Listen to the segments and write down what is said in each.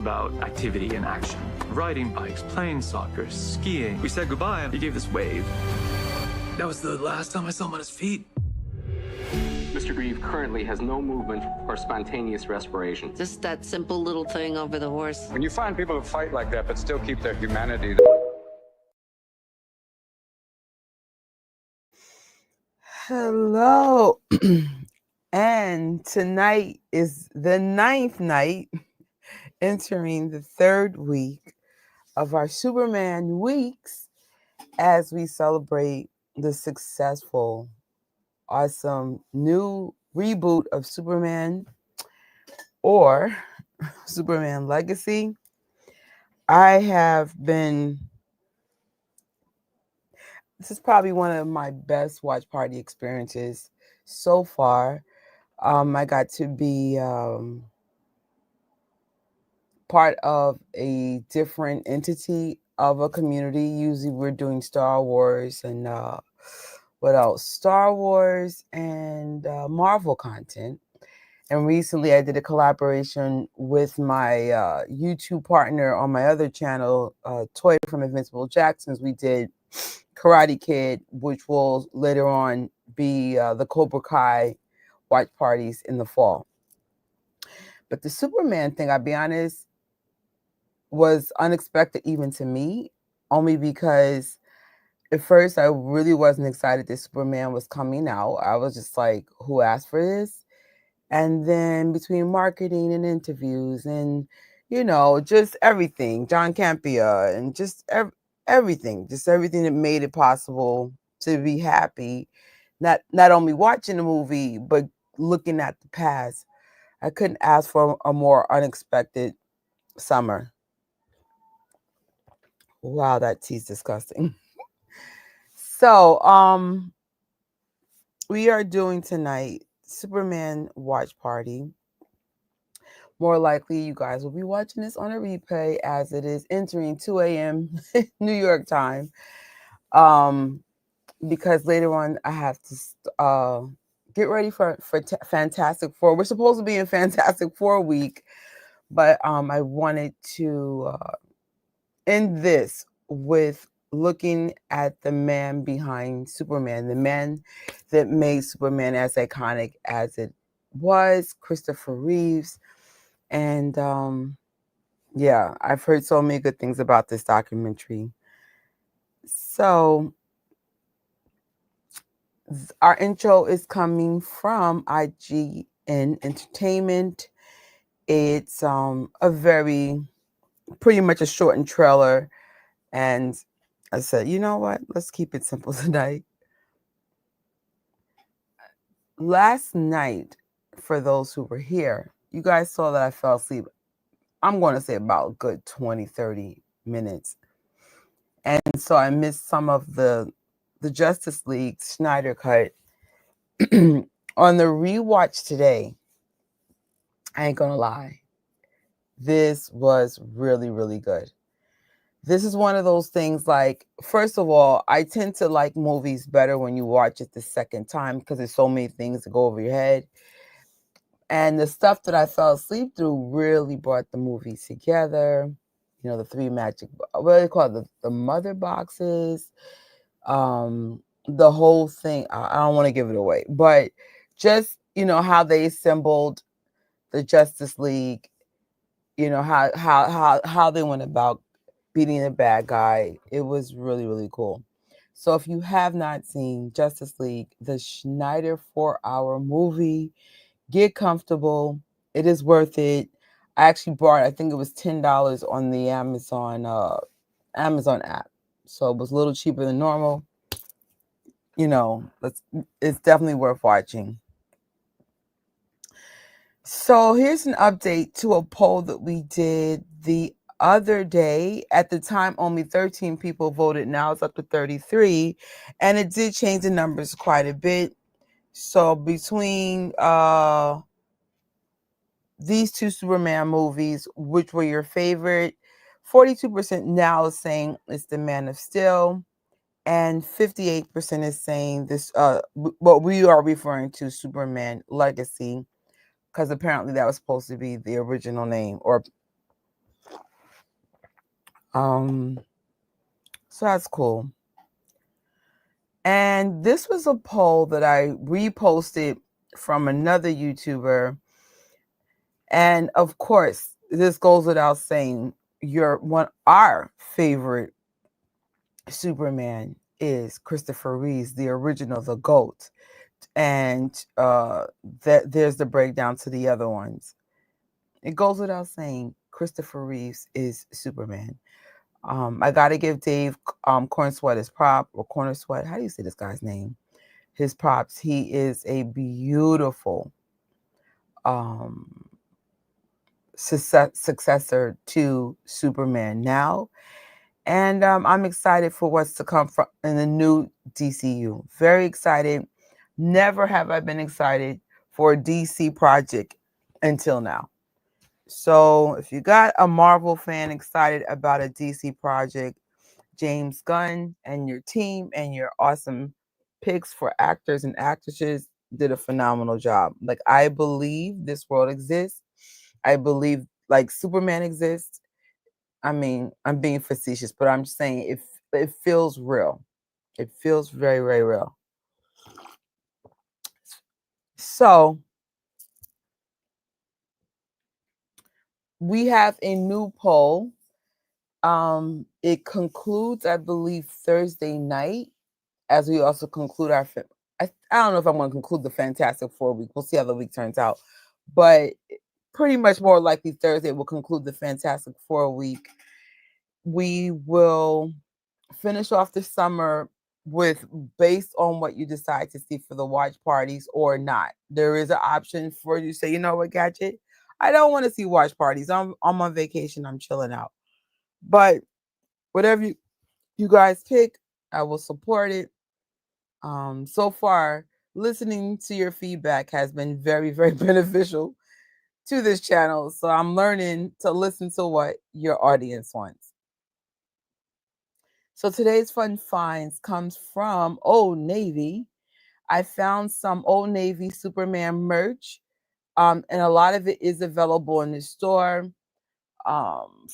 about activity and action. Riding bikes, playing soccer, skiing. We said goodbye and he gave this wave. That was the last time I saw him on his feet. Mr. Reeve currently has no movement or spontaneous respiration. Just that simple little thing over the horse. When you find people who fight like that but still keep their humanity. Hello. And tonight is the 9th night, entering the 3rd week of our Superman weeks as we celebrate the successful, awesome new reboot of Superman, or Superman Legacy. This is probably one of my best watch party experiences so far. I got to be part of a different entity of a community. Usually we're doing Star Wars and what else? Star Wars and Marvel content. And recently I did a collaboration with my YouTube partner on my other channel, Toy from Invincible Jacksons. We did Karate Kid, which will later on be the Cobra Kai watch parties in the fall. But the Superman thing, I'll be honest, was unexpected even to me, only because at first I really wasn't excited that Superman was coming out. I was just like, who asked for this? And then between marketing and interviews and, just everything, John Campea and just everything that made it possible to be happy, not only watching the movie, but looking at the past. I couldn't ask for a more unexpected summer. Wow, that tea's disgusting. So, we are doing tonight Superman watch party. More likely, you guys will be watching this on a replay as it is entering 2 a.m. New York time. Because later on, I have to get ready for Fantastic Four. We're supposed to be in Fantastic Four week, but I wanted to end this with looking at the man behind Superman, the man that made Superman as iconic as it was, Christopher Reeves. And I've heard so many good things about this documentary. So our intro is coming from IGN Entertainment. It's pretty much a shortened trailer. And I said, you know what? Let's keep it simple tonight. Last night, for those who were here, you guys saw that I fell asleep. I'm going to say about a good 20, 30 minutes. And so I missed some of the Justice League Snyder cut. On the rewatch today, I ain't going to lie, this was really, really good. This is one of those things, like, first of all, I tend to like movies better when you watch it the second time because there's so many things that go over your head. And the stuff that I fell asleep through really brought the movie together. The 3 magic, what do they call it? The mother boxes, the whole thing. I don't want to give it away, but just, how they assembled the Justice League, how they went about beating the bad guy. It was really, really cool. So if you have not seen Justice League, the Snyder 4-hour movie, get comfortable. It is worth it. I actually bought, I think it was $10 on the Amazon app. So it was a little cheaper than normal. It's definitely worth watching. So here's an update to a poll that we did the other day. At the time, only 13 people voted. Now it's up to 33. And it did change the numbers quite a bit. So between these 2 Superman movies, which were your favorite, 42% now is saying it's the Man of Steel, and 58% is saying this, what we are referring to, Superman Legacy, because apparently that was supposed to be the original name, or So that's cool. And this was a poll that I reposted from another YouTuber. And of course, this goes without saying, our favorite Superman is Christopher Reeve, the original, the GOAT. And there's the breakdown to the other ones. It goes without saying, Christopher Reeve is Superman. I got to give Dave Corn Sweat his prop, or Corner Sweat. How do you say this guy's name? His props. He is a beautiful successor to Superman now. And I'm excited for what's to come from in the new DCU. Very excited. Never have I been excited for a DC project until now. So if you got a Marvel fan excited about a DC project, James Gunn and your team and your awesome picks for actors and actresses did a phenomenal job. Like, I believe this world exists. I believe like Superman exists. I mean, I'm being facetious, but I'm just saying it feels real. It feels very, very real. So we have a new poll. It concludes, I believe, Thursday night, as we also conclude our I don't know if I'm going to conclude the Fantastic Four week. We'll see how the week turns out. But pretty much more likely Thursday will conclude the Fantastic Four week. We will finish off the summer with, based on what you decide to see for the watch parties or not. There is an option for you to say, you know what, Gadget? I don't want to see watch parties. I'm on vacation. I'm chilling out. But whatever you guys pick, I will support it. So far, listening to your feedback has been very, very beneficial to this channel. So I'm learning to listen to what your audience wants. So today's fun finds comes from Old Navy. I found some Old Navy Superman merch, and a lot of it is available in the store. Um,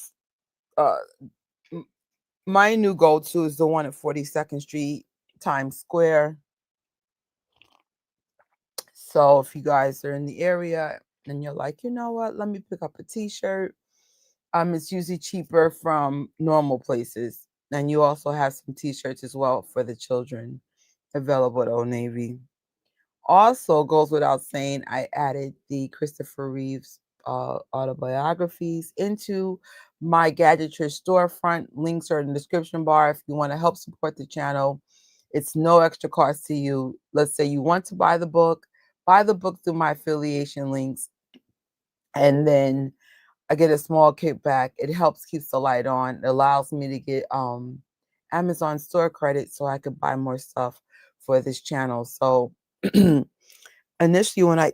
uh, my new go-to is the one at 42nd Street, Times Square. So if you guys are in the area and you're like, you know what, let me pick up a t-shirt. It's usually cheaper from normal places. And you also have some t-shirts as well for the children available at Old Navy. Also goes without saying, I added the Christopher Reeves autobiographies into my Gadgetry storefront. Links are in the description bar if you want to help support the channel. It's no extra cost to you. Let's say you want to buy the book through my affiliation links, and then I get a small kickback. It helps keeps the light on. It allows me to get Amazon store credit so I could buy more stuff for this channel. So initially when I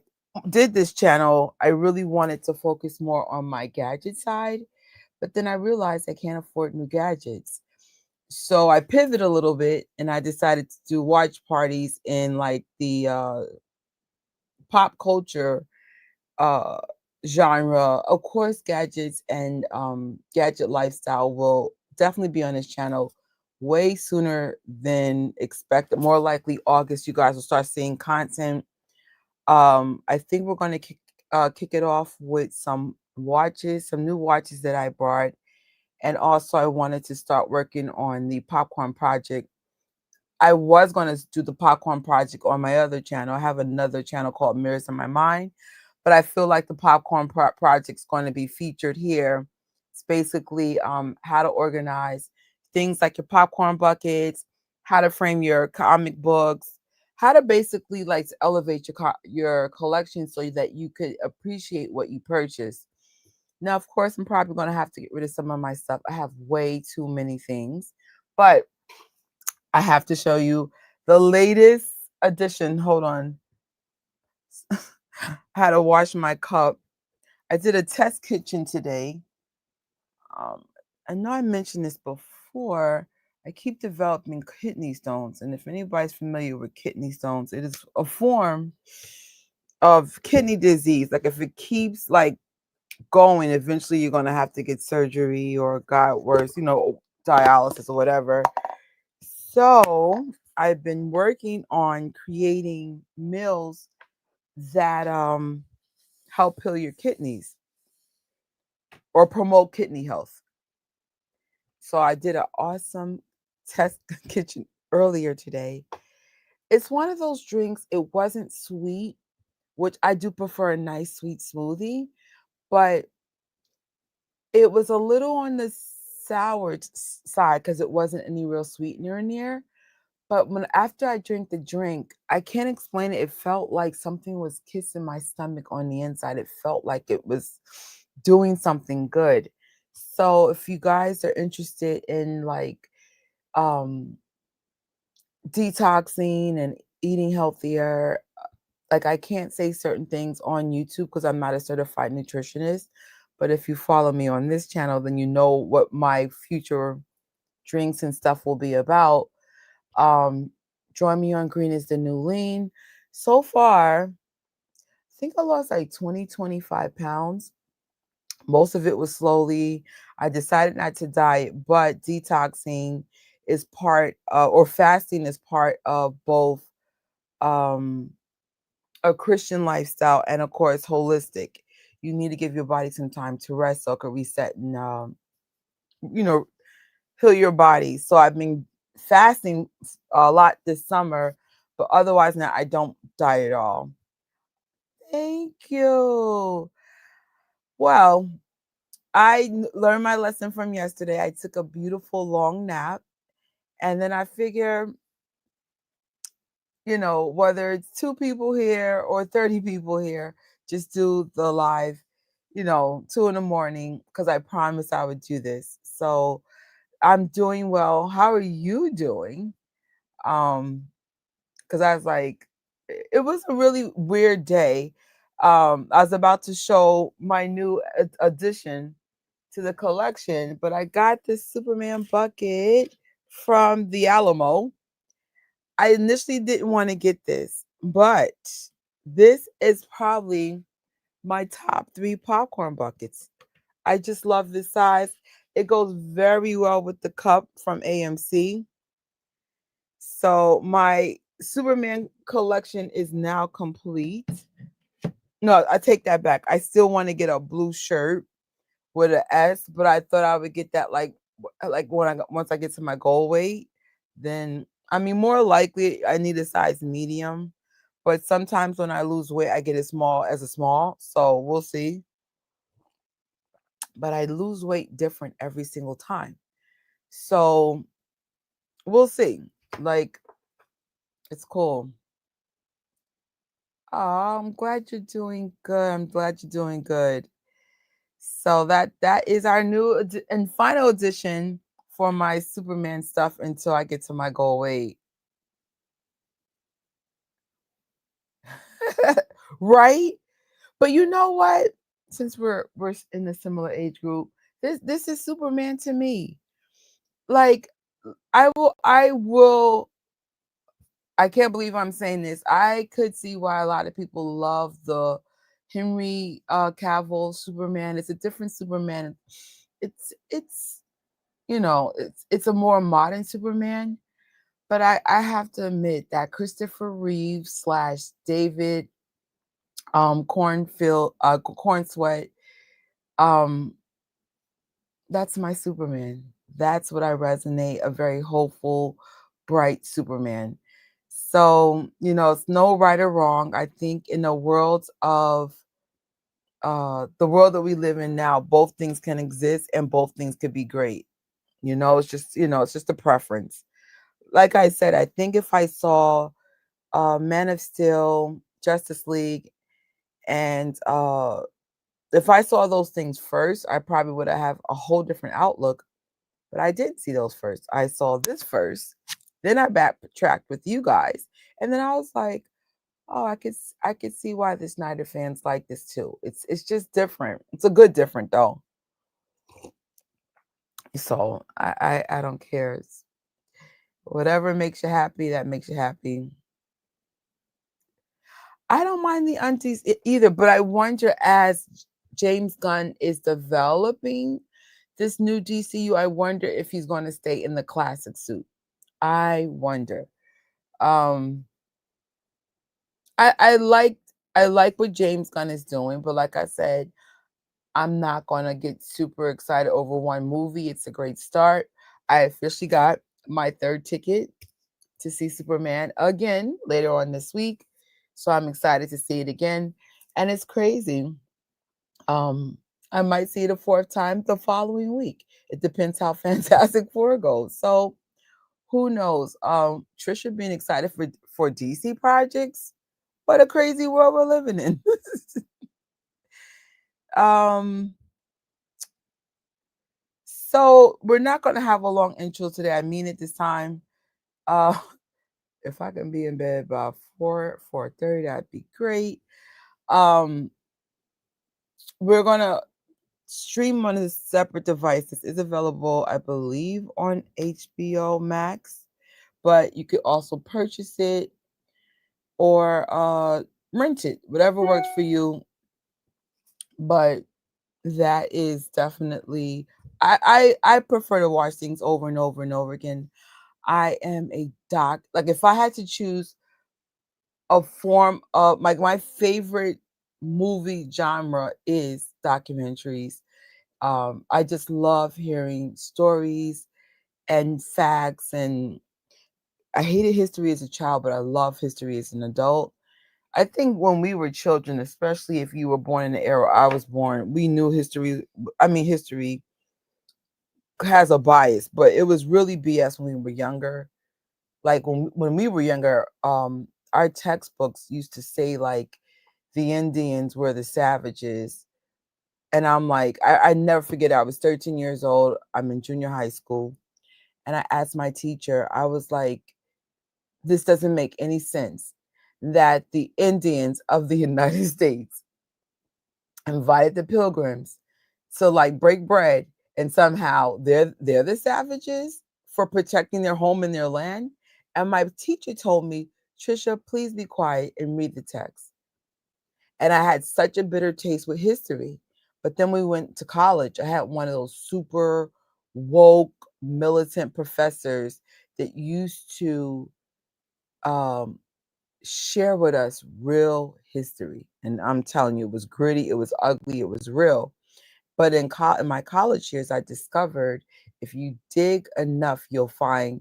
did this channel, I really wanted to focus more on my gadget side, but then I realized I can't afford new gadgets. So I pivoted a little bit and I decided to do watch parties in like the pop culture genre. Of course, gadgets and gadget lifestyle will definitely be on this channel way sooner than expected. More likely August, you guys will start seeing content. I think we're going to kick it off with some watches, some new watches that I brought. And also I wanted to start working on the popcorn project. I was going to do the popcorn project on my other channel. I have another channel called Mirrors in My Mind, but I feel like the popcorn project is going to be featured here. It's basically how to organize things like your popcorn buckets, how to frame your comic books, how to basically like to elevate your collection so that you could appreciate what you purchase. Now, of course, I'm probably going to have to get rid of some of my stuff. I have way too many things, but I have to show you the latest edition. Hold on. How to wash my cup. I did a test kitchen today. I know I mentioned this before. I keep developing kidney stones. And if anybody's familiar with kidney stones, it is a form of kidney disease. Like if it keeps like going, eventually you're going to have to get surgery or, God worse, dialysis or whatever. So I've been working on creating meals that help heal your kidneys or promote kidney health. So I did an awesome test kitchen earlier today. It's one of those drinks, it wasn't sweet, which I do prefer a nice sweet smoothie, but it was a little on the sour side because it wasn't any real sweetener in there. But after I drank the drink, I can't explain it. It felt like something was kissing my stomach on the inside. It felt like it was doing something good. So if you guys are interested in like detoxing and eating healthier, like I can't say certain things on YouTube because I'm not a certified nutritionist. But if you follow me on this channel, then you know what my future drinks and stuff will be about. Join me on Green is the New Lean. So far, I think I lost like 25 pounds. Most of it was slowly. I decided not to diet, but detoxing is part or fasting is part of both a Christian lifestyle and, of course, holistic. You need to give your body some time to rest so it can reset and, heal your body. So I've been fasting a lot this summer, but otherwise now I don't diet at all. Thank you. Well, I learned my lesson from yesterday. I took a beautiful long nap, and then I figure, whether it's 2 people here or 30 people here, just do the live, 2 in the morning, because I promised I would do this. So I'm doing well. How are you doing? Because I was like, it was a really weird day. I was about to show my new addition to the collection, but I got this Superman bucket from the Alamo. I initially didn't want to get this, but this is probably my top 3 popcorn buckets. I just love this size. It goes very well with the cup from AMC. So my Superman collection is now complete. No, I take that back. I still want to get a blue shirt with an S, but I thought I would get that like once I get to my goal weight. Then I mean, more likely I need a size medium, but sometimes when I lose weight, I get as small as a small. So we'll see. But I lose weight different every single time. So we'll see. Like, it's cool. Oh, I'm glad you're doing good. I'm glad you're doing good. So that is our new and final edition for my Superman stuff until I get to my goal weight. Right? But you know what? Since we're in a similar age group, this is Superman to me. Like I can't believe I'm saying this. I could see why a lot of people love the Henry Cavill Superman. It's a different Superman. It's it's a more modern Superman. But I have to admit that Christopher Reeve / David Corn Sweat, that's my Superman. That's what I resonate, a very hopeful, bright Superman. So, it's no right or wrong. I think in the world of the world that we live in now, both things can exist and both things could be great. It's just a preference. Like I said, I think if I saw Man of Steel, Justice League, and if I saw those things first, I probably would have a whole different outlook. But I didn't see those first. I saw this first. Then I backtracked with you guys. And then I was like, oh, I could see why the Snyder fans like this too. It's just different. It's a good different though. So I don't care. It's whatever makes you happy, that makes you happy. I don't mind the aunties either, but I wonder as James Gunn is developing this new DCU, I wonder if he's going to stay in the classic suit. I wonder. Um, I like what James Gunn is doing, but like I said, I'm not gonna get super excited over one movie. It's a great start. I officially got my third ticket to see Superman again later on this week. So I'm excited to see it again. And it's crazy. Um, I might see it a fourth time the following week. It depends how Fantastic Four goes. So who knows? Trisha being excited for DC projects. What a crazy world we're living in. um So we're not going to have a long intro today. I mean it this time. Uh, if I can be in bed by 4:30, that'd be great. Um, we're gonna stream on a separate device. This is available, I believe, on HBO Max, but you could also purchase it or rent it, whatever works for you. But that is definitely I prefer to watch things over and over and over again. I am a like if I had to choose a form of like my favorite movie genre is documentaries. I just love hearing stories and facts, and I hated history as a child, but I love history as an adult. I think when we were children, especially if you were born in the era I was born, we knew history. I mean, history has a bias, but it was really BS when we were younger. Like when we were younger, our textbooks used to say like the Indians were the savages. And I'm like, I never forget, I was 13 years old. I'm in junior high school. And I asked my teacher, I was like, this doesn't make any sense that the Indians of the United States invited the pilgrims to like break bread, and somehow they're the savages for protecting their home and their land. And my teacher told me, Trisha, please be quiet and read the text. And I had such a bitter taste with history. But then we went to college. I had one of those super woke militant professors that used to um, share with us real history. And I'm telling you, it was gritty, it was ugly, it was real. But in my college years, I discovered if you dig enough, you'll find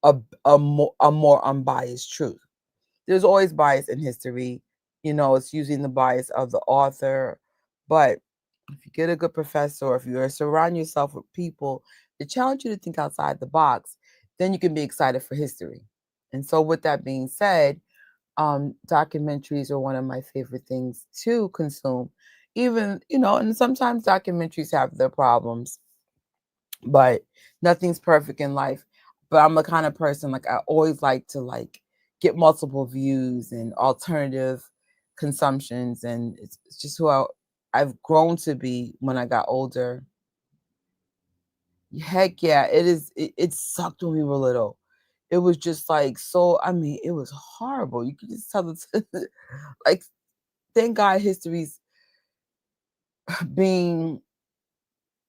a more unbiased truth. There's always bias in history. You know, it's using the bias of the author. But if you get a good professor, or if you surround yourself with people that challenge you to think outside the box, then you can be excited for history. And so with that being said, documentaries are one of my favorite things to consume. Even, you know, and sometimes documentaries have their problems, but nothing's perfect in life. But I'm the kind of person, like I always like to like get multiple views and alternative consumptions, and it's just who I've grown to be when I got older. Heck yeah, it is. It sucked when we were little. It was just like so. I mean, it was horrible. You could just tell the like. Thank God history's being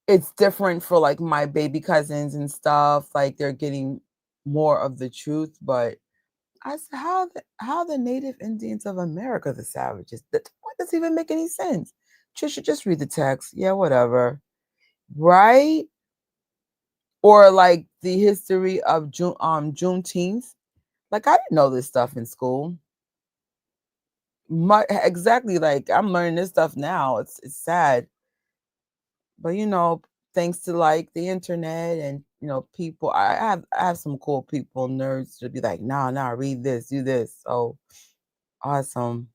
it's different for like my baby cousins and stuff. Like they're getting more of the truth. But I said, how the native Indians of America the savages? What does even make any sense? Trisha, just read the text. Yeah, whatever. Right? Or like the history of Juneteenth. Like I didn't know this stuff in school. Exactly, like I'm learning this stuff now. It's sad. But you know, thanks to like the internet and you know, people I have some cool people, nerds to be like, nah, read this, do this. So awesome.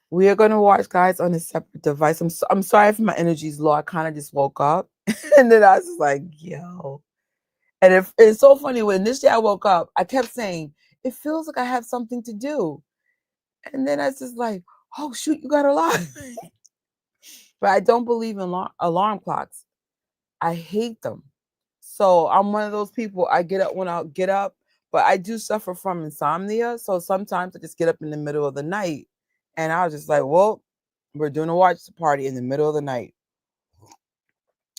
We are gonna watch guys on a separate device. I'm sorry if my energy's low. I kind of just woke up and then I was just like, yo. And if it's so funny when this day I woke up, I kept saying, it feels like I have something to do. And then I was just like, oh shoot, you got a lot. But I don't believe in alarm clocks. I hate them. So I'm one of those people. I get up when I get up, but I do suffer from insomnia. So sometimes I just get up in the middle of the night, and I was just like, well, We're doing a watch party in the middle of the night.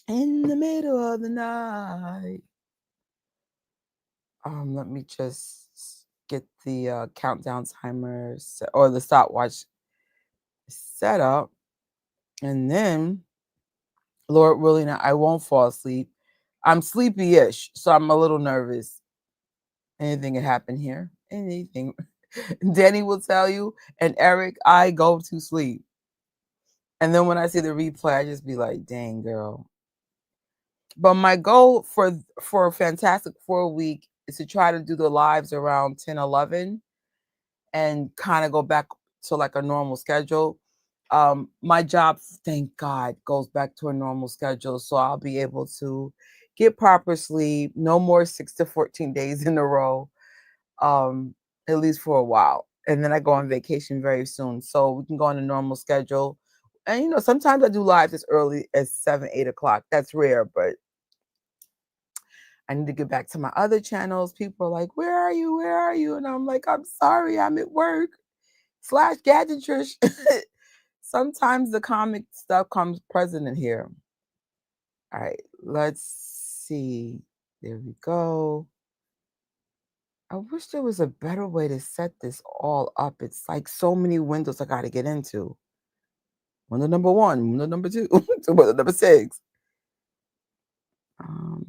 In the middle of the night. Let me just get the countdown timer or the stopwatch set up, and then, Lord willing, I won't fall asleep. I'm sleepy-ish, so I'm a little nervous. Anything can happen here. Anything. Danny will tell you, and Eric, I go to sleep. And then when I see the replay, I just be like, dang, girl. But my goal for Fantastic Four week is to try to do the lives around 10, 11 and kind of go back to like a normal schedule. My job, thank God, goes back to a normal schedule. So I'll be able to get proper sleep, no more 6 to 14 days in a row, at least for a while. And then I go on vacation very soon. So we can go on a normal schedule. And, sometimes I do lives as early as 7, 8 o'clock. That's rare, but I need to get back to my other channels. People are like, where are you? Where are you? And I'm like, I'm sorry, I'm at work / gadgetry. Sometimes the comic stuff comes present in here. All right, let's see. There we go. I wish there was a better way to set this all up. It's like so many windows I got to get into. Window number 1, window number 2, window number 6.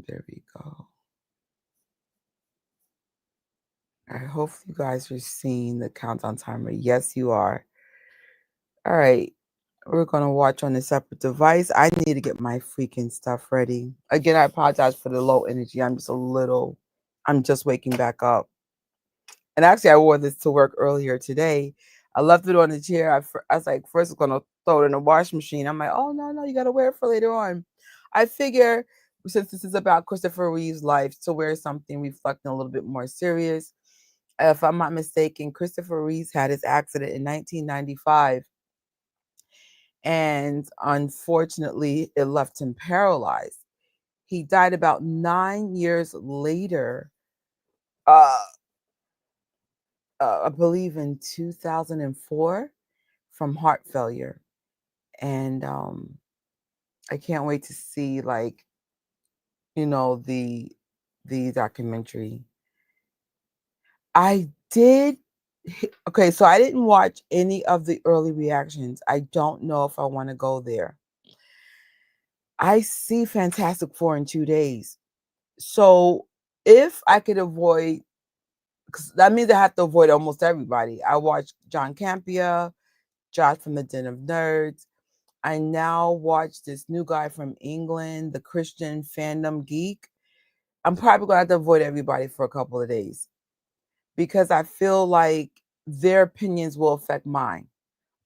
There we go. All right, hopefully you guys are seeing the countdown timer. Yes, you are. All right, we're going to watch on a separate device. I need to get my freaking stuff ready. Again, I apologize for the low energy. I'm just waking back up. And actually, I wore this to work earlier today. I left it on the chair. I was like, first I'm going to throw it in the washing machine. I'm like, oh, no, you got to wear it for later on. I figure since this is about Christopher Reeve's life, to wear something reflecting a little bit more serious. If I'm not mistaken, Christopher Reeve had his accident in 1995. And unfortunately, it left him paralyzed. He died about 9 years later, I believe in 2004, from heart failure. And I can't wait to see, like, the documentary. I did. Okay, so I didn't watch any of the early reactions. I don't know if I want to go there. I see Fantastic Four in 2 days. So if I could avoid, because that means I have to avoid almost everybody. I watched John Campea, Josh from the Den of Nerds. I now watch this new guy from England, the Christian fandom geek. I'm probably going to have to avoid everybody for a couple of days because I feel like their opinions will affect mine.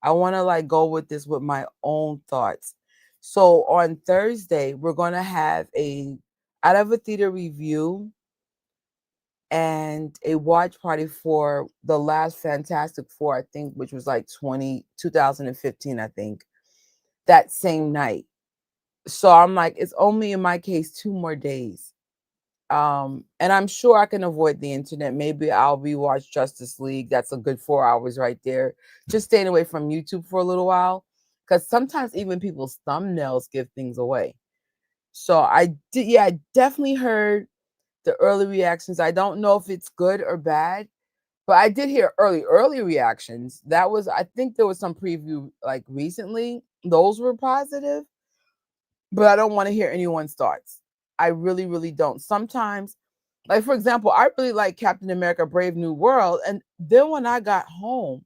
I want to like go with this with my own thoughts. So on Thursday, we're going to have out of a theater review and a watch party for the last Fantastic Four, I think, which was like 2015, I think, that same night. So I'm like, it's only in my case 2 more days. And I'm sure I can avoid the internet. Maybe I'll rewatch Justice League. That's a good 4 hours right there. Just staying away from YouTube for a little while. Because sometimes even people's thumbnails give things away. So I definitely heard the early reactions. I don't know if it's good or bad, but I did hear early reactions. I think there was some preview like recently. Those were positive, but I don't want to hear anyone's thoughts. I really, really don't. Sometimes, like for example, I really like Captain America: Brave New World, and then when I got home,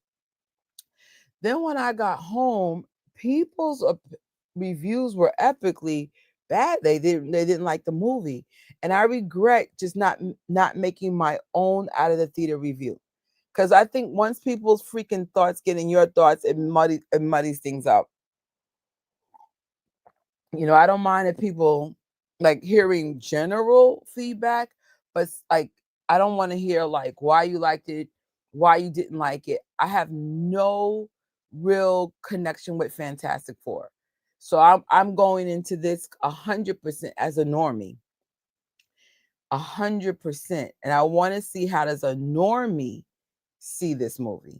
people's reviews were epically bad. They didn't like the movie, and I regret just not making my own out of the theater review, because I think once people's freaking thoughts get in your thoughts, it muddies things up. I don't mind if people like hearing general feedback, but like I don't want to hear like why you liked it, why you didn't like it. I have no real connection with Fantastic Four. So I'm going into this 100% as a normie. 100%. And I want to see how does a normie see this movie.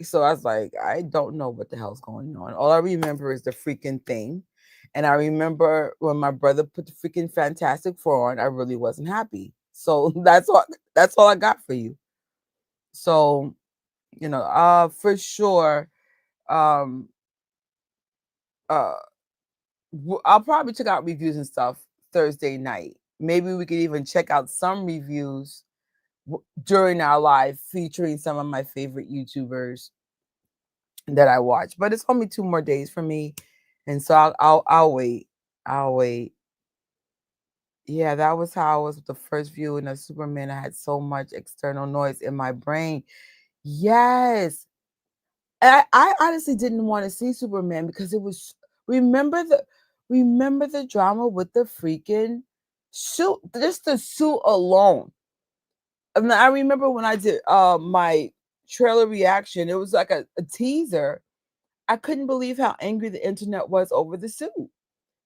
So I was like, I don't know what the hell's going on. All I remember is the freaking thing. And I remember when my brother put the freaking Fantastic Four on, I really wasn't happy. So that's all I got for you. So, for sure, um uh I'll probably check out reviews and stuff Thursday night. Maybe we could even check out some reviews during our live featuring some of my favorite YouTubers that I watch. But it's only 2 more days for me, and so I'll wait. I'll wait. Yeah, that was how I was with the first viewing of Superman. I had so much external noise in my brain. Yes, I honestly didn't want to see Superman because it was. Remember the remember the drama with the freaking suit. Just the suit alone. And I remember when I did my trailer reaction. It was like a teaser. I couldn't believe how angry the internet was over the suit.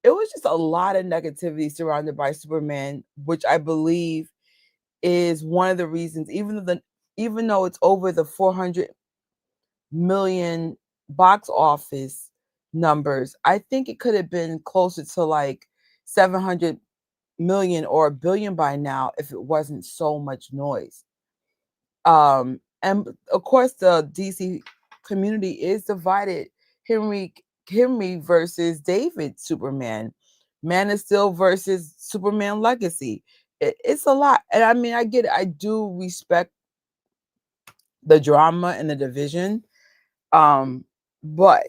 It was just a lot of negativity surrounded by Superman, which I believe is one of the reasons, even though it's over the 400 million box office numbers, I think it could have been closer to like 700 million or a billion by now if it wasn't so much noise. And of course the DC community is divided. Henry Henry versus David Superman, Man of Steel versus Superman Legacy. It's a lot. And I mean, I get it. I do respect the drama and the division. But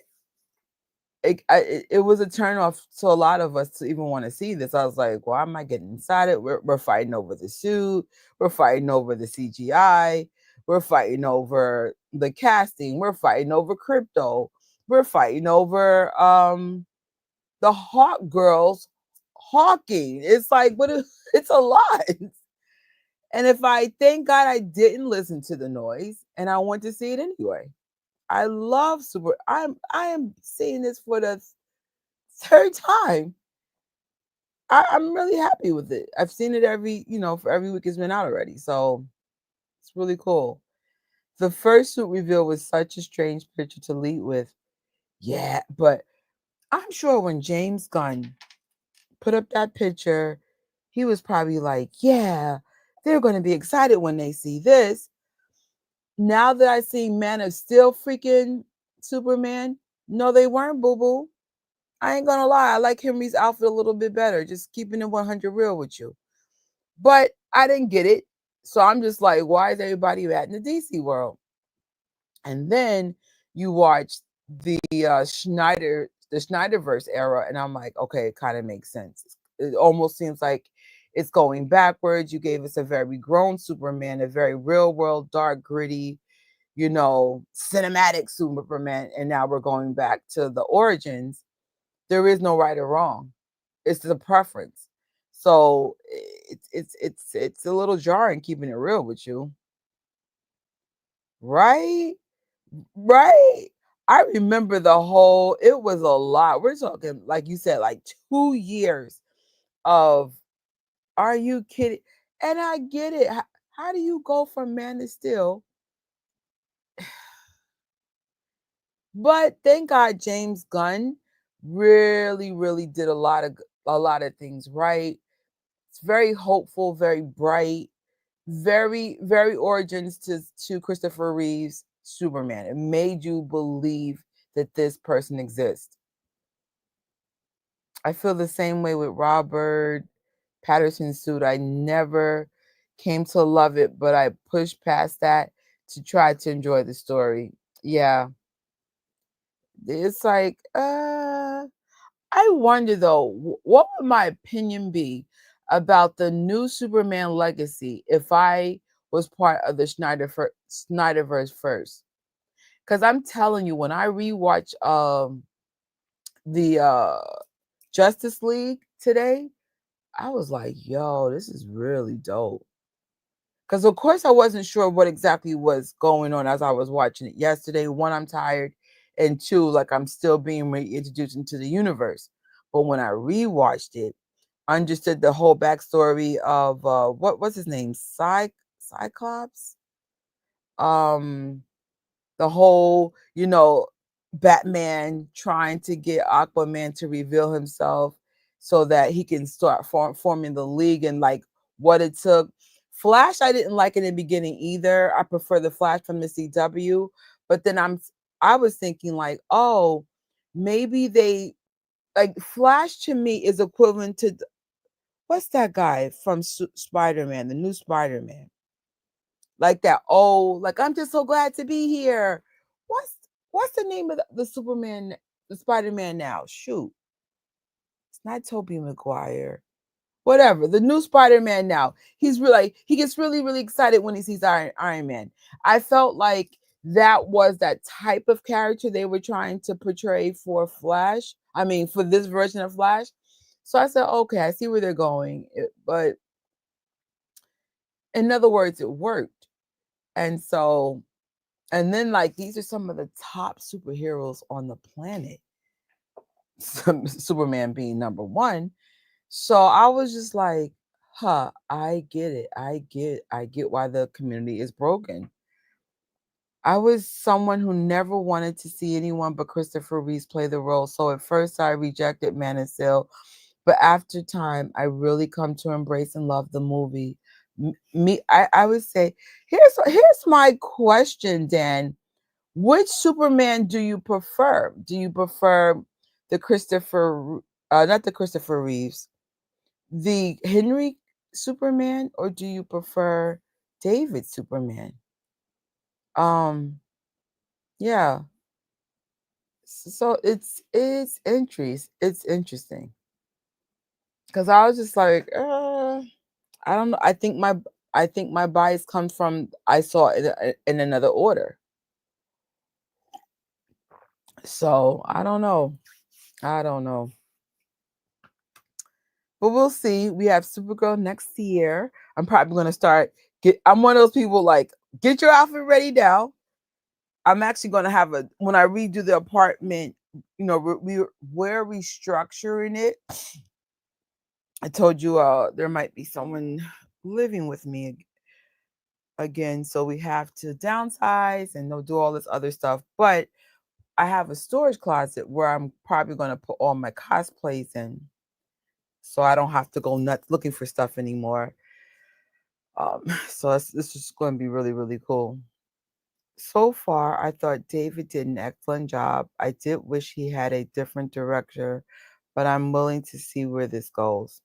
it was a turn off to a lot of us to even want to see this. I was like, why am I getting inside it? We're fighting over the suit. We're fighting over the CGI. We're fighting over the casting. We're fighting over crypto. We're fighting over the Hawk girls hawking. It's like, it's a lot. And if I thank God I didn't listen to the noise and I went to see it anyway. I love I am seeing this for the third time. I'm really happy with it. I've seen it for every week it's been out already. So it's really cool. The first suit reveal was such a strange picture to lead with. Yeah, but I'm sure when James Gunn put up that picture, he was probably like, yeah, they're going to be excited when they see this. Now that I see Man of Steel freaking Superman, no, they weren't, boo boo. I ain't gonna lie, I like Henry's outfit a little bit better, just keeping it 100 real with you. But I didn't get it. So I'm just like, why is everybody at in the DC world? And then you watch the the Snyderverse era, and I'm like, okay, it kind of makes sense. It almost seems like it's going backwards. You gave us a very grown Superman, a very real world, dark, gritty, cinematic Superman, and now we're going back to the origins. There is no right or wrong. It's the preference. So it's a little jarring keeping it real with you. Right? Right? I remember it was a lot. We're talking, like you said, like 2 years of, are you kidding? And I get it. How do you go from Man to Steel? But thank God James Gunn really, really did a lot of things right. It's very hopeful, very bright, very, very origins to Christopher Reeve's Superman. It made you believe that this person exists. I feel the same way with Robert Patterson's suit. I never came to love it, but I pushed past that to try to enjoy the story. Yeah. It's like, I wonder though, what would my opinion be about the new Superman legacy if I was part of the Snyderverse first? Because I'm telling you, when I rewatch the Justice League today, I was like, yo, this is really dope. Because of course I wasn't sure what exactly was going on as I was watching it yesterday. One, I'm tired, and two, like I'm still being reintroduced into the universe. But when I rewatched it, understood the whole backstory of what's his name? Cyclops? Um the whole, Batman trying to get Aquaman to reveal himself so that he can start forming the league, and like what it took. Flash, I didn't like in the beginning either. I prefer the Flash from the CW, but then I was thinking like, oh, maybe they like Flash to me is equivalent to what's that guy from Spider-Man, the new Spider-Man? Like that old, like I'm just so glad to be here. What's the name of the Superman, the Spider-Man now? Shoot, it's not Tobey Maguire. Whatever, the new Spider-Man now. He gets really, really excited when he sees Iron Man. I felt like that was that type of character they were trying to portray for Flash. I mean, for this version of Flash. So I said, okay, I see where they're going. But in other words, it worked. And so, and then like these are some of the top superheroes on the planet. Superman being number one. So I was just like, huh, I get it. I get why the community is broken. I was someone who never wanted to see anyone but Christopher Reeve play the role. So at first I rejected Man of Steel, but after time, I really come to embrace and love the movie. I would say, here's my question, Dan. Which Superman do you prefer? Do you prefer the not the Christopher Reeves, the Henry Superman, or do you prefer David Superman? Yeah. So it's interesting because I was just like, I don't know. I think my bias comes from I saw it in another order. So I don't know. I don't know. But we'll see. We have Supergirl next year. I'm probably gonna I'm one of those people like, get your outfit ready now. I'm actually gonna have when I redo the apartment, we're restructuring it. I told you there might be someone living with me again, so we have to downsize and do all this other stuff. But I have a storage closet where I'm probably going to put all my cosplays in, so I don't have to go nuts looking for stuff anymore. So this is going to be really, really cool. So far, I thought David did an excellent job. I did wish he had a different director, but I'm willing to see where this goes.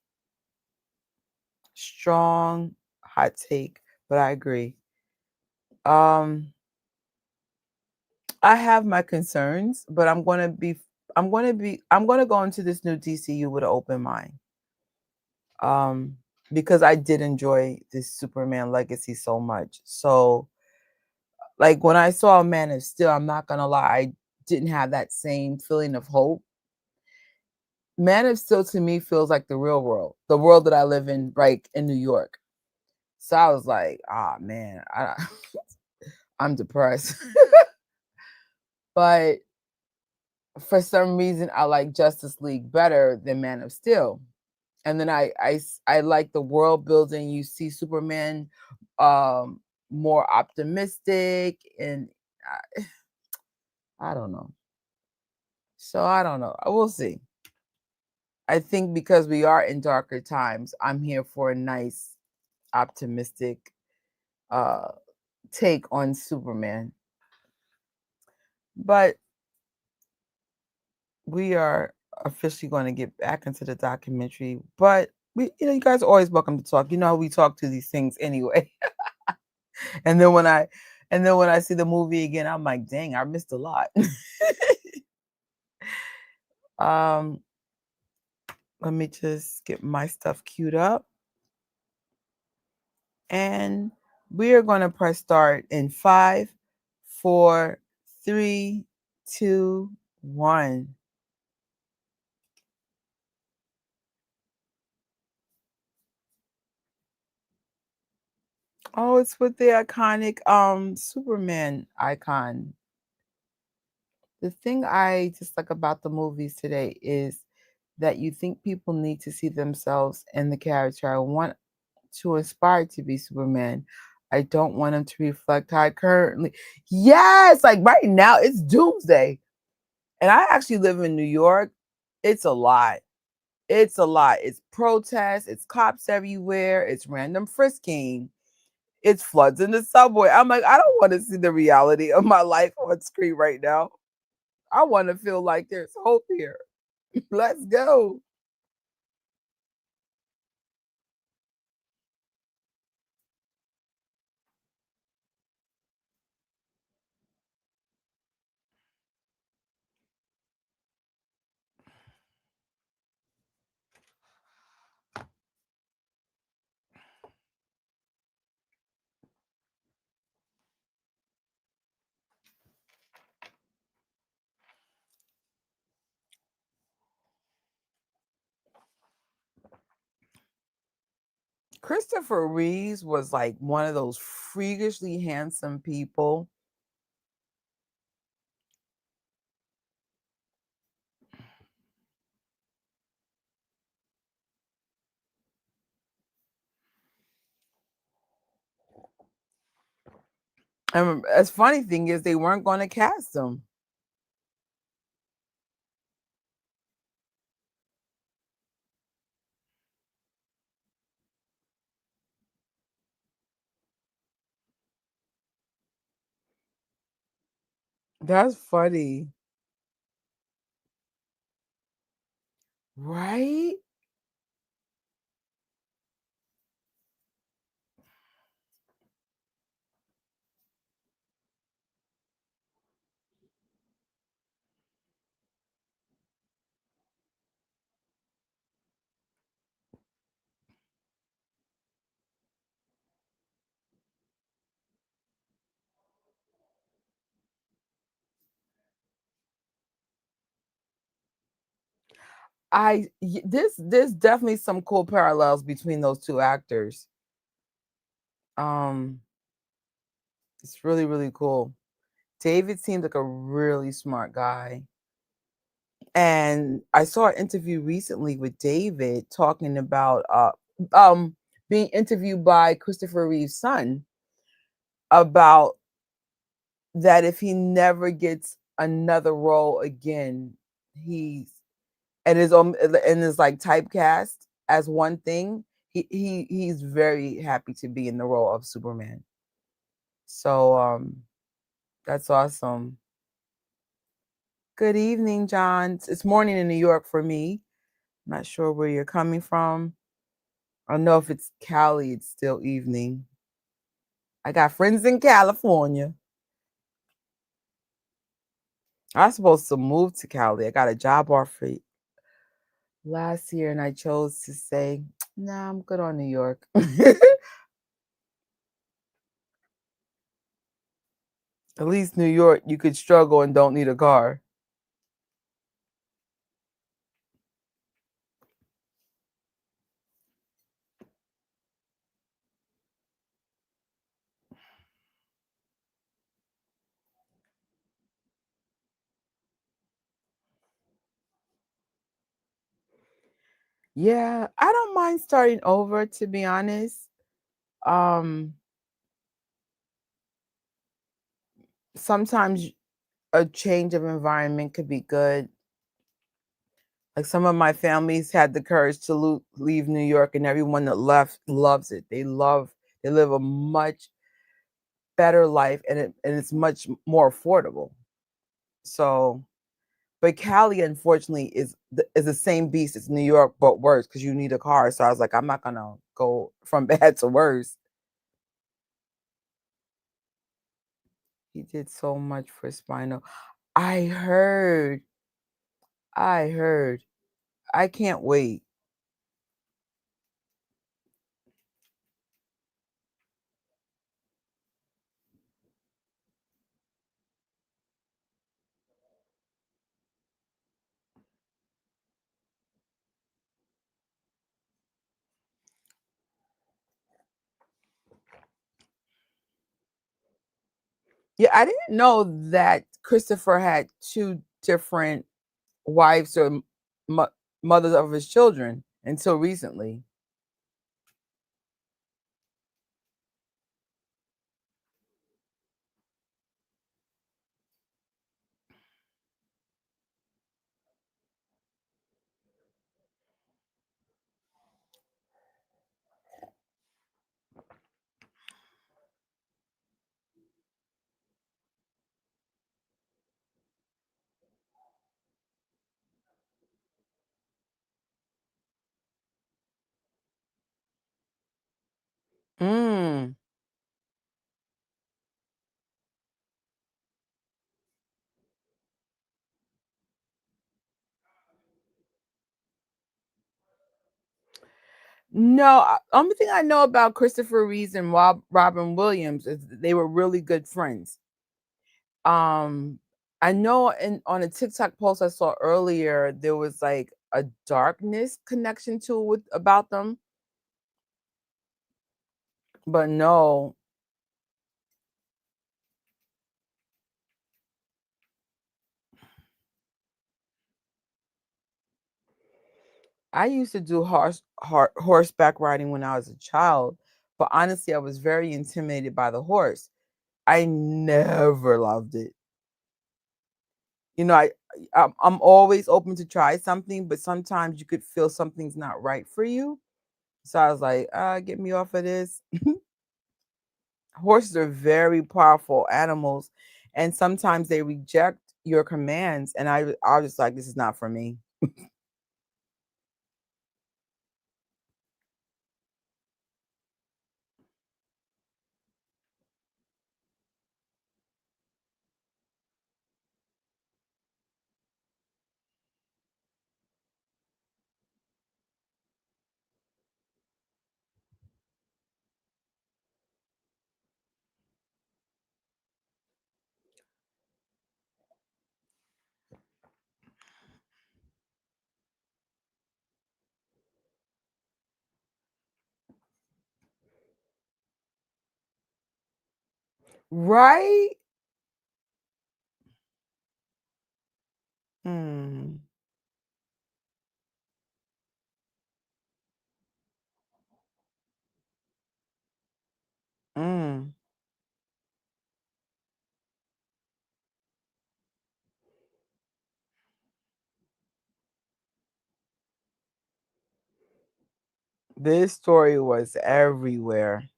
Strong hot take, but I agree. I have my concerns, but I'm going to go into this new DCU with an open mind. Because I did enjoy this Superman legacy so much. So like when I saw Man of Steel, I'm not going to lie, I didn't have that same feeling of hope. Man of Steel to me feels like the real world, the world that I live in, right in New York. So I was like, man, I'm depressed. But for some reason, I like Justice League better than Man of Steel. And then I like the world building. You see Superman more optimistic, and I don't know. So I don't know. I will see. I think because we are in darker times, I'm here for a nice, optimistic take on Superman. But we are officially going to get back into the documentary. But you guys are always welcome to talk. You know how we talk to these things anyway. And then when I see the movie again, I'm like, dang, I missed a lot. Let me just get my stuff queued up. And we are going to press start in 5, 4, 3, 2, 1. Oh, it's with the iconic Superman icon. The thing I just like about the movies today is that you think people need to see themselves in the character. I want to aspire to be Superman. I don't want him to reflect how I currently. Yes, like right now, it's doomsday. And I actually live in New York. It's a lot. It's a lot. It's protests, it's cops everywhere, it's random frisking, it's floods in the subway. I'm like, I don't want to see the reality of my life on screen right now. I want to feel like there's hope here. Let's go. Christopher Reeves was like one of those freakishly handsome people. And as funny thing is, they weren't going to cast him. That's funny, right? There's definitely some cool parallels between those two actors. Um, it's really really cool. David seems like a really smart guy. And I saw an interview recently with David talking about being interviewed by Christopher Reeve's son about that if he never gets another role again, he's and is like typecast as one thing. He's very happy to be in the role of Superman. So that's awesome. Good evening, John. It's morning in New York for me. Not sure where you're coming from. I don't know if it's Cali, it's still evening. I got friends in California. I was supposed to move to Cali. I got a job offer last year and I chose to say, nah, I'm good on New York. At least New York, you could struggle and don't need a car. Yeah, I don't mind starting over, to be honest. Um, Sometimes a change of environment could be good. Like some of my families had the courage to leave New York, and everyone that left loves it. They live a much better life, and it's much more affordable. So, but Cali, unfortunately, is the same beast as New York, but worse because you need a car. So I was like, I'm not gonna go from bad to worse. He did so much for Spinal. I heard. I heard. I can't wait. Yeah, I didn't know that Christopher had two different wives or mo- mothers of his children until recently. No, only thing I know about Christopher Reeve and Robin Williams is that they were really good friends. Um, I know on a TikTok post I saw earlier, there was like a darkness connection to with about them, but no. I used to do horseback riding when I was a child, but honestly, I was very intimidated by the horse. I never loved it. You know, I'm always open to try something, but sometimes you could feel something's not right for you. So I was like, get me off of this. Horses are very powerful animals, and sometimes they reject your commands. And I was just like, this is not for me. Right? Hmm. Mm. This story was everywhere.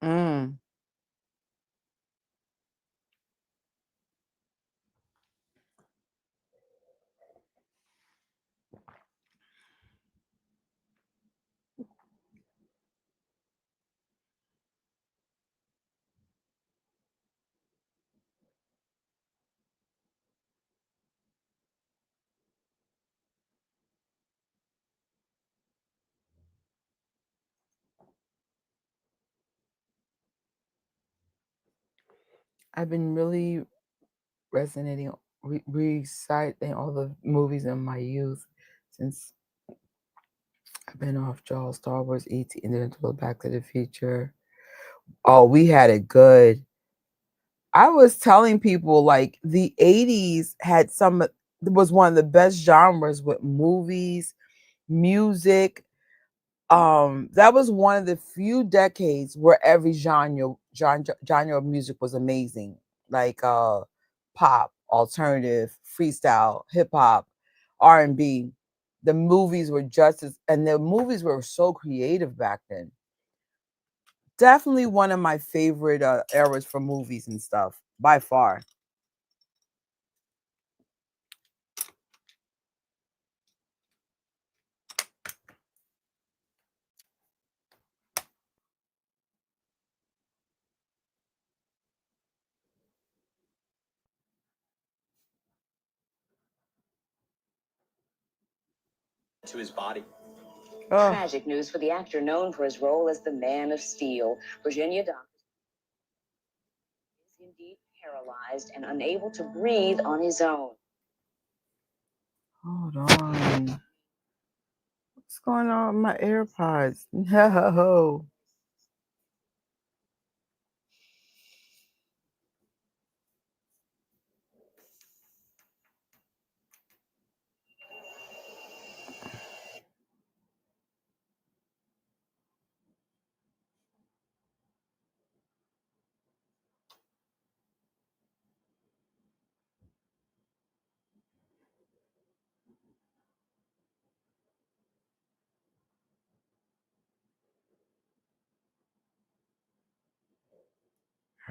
Mm. I've been really resonating, reciting all the movies in my youth since I've been off Jaws, Star Wars, E.T., and then until Back to the Future. Oh, we had it good. I was telling people like the 80s had was one of the best genres with movies, music. That was one of the few decades where every genre of music was amazing. Like pop, alternative, freestyle, hip hop, R&B. The movies were just as and the movies were so creative back then. Definitely one of my favorite eras for movies and stuff by far. To his body. Oh, Tragic news for the actor known for his role as the Man of Steel. Virginia Doctor is indeed paralyzed and unable to breathe on his own. hold on. What's going on with my AirPods? No.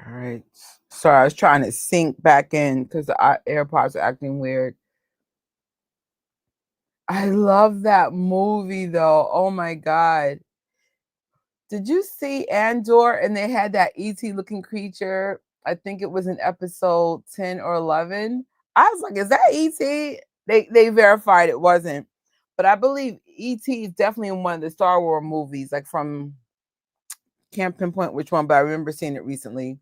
All right. Sorry, I was trying to sync back in because the AirPods are acting weird. I love that movie though. Oh my God. Did you see Andor and they had that ET looking creature? I think it was in episode 10 or 11. I was like, is that ET? They verified it wasn't. But I believe ET is definitely in one of the Star Wars movies, like from can't pinpoint which one, but I remember seeing it recently.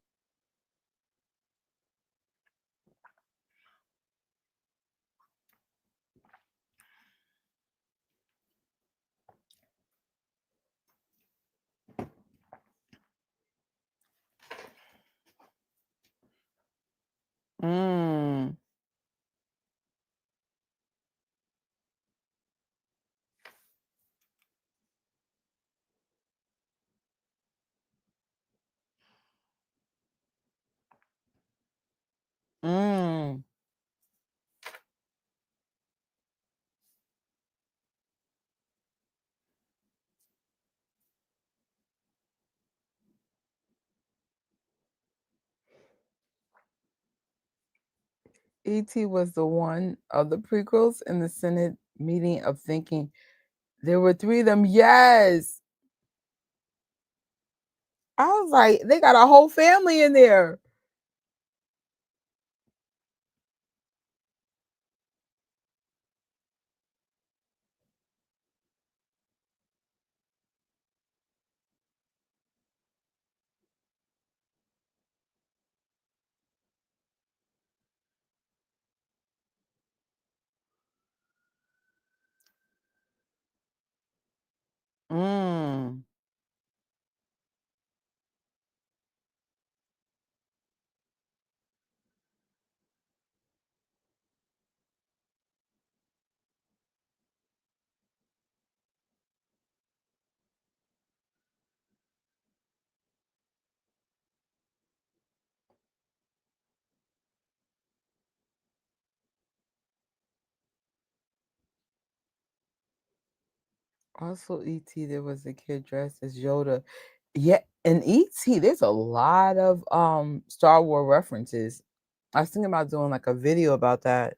Mm. Mm. E.T. was the one of the prequels in the Senate meeting of thinking. There were three of them. Yes. I was like, they got a whole family in there. Mm. Also, E.T., there was a kid dressed as Yoda. Yeah, in E.T., there's a lot of Star Wars references. I was thinking about doing like a video about that.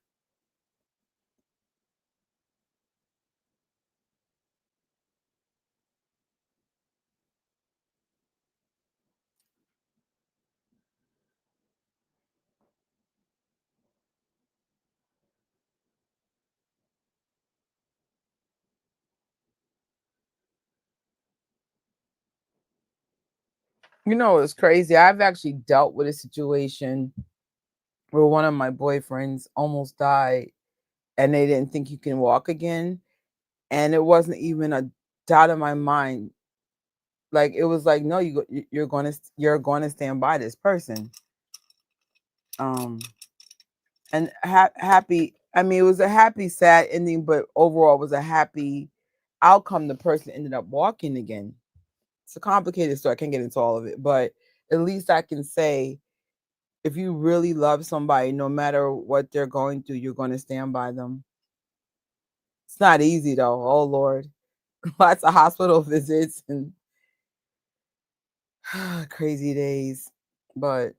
You know, it's crazy. I've actually dealt with a situation where one of my boyfriends almost died and they didn't think you can walk again. And it wasn't even a doubt in my mind. Like it was like, no, you're going to stand by this person. Um, and happy. I mean, it was a happy, sad ending, but overall, it was a happy outcome. The person ended up walking again. It's a complicated story. I can't get into all of it, but at least I can say, if you really love somebody, no matter what they're going through, you're going to stand by them. It's not easy though. Oh Lord, lots of hospital visits and crazy days, but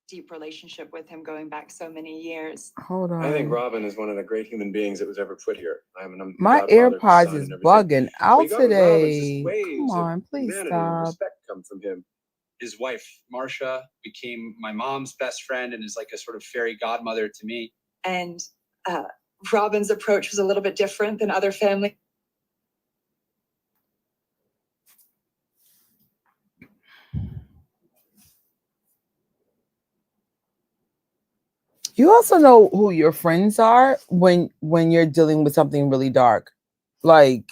deep relationship with him going back so many years. hold on. I think Robin is one of the great human beings that was ever put here. I'm the My godfather of his AirPods son is and everything. bugging What out you got with Robin is just today. Come waves of on, please humanity and stop. respect come from him. His wife, Marcia, became my mom's best friend and is like a sort of fairy godmother to me. And Robin's approach was a little bit different than other family. You also know who your friends are when you're dealing with something really dark. Like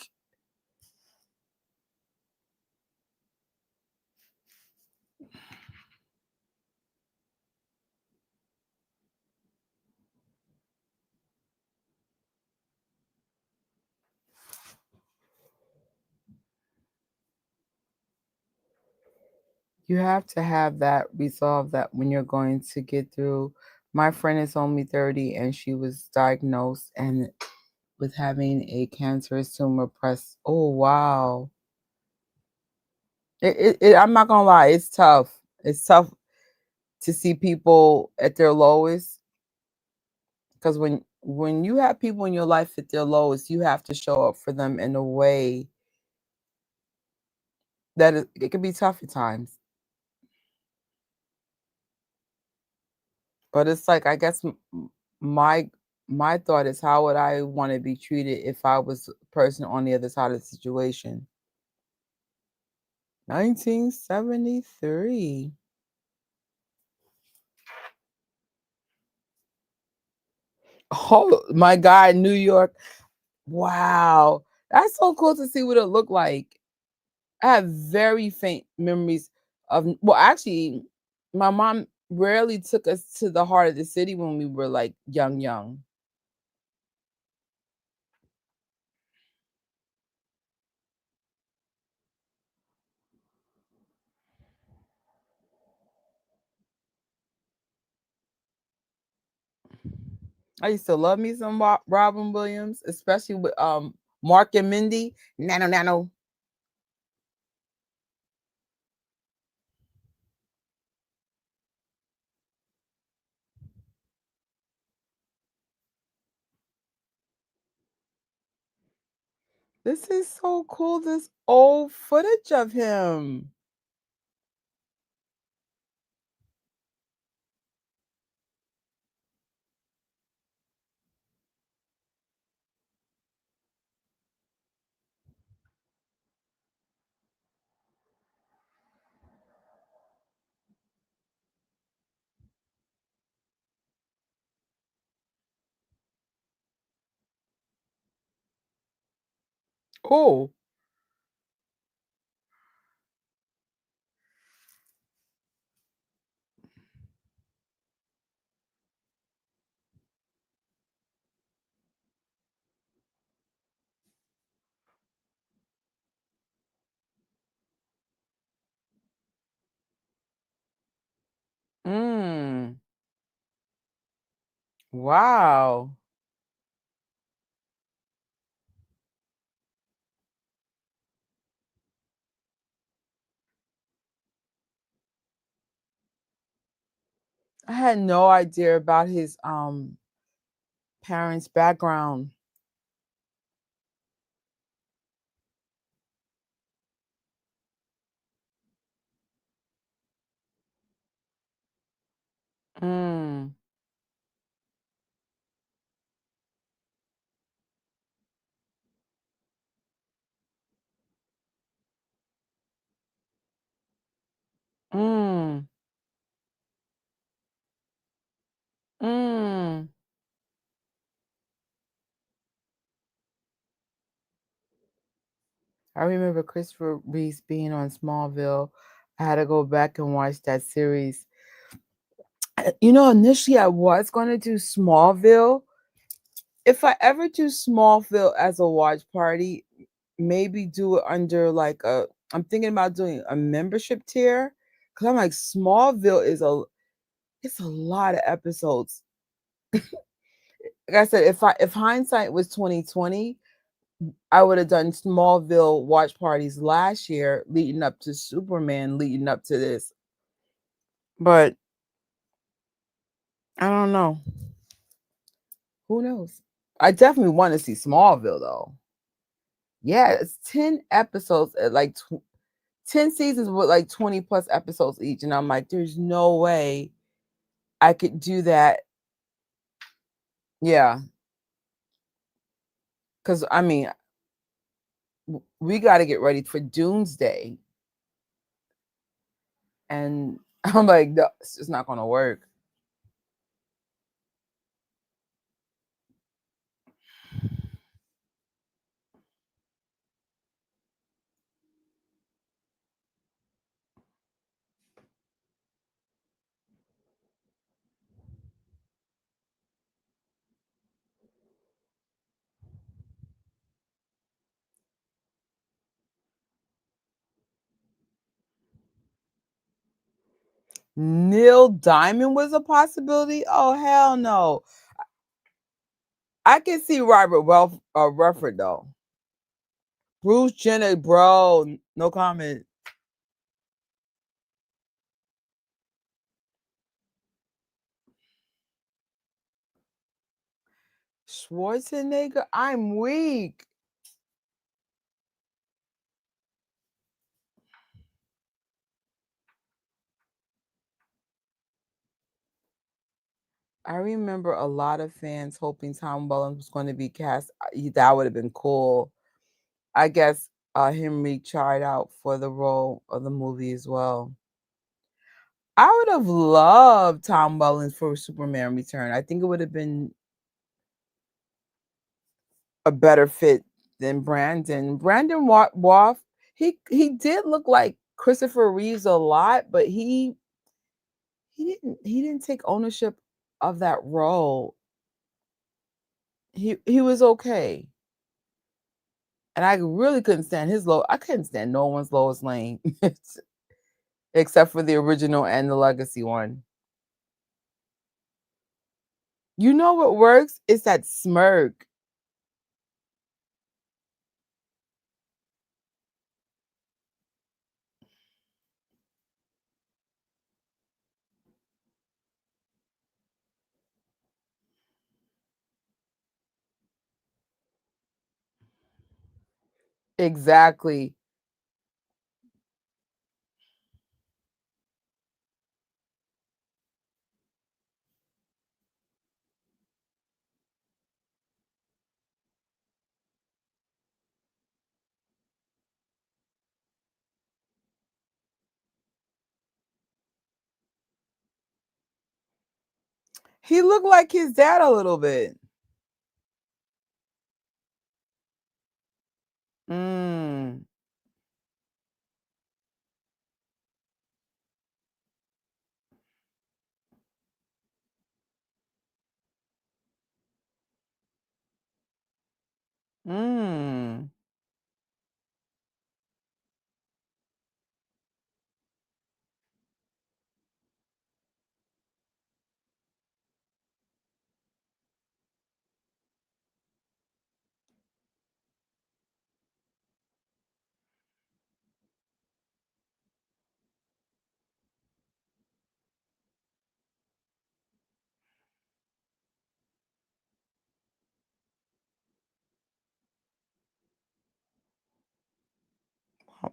you have to have that resolve that when you're going to get through. My friend is only 30 and she was diagnosed and with having a cancerous tumor press. Oh wow. I'm not gonna lie, it's tough. It's tough to see people at their lowest, because when you have people in your life at their lowest, you have to show up for them in a way that it can be tough at times. But it's like, I guess my my thought is, how would I want to be treated if I was a person on the other side of the situation? 1973. Oh my God, New York. Wow. That's so cool to see what it looked like. I have very faint memories of, well, actually, my mom rarely took us to the heart of the city when we were like young. I used to love me some Robin Williams, especially with Mark and Mindy. Nano. This is so cool. This old footage of him. Oh. Mm. Wow. I had no idea about his parents' background. Mm. Mm. Mm. I remember Christopher Reeve being on Smallville. I had to go back and watch that series. Initially I was going to do Smallville. If I ever do Smallville as a watch party, maybe do it under like I'm thinking about doing a membership tier, because I'm like, Smallville it's a lot of episodes. Like I said, if hindsight was 2020, I would have done Smallville watch parties last year, leading up to Superman, leading up to this. But I don't know. Who knows? I definitely want to see Smallville though. Yeah, it's 10 episodes at like 10 seasons with like 20 plus episodes each. And I'm like, there's no way I could do that. Yeah. Because I mean, we got to get ready for Doomsday. And I'm like, no, it's just not going to work. Neil Diamond was a possibility. Oh, hell no. I can see Robert Redford though. Bruce Jenner, bro, no comment. Schwarzenegger, I'm weak. I remember a lot of fans hoping Tom Welling was going to be cast. That would have been cool. I guess Henry tried out for the role of the movie as well. I would have loved Tom Welling for Superman Return. I think it would have been a better fit than Brandon. Woff, he did look like Christopher Reeves a lot, but he didn't take ownership of that role. He was okay. And I really couldn't stand I couldn't stand no one's Lois Lane except for the original and the legacy one. You know what works? It's that smirk. Exactly. He looked like his dad a little bit. Mm. Mm.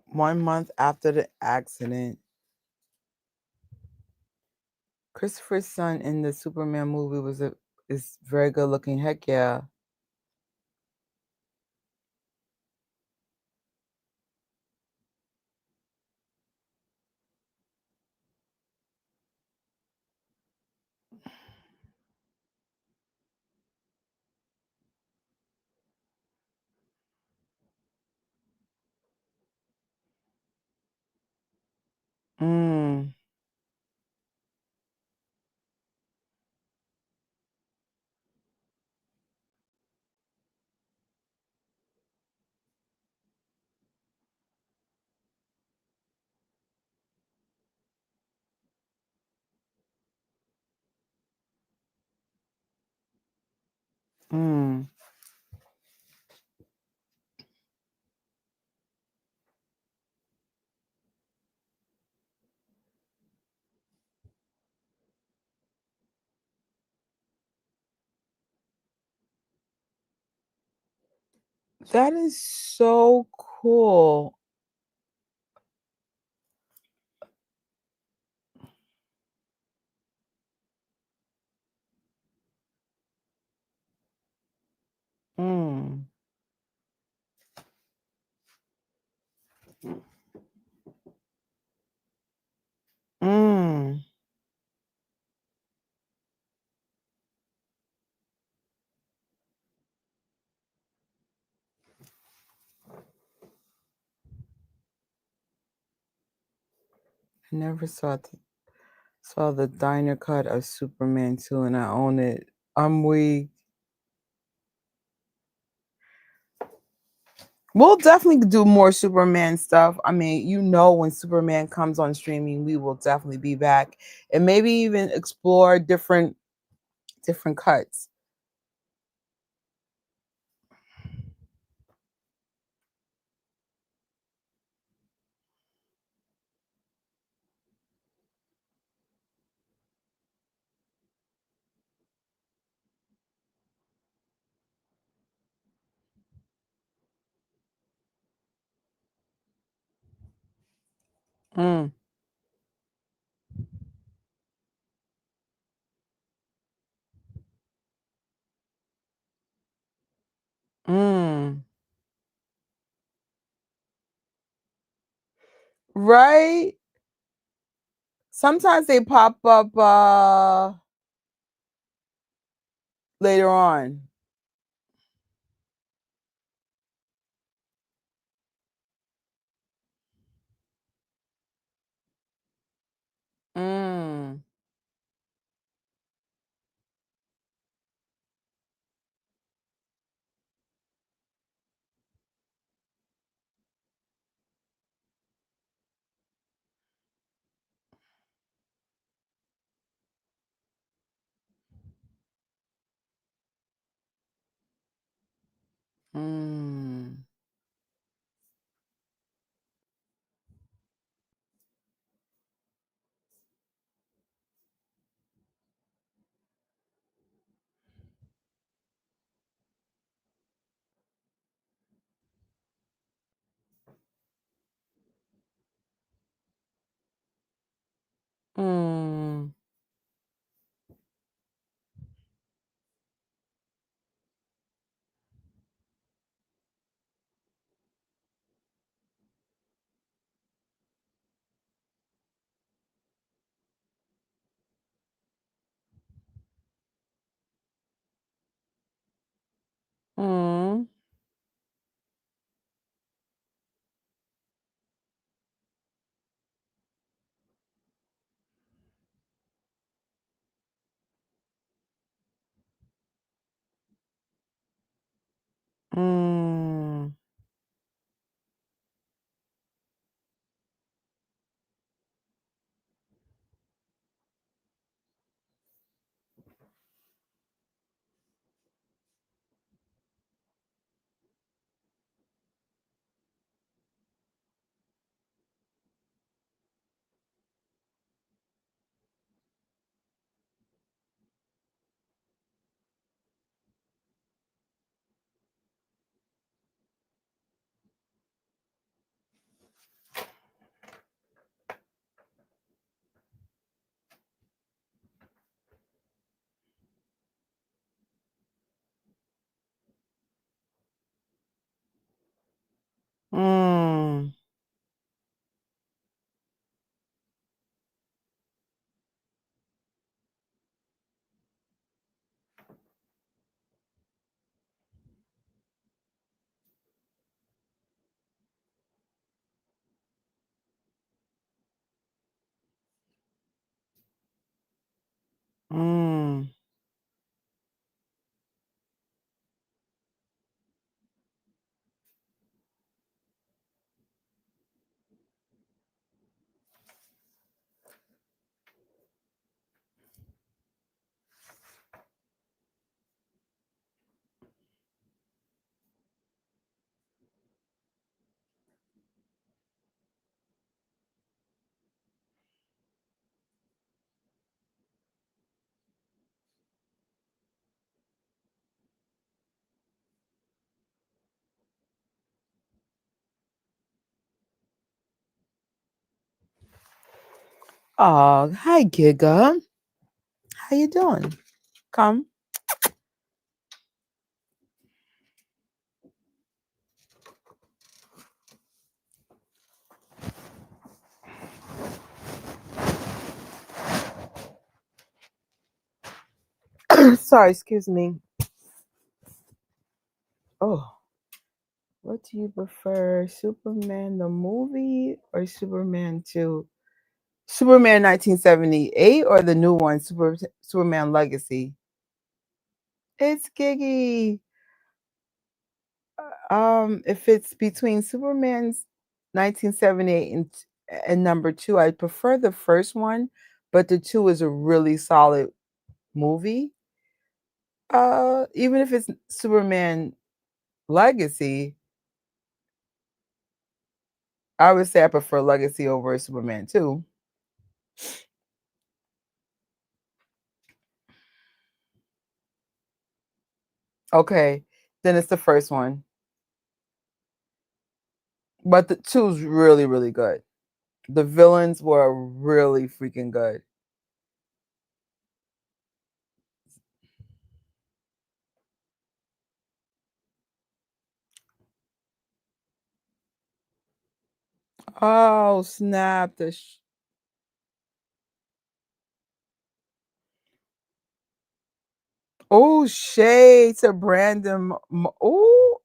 One month after the accident, Christopher's son in the Superman movie is very good looking. Heck yeah. Mm. Mm. That is so cool. Mm. Mm. I never saw the diner cut of Superman 2 and I own it. I'm weak. We'll definitely do more Superman stuff. I mean, when Superman comes on streaming, we will definitely be back and maybe even explore different cuts. Mm. Mm. Right? Sometimes they pop up later on. Mm. Mm. Mm. Mm. Mm. Mm. Mm. Oh, hi, Giga. How you doing? Come. Sorry, excuse me. Oh, what do you prefer, Superman the movie or Superman 2? Superman 1978 or the new one, Superman Legacy? It's Giggy. If it's between Superman's 1978 and number 2, I prefer the first one, but the 2 is a really solid movie. Even if it's Superman Legacy, I would say I prefer Legacy over Superman 2. Okay, then it's the first one. But the 2's really, really good. The villains were really freaking good. Oh, snap. Oh, shade to Brandon. Oh,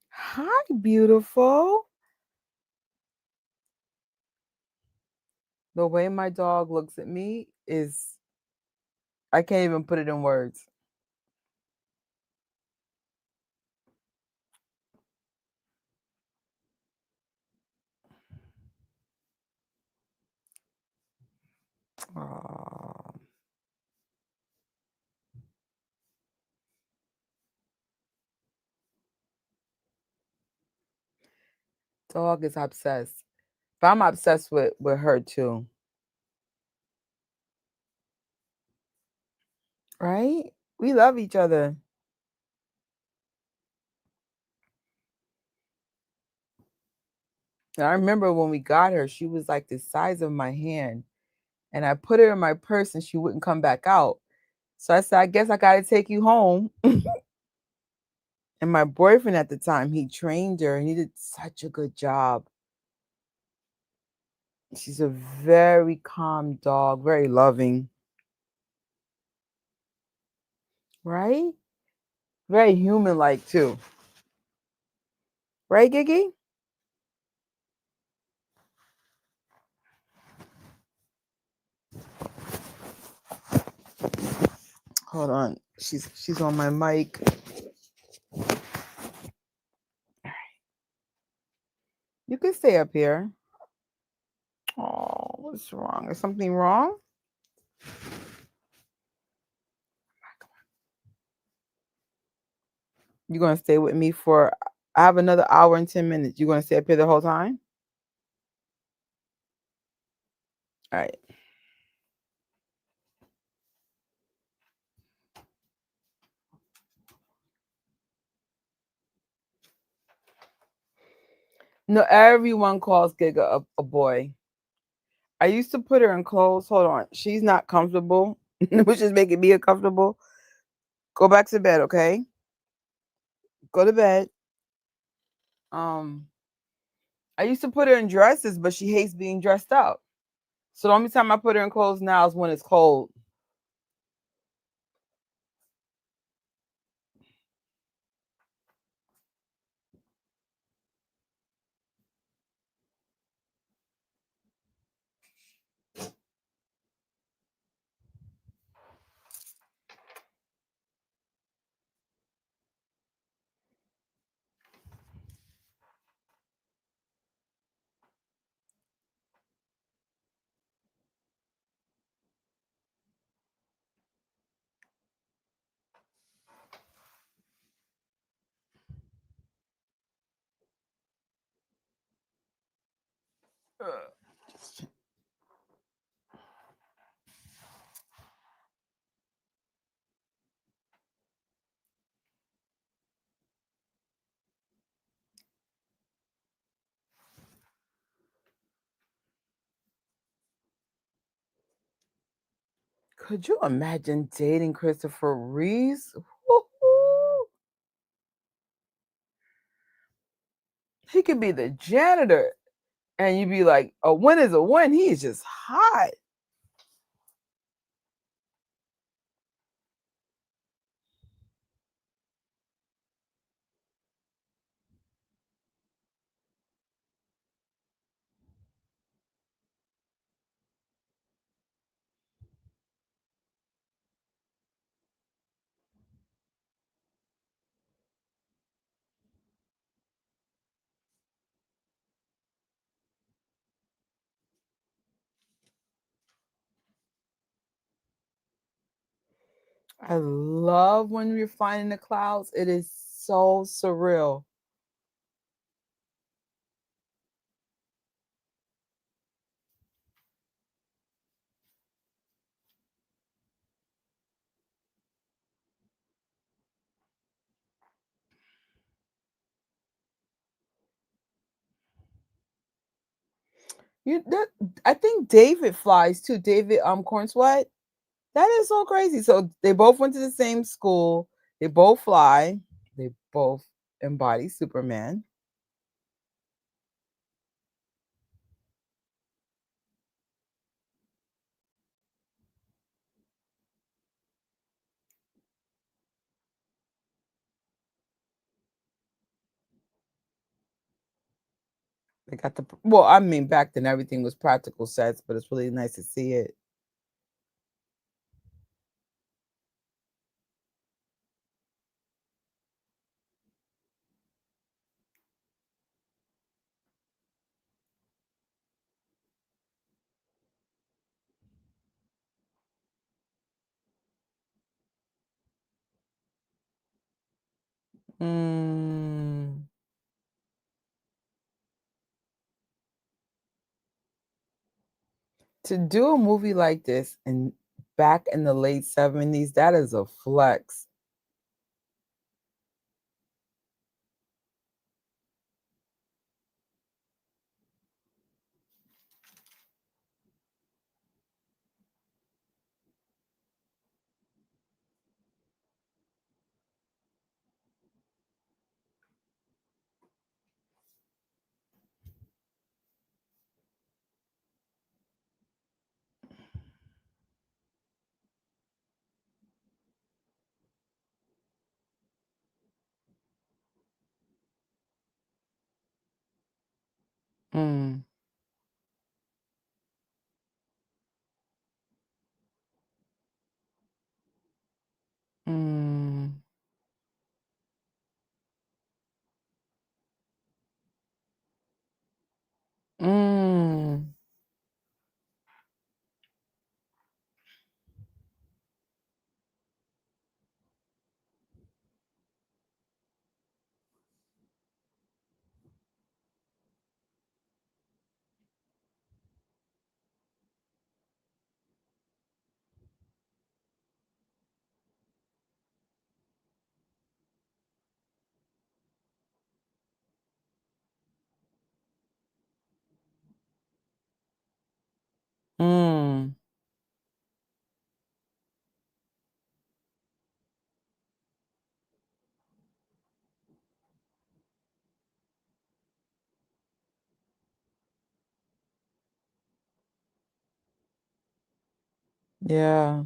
hi, beautiful. The way my dog looks at me is, I can't even put it in words. Oh. Dog is obsessed. But I'm obsessed with her too. Right? We love each other. And I remember when we got her, she was like the size of my hand. And I put her in my purse and she wouldn't come back out. So I said, I guess I got to take you home. And my boyfriend at the time, he trained her and he did such a good job. She's a very calm dog, very loving. Right? Very human-like too. Right, Gigi? Hold on. She's on my mic. You can stay up here. Oh, what's wrong? Is something wrong? You're gonna stay with me for, I have another hour and 10 minutes. You're gonna stay up here the whole time? All right. No, everyone calls Giga a boy. I used to put her in clothes. Hold on. She's not comfortable, which is making me uncomfortable. Go back to bed, okay? Go to bed. I used to put her in dresses, but she hates being dressed up. So the only time I put her in clothes now is when it's cold. Could you imagine dating Christopher Reeve? Woo-hoo. He could be the janitor. And you'd be like, a win is a win. He is just hot. I love when we're flying the clouds. It is so surreal. I think David flies too. David Cornsweat. That is so crazy. So they both went to the same school. They both fly. They both embody Superman. They got the well, I mean, back then everything was practical sets, but it's really nice to see it. Mm. To do a movie like this and back in the late 70s, that is a flex. Mm. Mm. Mm. Mm. Yeah.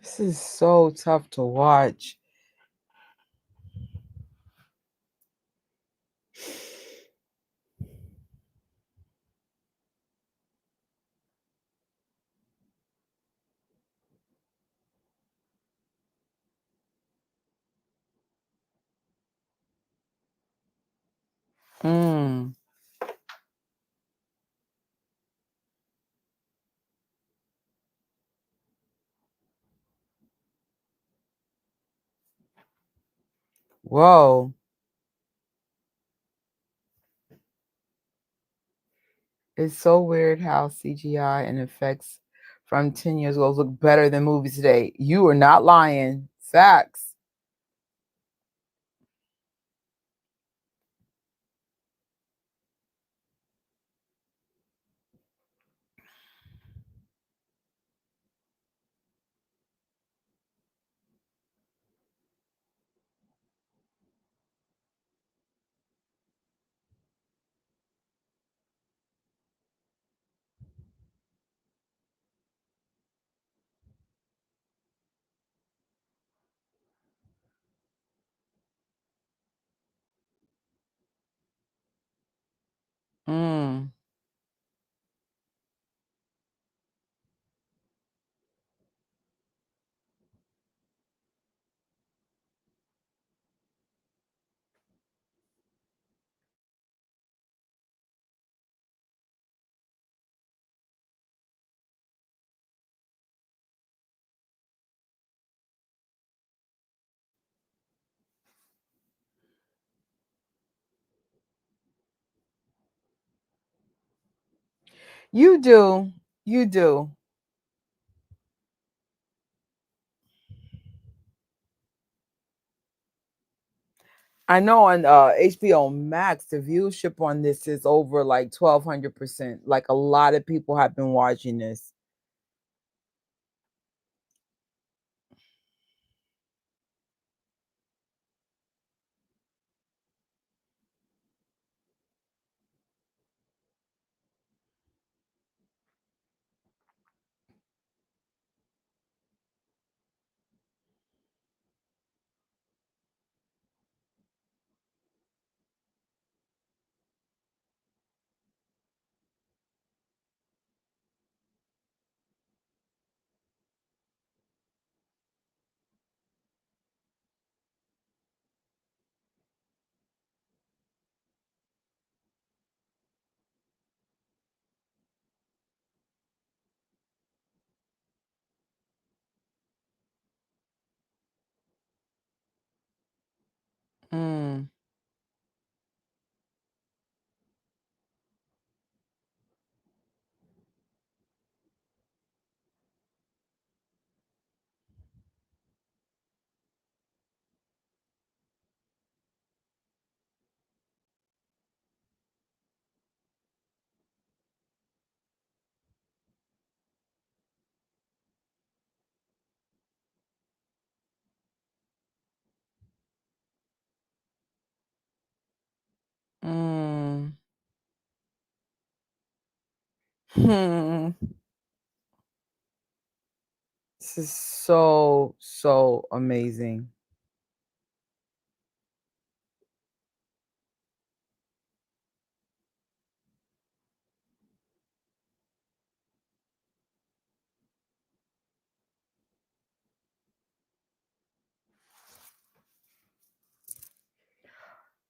This is so tough to watch. Mm. Whoa. It's so weird how CGI and effects from 10 years ago look better than movies today. You are not lying. Facts. Mm. You do. You do. I know on HBO Max, the viewership on this is over like 1,200%. Like a lot of people have been watching this. Mm. Mm. Hmm. This is so, so amazing.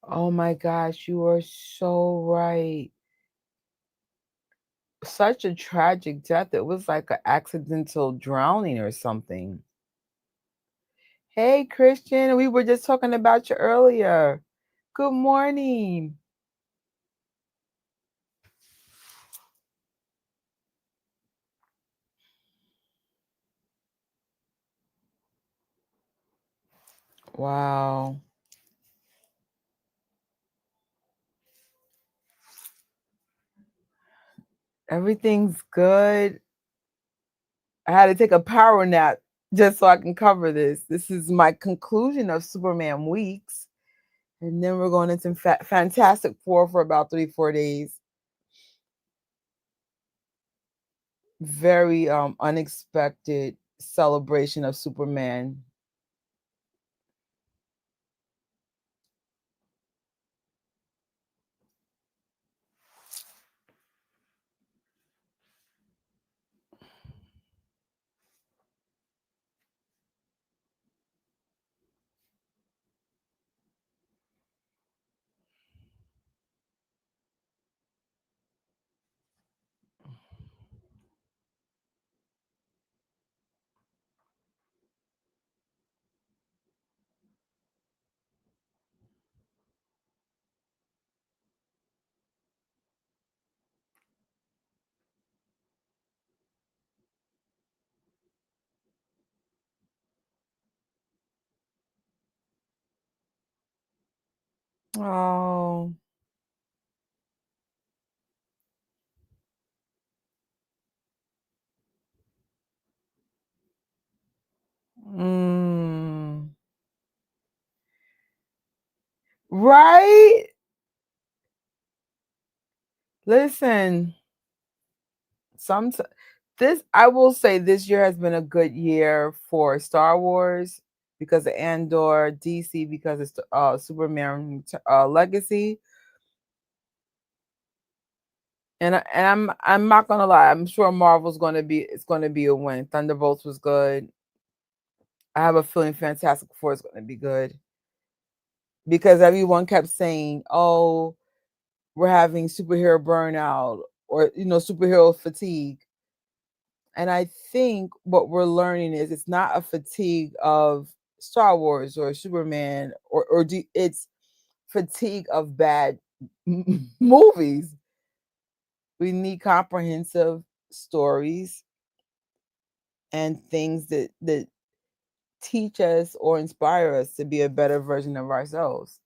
Oh my gosh, you are so right. Such a tragic death. It was like an accidental drowning or something. Hey, Christian, we were just talking about you earlier. Good morning. Wow. Everything's good. I had to take a power nap just so I can cover this. This is my conclusion of Superman weeks. And then we're going into Fantastic Four for about 3-4 days. Very unexpected celebration of Superman. Oh. Mm. Right? Listen, some this I will say this year has been a good year for Star Wars because of Andor, DC because it's Superman Legacy, and I'm not gonna lie, I'm sure Marvel's gonna be a win. Thunderbolts was good. I have a feeling Fantastic Four is gonna be good because everyone kept saying, "Oh, we're having superhero burnout or superhero fatigue." And I think what we're learning is it's not a fatigue of Star Wars or Superman it's fatigue of bad movies. We need comprehensive stories and things that teach us or inspire us to be a better version of ourselves.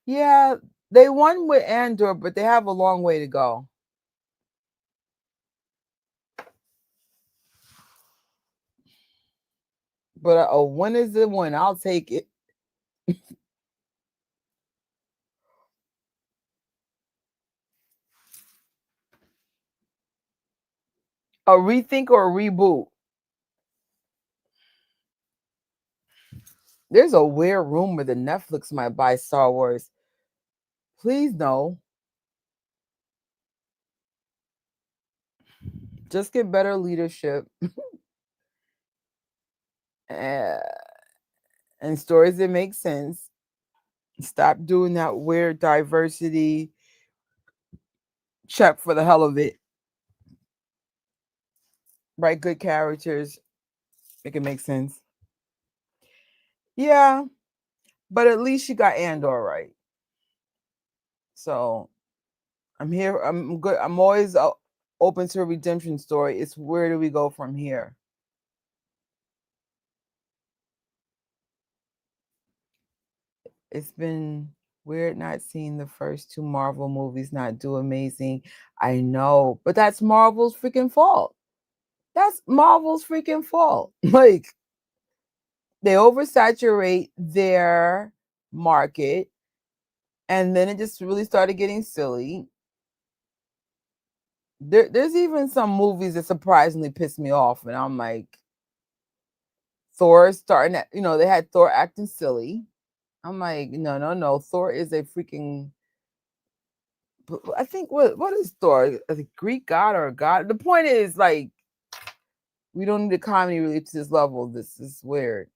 Yeah, they won with Andor, but they have a long way to go. But a win is a win. I'll take it. A rethink or a reboot? There's a weird rumor that Netflix might buy Star Wars. Please no. Just get better leadership and stories that make sense. Stop doing that weird diversity check for the hell of it. Write good characters. Make it make sense. Yeah, but at least you got Andor right. So I'm here. I'm good. I'm always open to a redemption story. It's where do we go from here? It's been weird not seeing the first two Marvel movies not do amazing. I know, but that's Marvel's freaking fault. That's Marvel's freaking fault. Like, they oversaturate their market, and then it just really started getting silly. There's even some movies that surprisingly pissed me off, and I'm like, Thor starting at, they had Thor acting silly. I'm like, no. Thor is a freaking, I think, what is Thor? A Greek god or a god? The point is, like, we don't need a comedy really to this level. This is weird.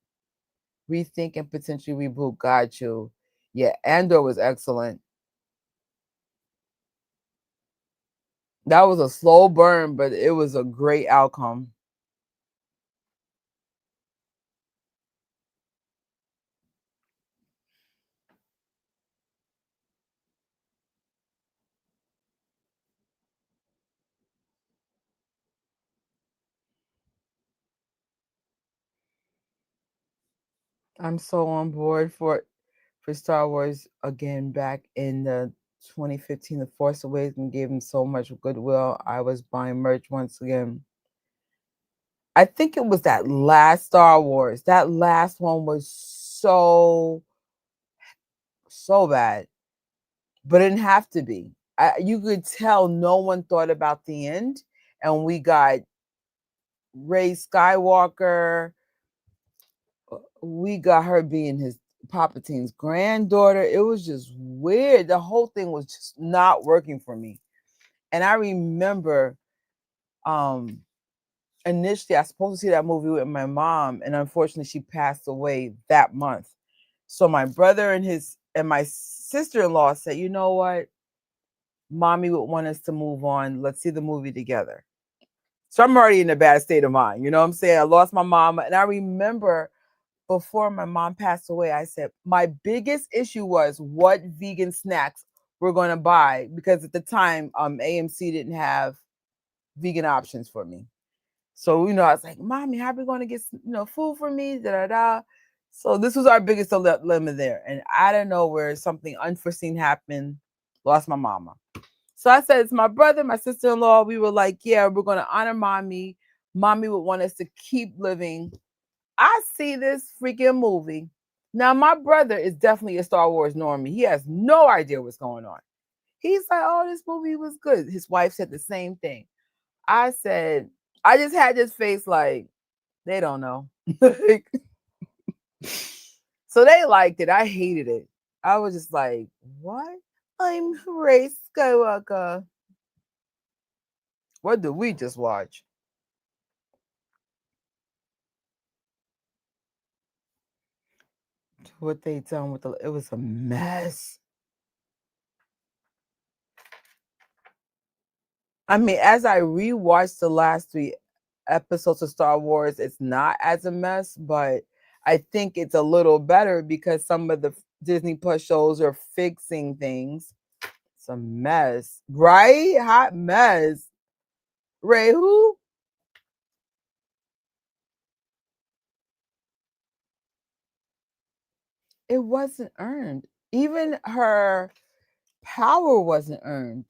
Rethink and potentially reboot. Got you. Yeah, Andor was excellent. That was a slow burn, but it was a great outcome. I'm so on board for Star Wars again. Back in the 2015, The Force Awakens gave him so much goodwill. I was buying merch once again. I think it was that last Star Wars. That last one was so bad, but it didn't have to be. You could tell no one thought about the end, and we got Rey Skywalker. We got her being his Palpatine's granddaughter. It was just weird. The whole thing was just not working for me. And I remember initially I was supposed to see that movie with my mom, and unfortunately she passed away that month. So my brother and my sister-in-law said, you know what? Mommy would want us to move on. Let's see the movie together. So I'm already in a bad state of mind. You know what I'm saying? I lost my mom. And I remember before my mom passed away, I said, my biggest issue was what vegan snacks we're going to buy. Because at the time, AMC didn't have vegan options for me. So, I was like, Mommy, how are we going to get, food for me? Da-da-da. So this was our biggest dilemma there. And out of nowhere, something unforeseen happened. Lost my mama. So I said, it's my brother, my sister-in-law. We were like, yeah, we're going to honor Mommy. Mommy would want us to keep living. I see this freaking movie. Now, my brother is definitely a Star Wars normie. He has no idea what's going on. He's like, oh, this movie was good. His wife said the same thing. I said, I just had this face like, they don't know. So they liked it. I hated it. I was just like, what? I'm Rey Skywalker. What did we just watch? What they done with it was a mess. I mean, as I rewatched the last 3 episodes of Star Wars, it's not as a mess, but I think it's a little better because some of the Disney Plus shows are fixing things. It's a mess, right? Hot mess. Ray, who? It wasn't earned. Even her power wasn't earned.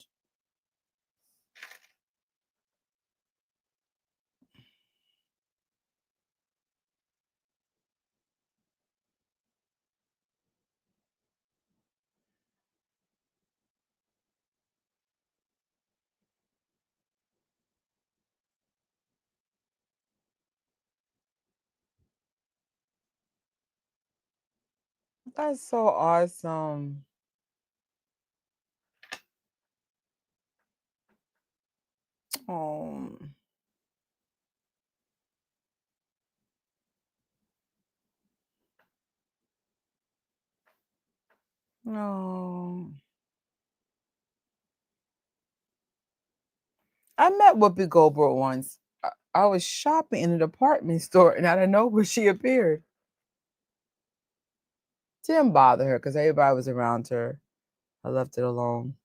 That's so awesome. Oh, no. I met Whoopi Goldberg once. I was shopping in a department store, and out of nowhere, she appeared. Didn't bother her because everybody was around her. I left it alone.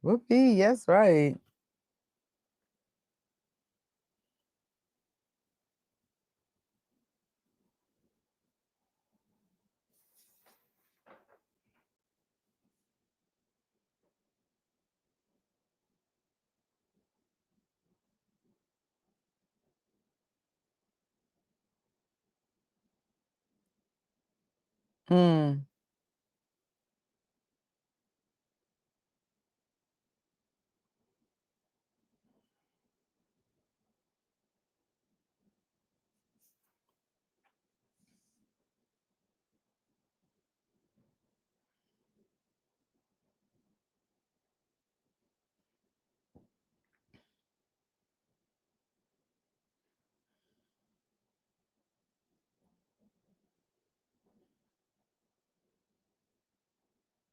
Whoopi, yes, right. Mm.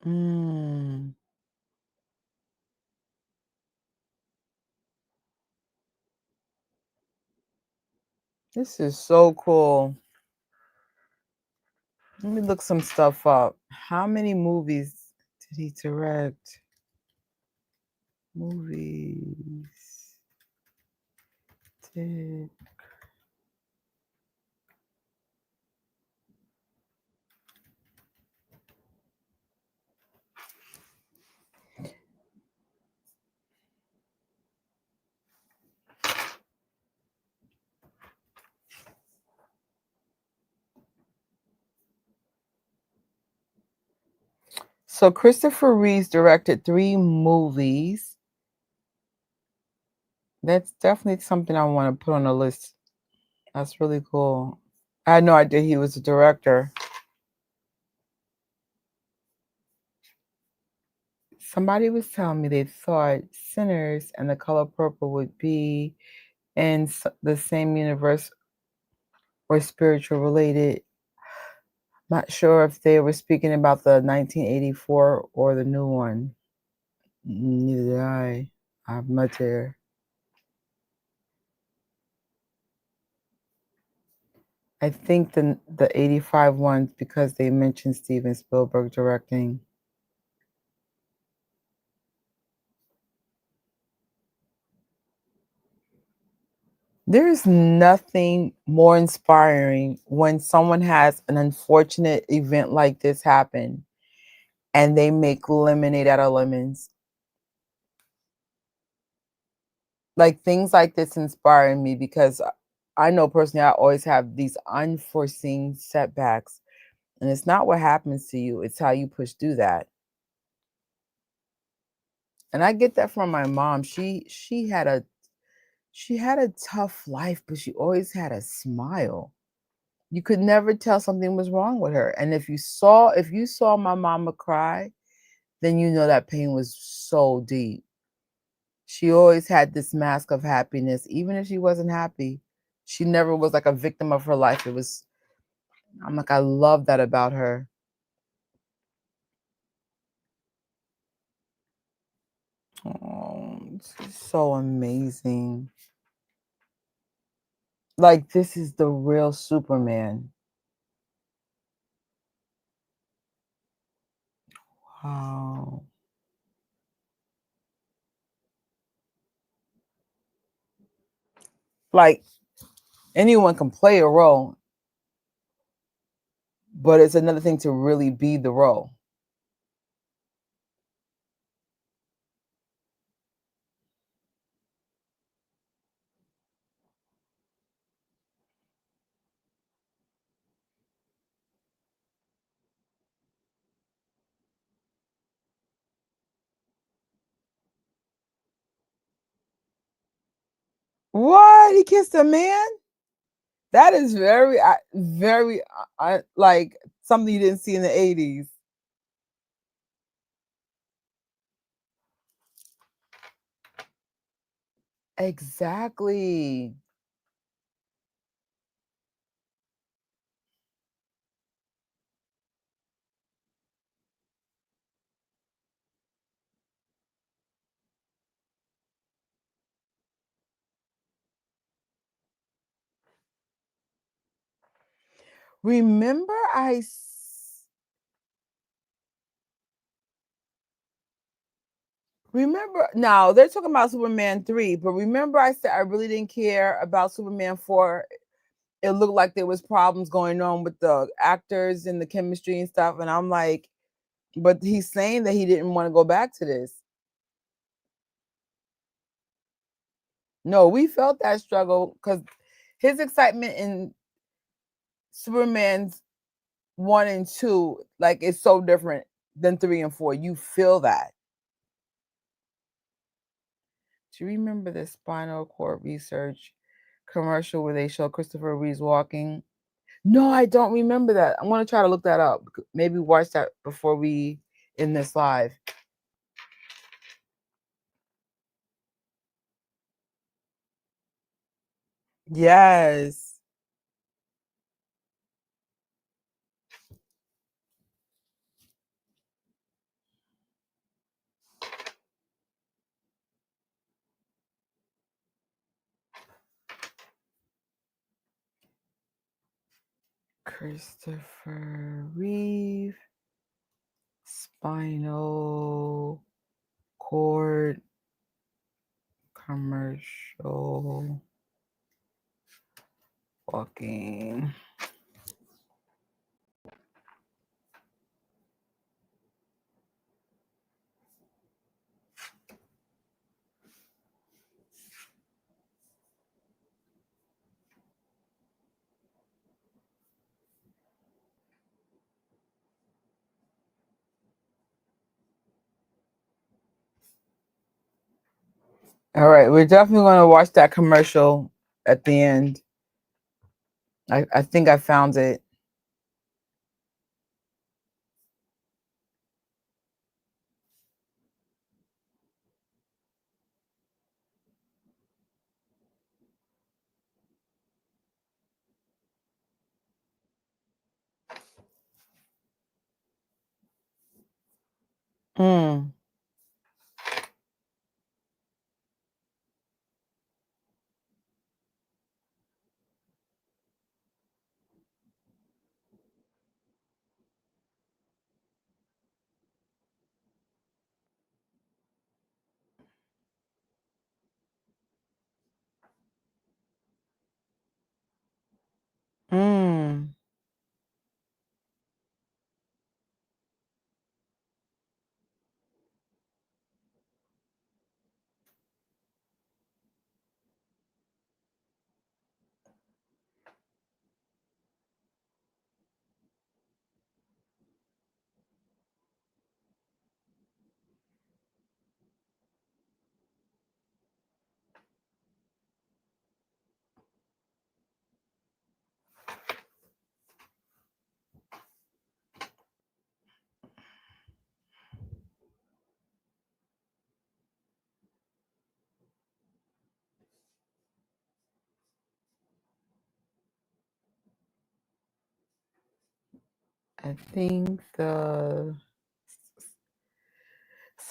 Mm. This is so cool. Let me look some stuff up. How many movies did he direct? Movies did. So Christopher Reeve directed 3 movies. That's definitely something I want to put on a list. That's really cool. I had no idea he was a director. Somebody was telling me they thought Sinners and The Color Purple would be in the same universe or spiritual related. Not sure if they were speaking about the 1984 or the new one. Neither did I. I'm not there. I think the 85 ones because they mentioned Steven Spielberg directing. There's nothing more inspiring when someone has an unfortunate event like this happen and they make lemonade out of lemons. Like things like this inspire me because I know personally I always have these unforeseen setbacks. And it's not what happens to you, it's how you push through that. And I get that from my mom. She had a tough life, but she always had a smile. You could never tell something was wrong with her. And if you saw my mama cry, then you know that pain was so deep. She always had this mask of happiness, even if she wasn't happy. She never was like a victim of her life. I'm like, I love that about her. This is so amazing. Like, this is the real Superman. Wow. Like, anyone can play a role, but it's another thing to really be the role. What? He kissed a man? That is very, very, like something you didn't see in the 80s. Exactly. Remember, remember now they're talking about Superman 3, but remember I said I really didn't care about Superman 4. It looked like there was problems going on with the actors and the chemistry and stuff. And I'm like, but he's saying that he didn't want to go back to this. No, we felt that struggle because his excitement in Superman's 1 and 2, like, it's so different than 3 and 4. You feel that. Do you remember the spinal cord research commercial where they show Christopher Reeve walking? No, I don't remember that. I'm going to try to look that up. Maybe watch that before we end this live. Yes. Christopher Reeve spinal cord commercial walking. All right, we're definitely going to watch that commercial at the end. I think I found it. Mm. Mm. I think the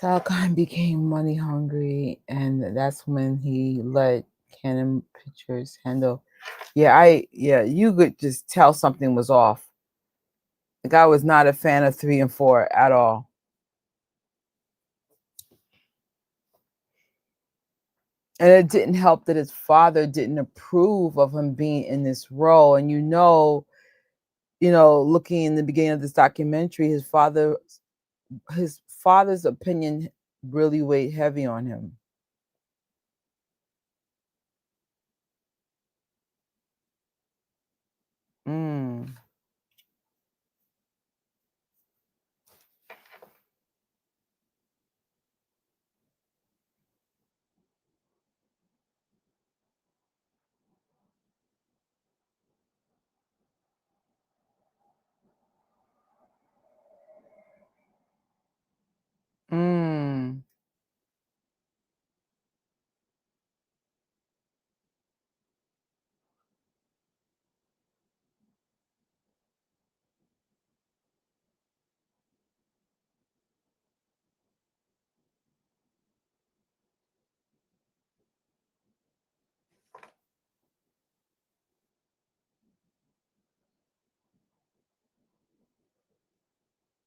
Salkind became money hungry, and that's when he let Canon Pictures handle. You could just tell something was off. The guy was not a fan of 3 and 4 at all. And it didn't help that his father didn't approve of him being in this role. And looking in the beginning of this documentary, his father's opinion really weighed heavy on him. Mm. Mm.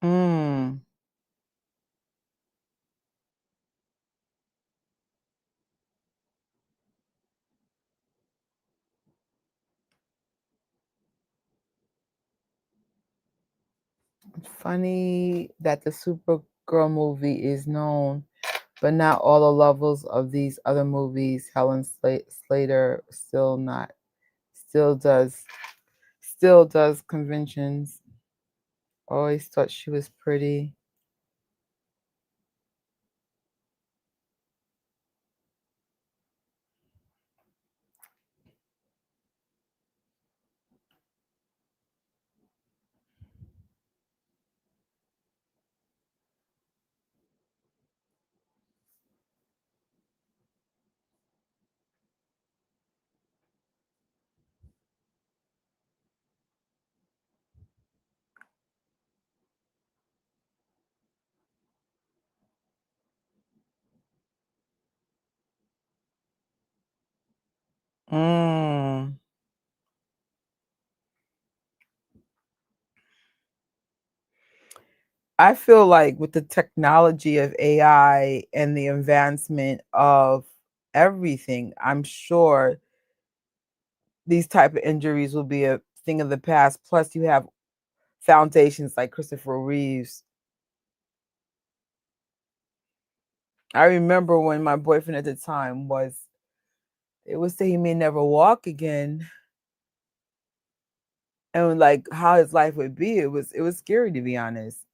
Mm. Funny that the Supergirl movie is known, but not all the levels of these other movies. Helen Slater still does conventions. Always thought she was pretty. Mm. I feel like with the technology of AI and the advancement of everything, I'm sure these type of injuries will be a thing of the past. Plus, you have foundations like Christopher Reeve's. I remember when my boyfriend at the time it was that he may never walk again, and like how his life would be. It was scary, to be honest.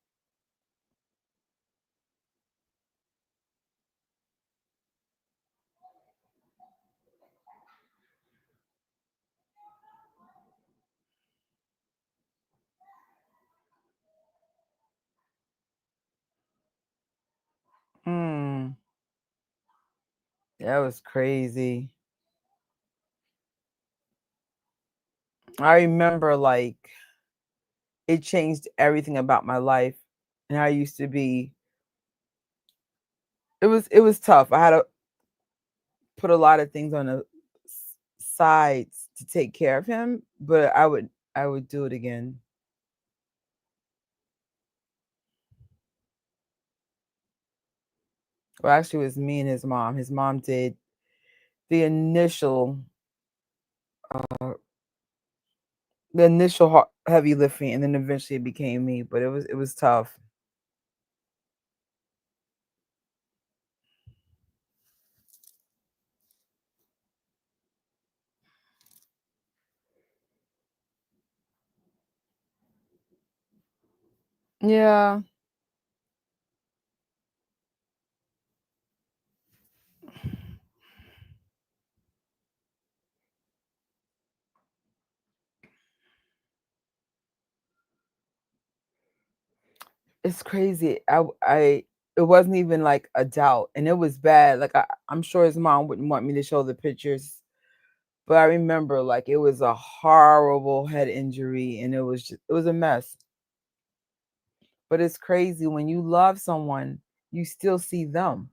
Mm, that was crazy. I remember like it changed everything about my life and how I used to be. It was tough. I had to put a lot of things on the sides to take care of him, but I would do it again. Well, actually, it was me and his mom. His mom did the initial, uh, heavy lifting, and then eventually it became me. But it was tough. Yeah, it's crazy. It wasn't even like a doubt, and it was bad. Like I'm sure his mom wouldn't want me to show the pictures, but I remember like it was a horrible head injury, and it was a mess. But it's crazy when you love someone, you still see them.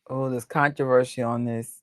Oh, there's controversy on this.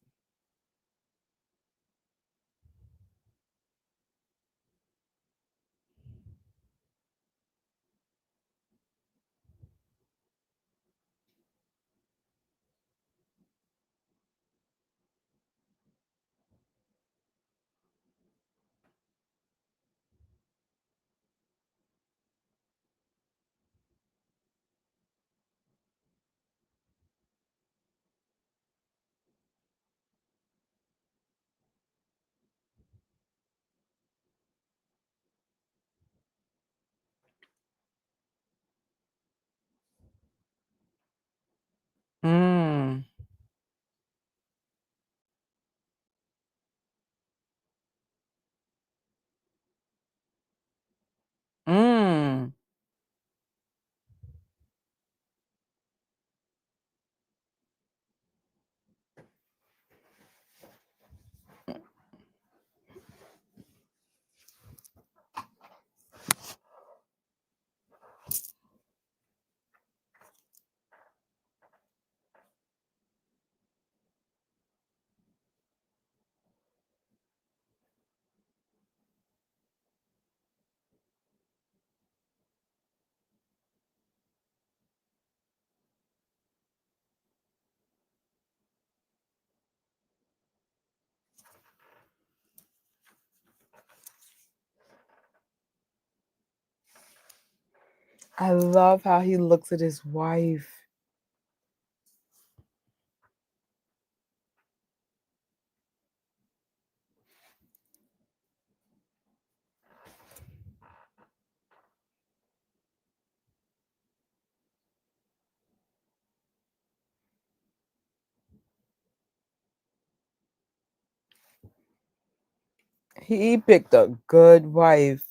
Mm. Mm. I love how he looks at his wife. He picked a good wife.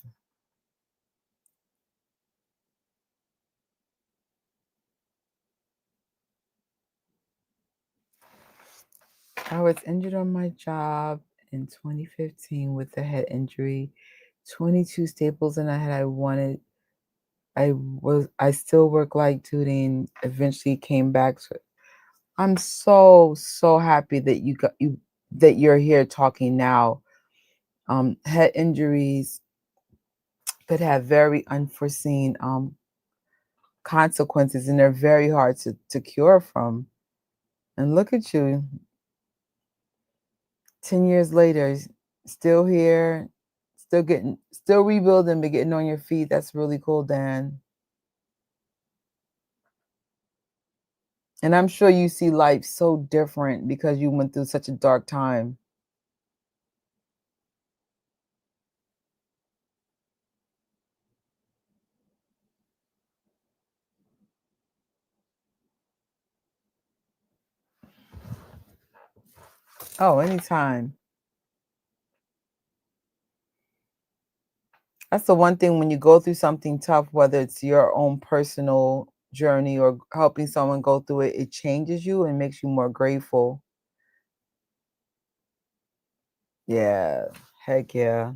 I was injured on my job in 2015 with a head injury, 22 staples in the head. I still work like tooting, eventually came back. So I'm so happy that you're here talking now. Head injuries could have very unforeseen consequences, and they're very hard to cure from. And look at you, 10 years later, still here, still rebuilding, but getting on your feet. That's really cool, Dan. And I'm sure you see life so different because you went through such a dark time. Oh, anytime. That's the one thing when you go through something tough, whether it's your own personal journey or helping someone go through it, it changes you and makes you more grateful. Yeah, heck yeah.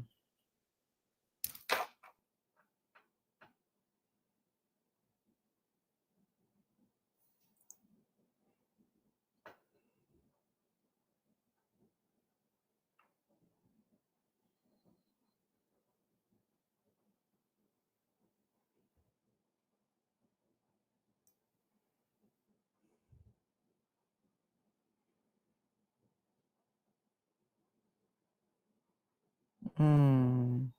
Mm.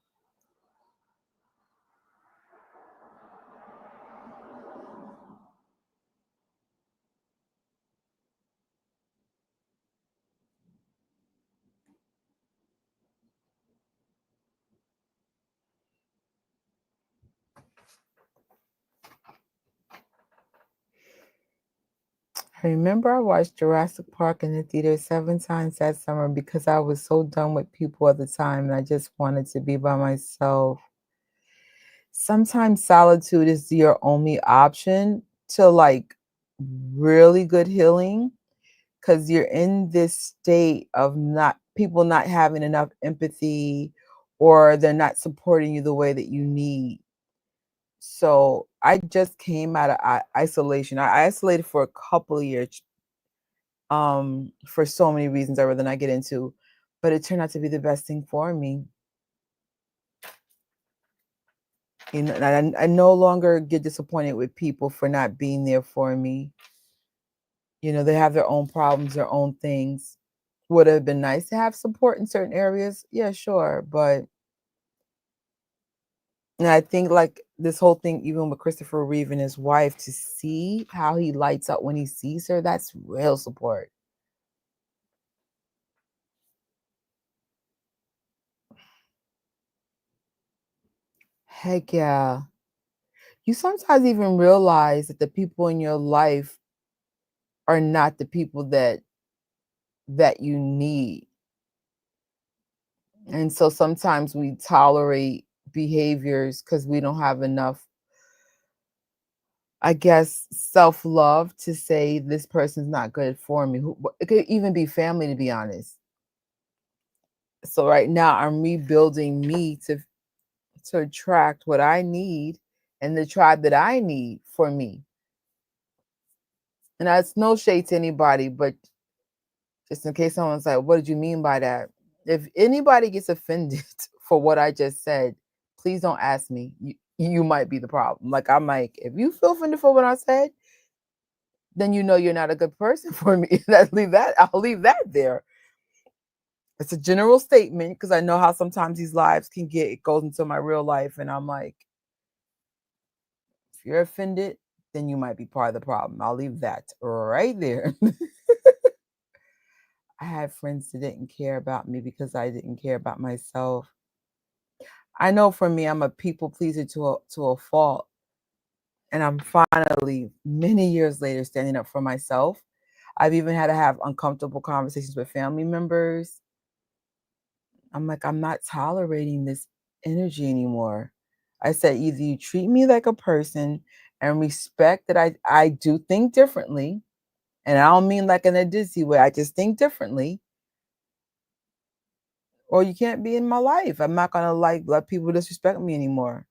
I remember I watched Jurassic Park in the theater 7 times that summer because I was so done with people at the time and I just wanted to be by myself. sometimes solitude is your only option to like really good healing, because you're in this state of people not having enough empathy, or they're not supporting you the way that you need. So I just came out of isolation. I isolated for a couple of years, for so many reasons I'd rather not get into, but it turned out to be the best thing for me. You know, and I no longer get disappointed with people for not being there for me. You know, they have their own problems, their own things. Would have been nice to have support in certain areas. Yeah, sure. But and I think like this whole thing, even with Christopher Reeve and his wife, to see how he lights up when he sees her, that's real support. Heck yeah. You sometimes even realize that the people in your life are not the people that you need. And so sometimes we tolerate behaviors because we don't have enough, I guess, self-love to say this person's not good for me. It could even be family, to be honest. So right now I'm rebuilding me to attract what I need and the tribe that I need for me. And that's no shade to anybody, but just in case someone's like, what did you mean by that? If anybody gets offended for what I just said, please don't ask me. You might be the problem. Like, I'm like, if you feel offended for what I said, then you know you're not a good person for me. I'll leave that there. It's a general statement because I know how sometimes these lives can get, it goes into my real life. And I'm like, if you're offended, then you might be part of the problem. I'll leave that right there. I had friends that didn't care about me because I didn't care about myself. I know for me, I'm a people pleaser to a fault. And I'm finally, many years later, standing up for myself. I've even had to have uncomfortable conversations with family members. I'm like, I'm not tolerating this energy anymore. I said, either you treat me like a person and respect that I do think differently. And I don't mean like in a dizzy way. I just think differently. Or you can't be in my life. I'm not gonna like let people disrespect me anymore.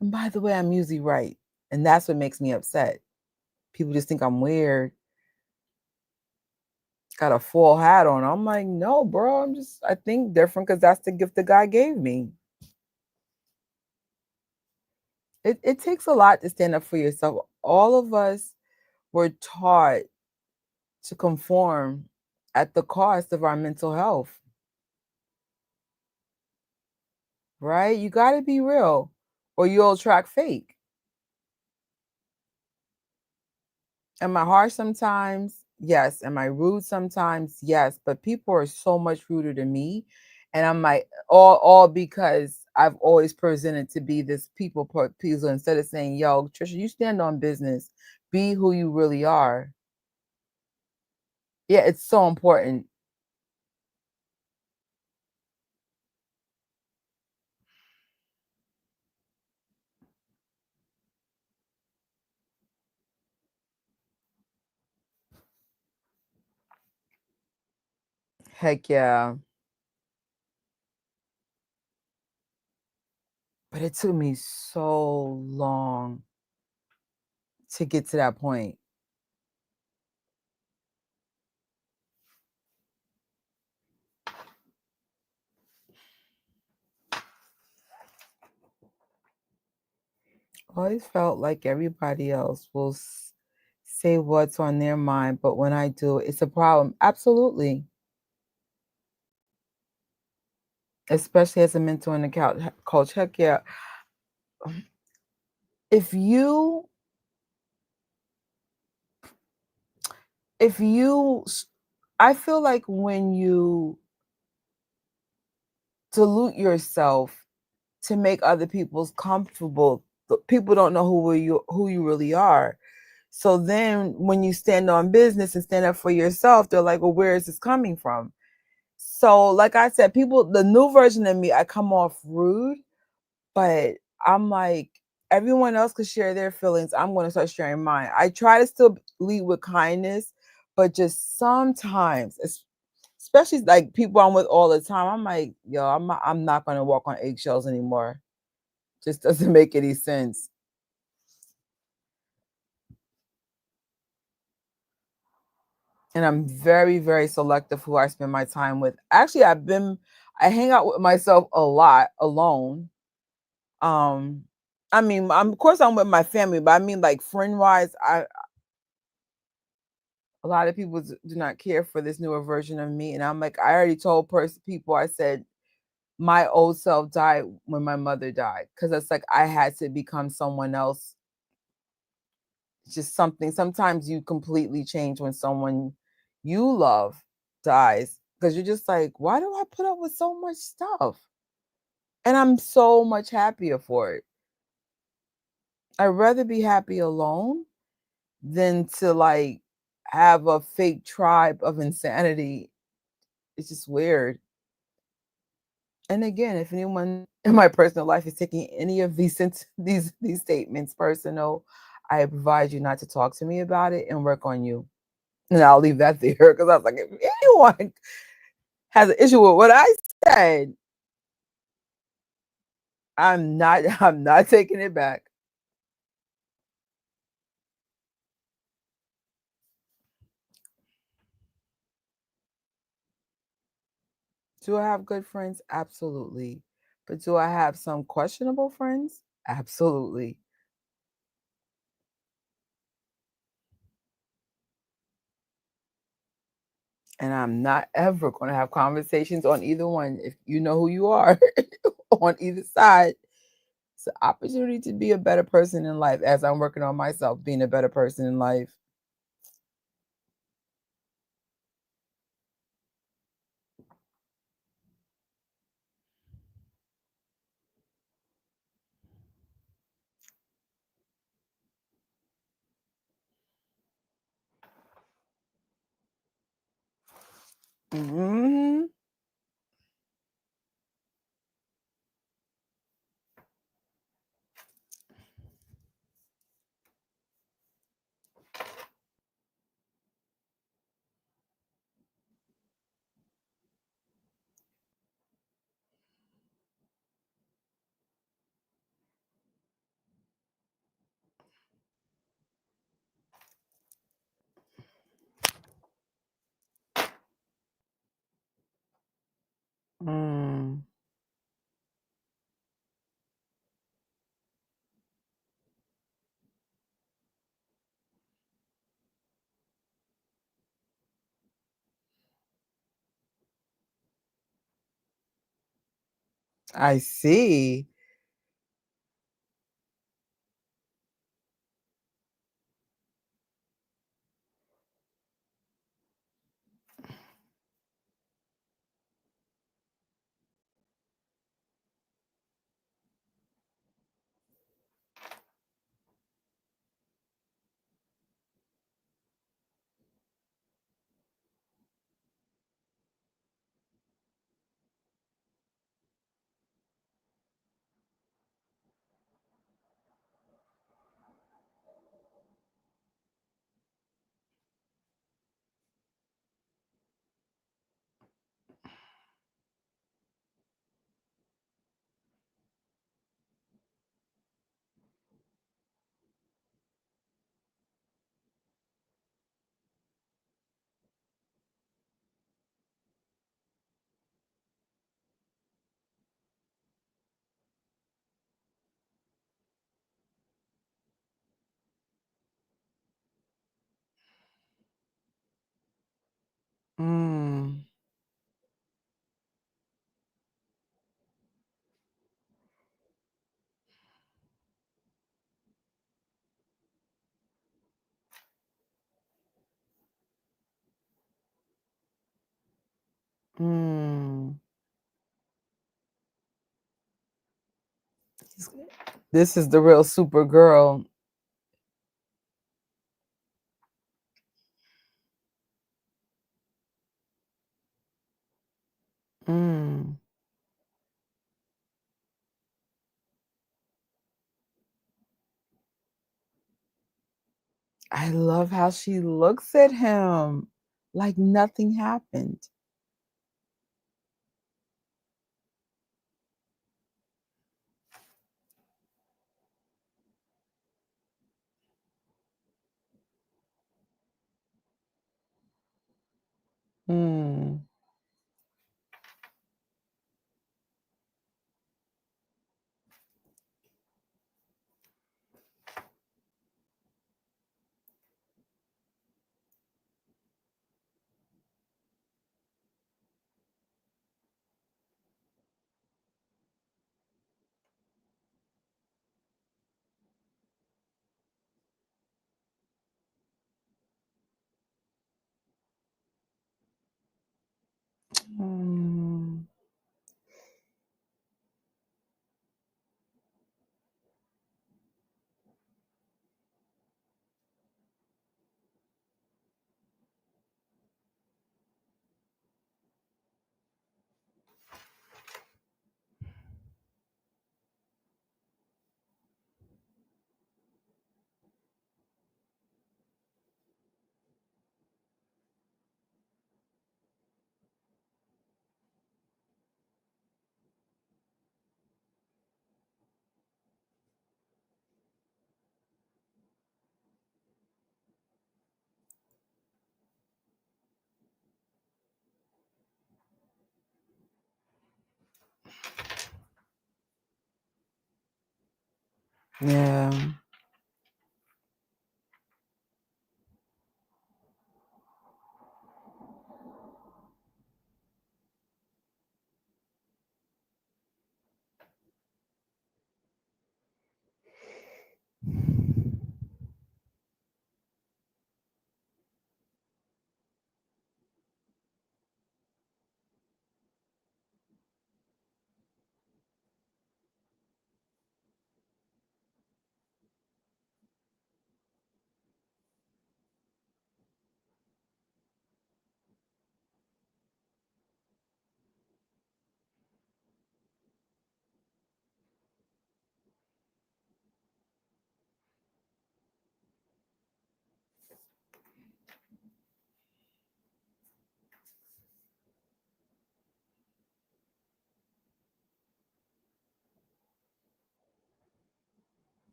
And by the way, I'm usually right. And that's what makes me upset. People just think I'm weird. Got a full hat on. I'm like, no, bro. I think different because that's the gift that God gave me. It takes a lot to stand up for yourself. All of us were taught to conform at the cost of our mental health. Right? You got to be real or you'll attract fake. Am I harsh sometimes? Yes. Am I rude sometimes? Yes. But people are so much ruder than me. And I'm like, all because I've always presented to be this people pleaser instead of saying, yo, Trisha, you stand on business. Be who you really are. Yeah, it's so important. Heck yeah. But it took me so long to get to that point. Always felt like everybody else will say what's on their mind, but when I do, it's a problem. Absolutely. Especially as a mentor in the coach. Heck yeah. If you, I feel like when you dilute yourself to make other people's comfortable, people don't know who you really are. So then when you stand on business and stand up for yourself, they're like, well, where is this coming from? So like I said, the new version of me, I come off rude, But I'm like, everyone else could share their feelings. I'm going to start sharing mine. I try to still lead with kindness, but just sometimes, especially like people I'm with all the time, I'm like, yo, I'm not going to walk on eggshells anymore. Just doesn't make any sense. And I'm very, very selective who I spend my time with. Actually, I hang out with myself a lot alone. I mean, of course I'm with my family, but I mean like friend wise, a lot of people do not care for this newer version of me. And I'm like, I already told people, I said, my old self died when my mother died. Cause it's like, I had to become someone else. It's just something, sometimes you completely change when someone you love dies. Cause you're just like, why do I put up with so much stuff? And I'm so much happier for it. I'd rather be happy alone than to like have a fake tribe of insanity. It's just weird. And again, if anyone in my personal life is taking any of these statements personal, I advise you not to talk to me about it and work on you. And I'll leave that there because I was like, if anyone has an issue with what I said, I'm not taking it back. Do I have good friends? Absolutely. But do I have some questionable friends? Absolutely. And I'm not ever going to have conversations on either one. If you know who you are on either side, it's an opportunity to be a better person in life as I'm working on myself, being a better person in life. Hmm. Mm. I see. Mm. Mm. This is the real Supergirl. Mm. I love how she looks at him like nothing happened. Hmm. Hmm. Yeah.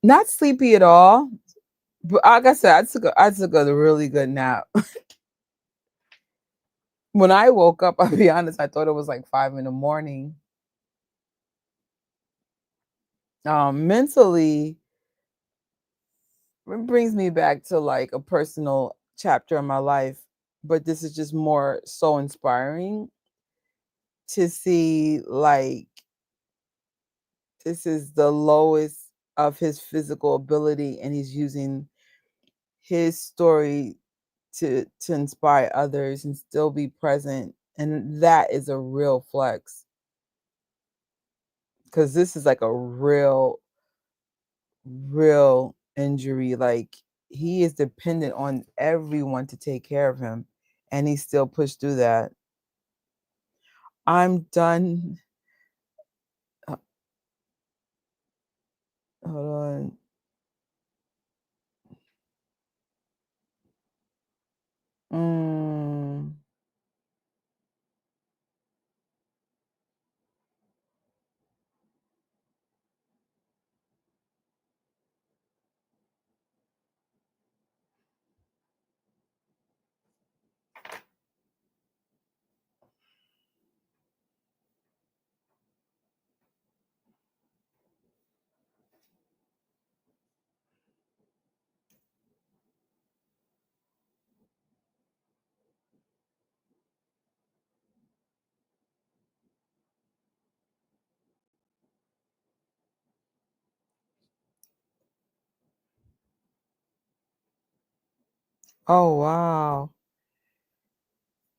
Not sleepy at all. But like I said, I took a really good nap. When I woke up, I'll be honest, I thought it was like 5 in the morning. Mentally, it brings me back to like a personal chapter in my life, but this is just more so inspiring to see like this is the lowest of his physical ability and he's using his story to inspire others and still be present, and that is a real flex because this is like a real injury. Like he is dependent on everyone to take care of him, and he still pushed through that. I'm done. uh, Hold on. Mm. Oh wow.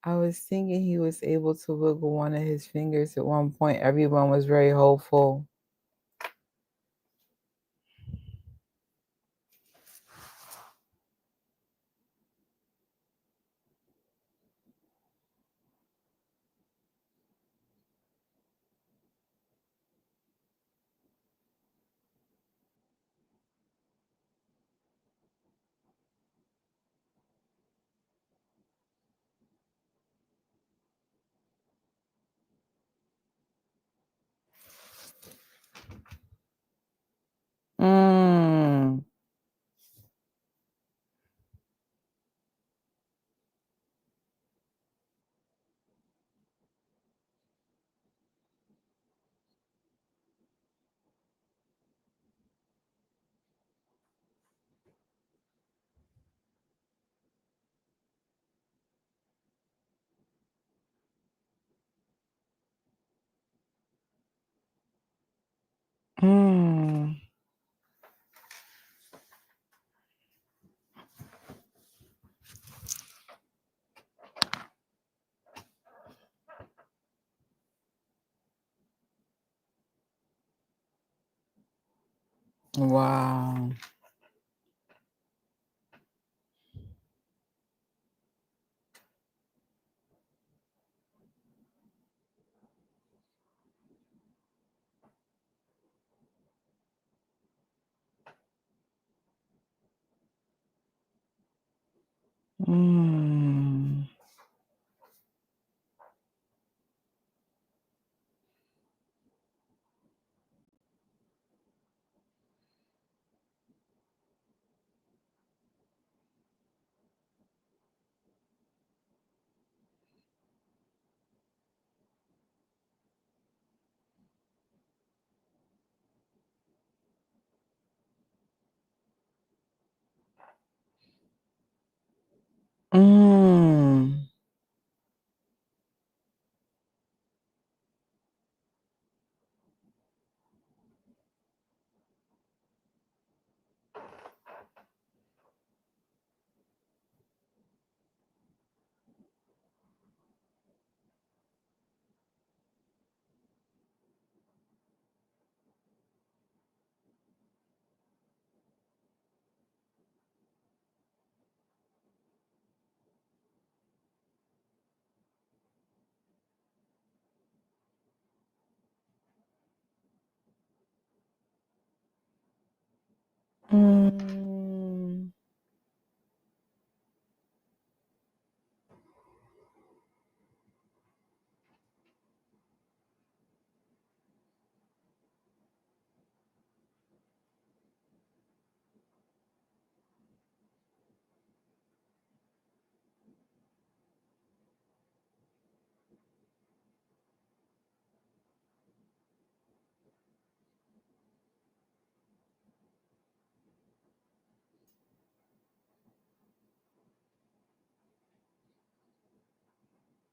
I was thinking he was able to wiggle one of his fingers at one point. Everyone was very hopeful. Mm. Wow. Mm. Mm. Mm.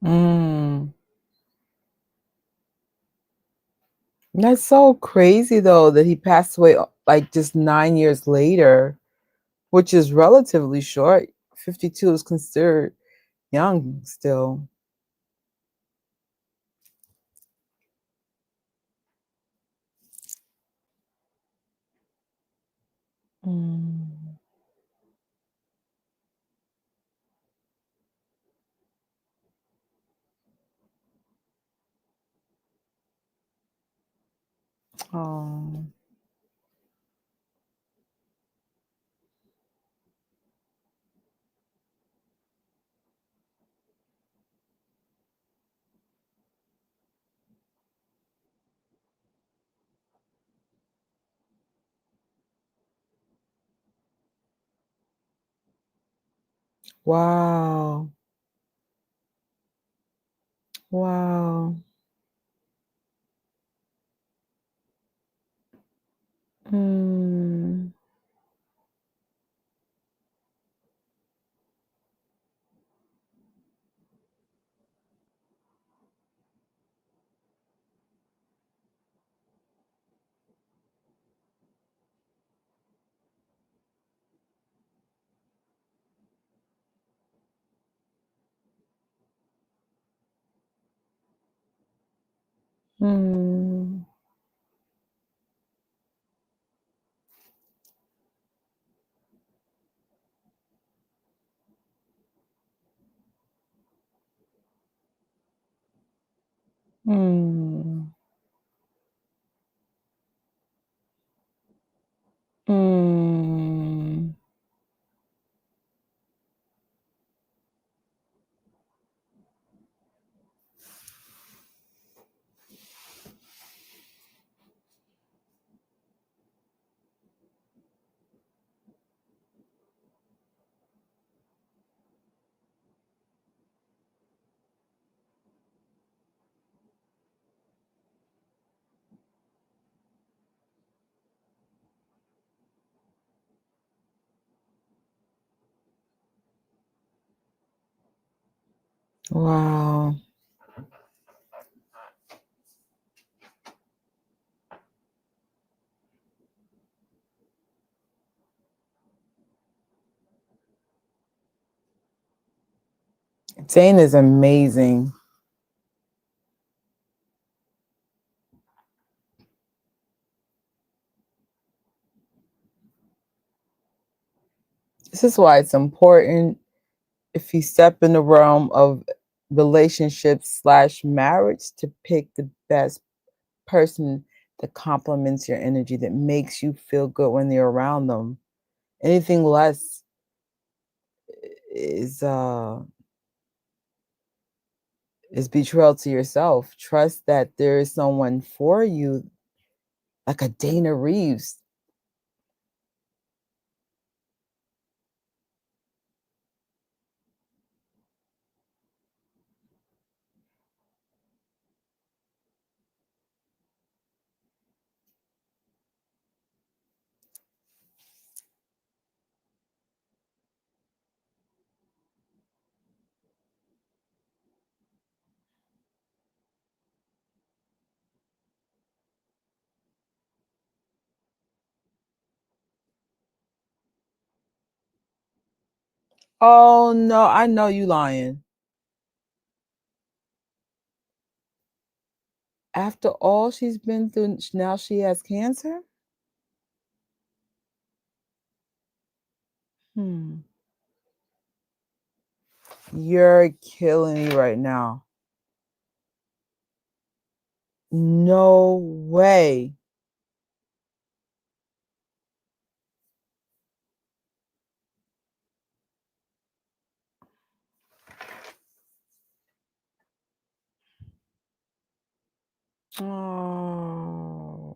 Mm. That's so crazy though that he passed away like just 9 years later, which is relatively short. 52 is considered young still. Mm. Oh. Wow. Wow. Mm. Mm. Mm. Mm. Wow. Dane is amazing. This is why it's important, if you step in the realm of relationships / marriage, to pick the best person that complements your energy, that makes you feel good when you're around them. Anything less is betrayal to yourself. Trust that there is someone for you, like a Dana Reeves. Oh no, I know you lying. After all she's been through, now she has cancer? You're killing me right now. No way. Oh.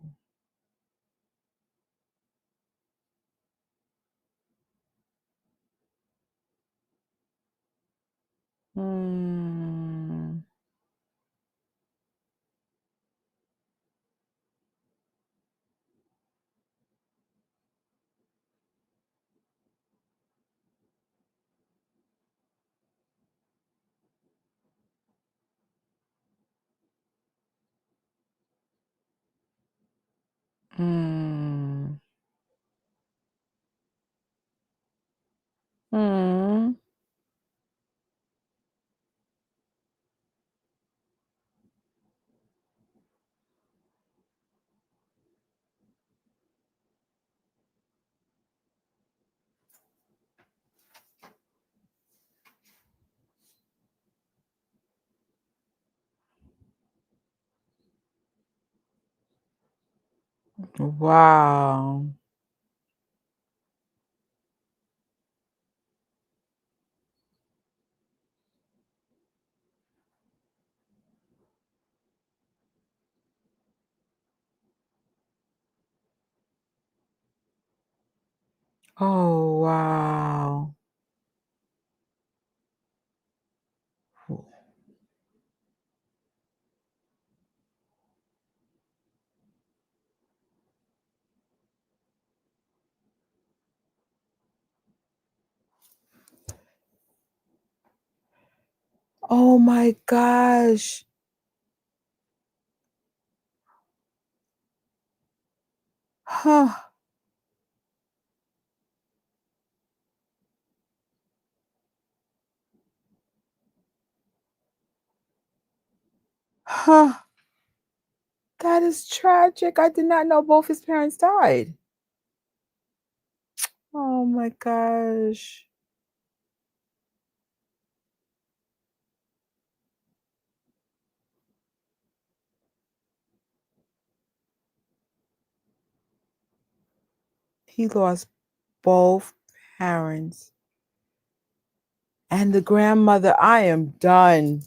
Hmm. Hmm. Hmm. Wow. Oh, wow. Oh my gosh. Huh. Huh. That is tragic. I did not know both his parents died. Oh my gosh. He lost both parents. And the grandmother, I am done.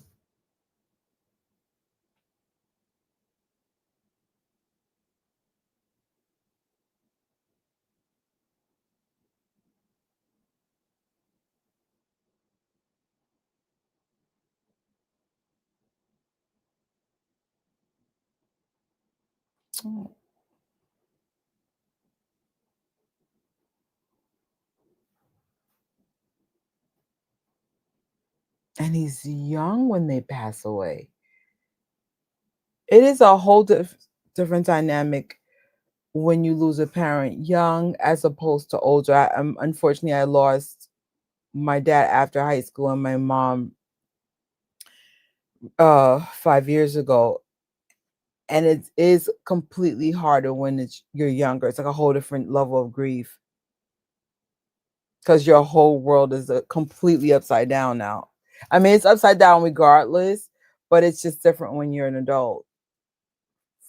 Oh. And he's young when they pass away. It is a whole different dynamic when you lose a parent young as opposed to older. Unfortunately, I lost my dad after high school and my mom 5 years ago. And it is completely harder when you're younger. It's like a whole different level of grief because your whole world is completely upside down now. I mean, it's upside down regardless, but it's just different when you're an adult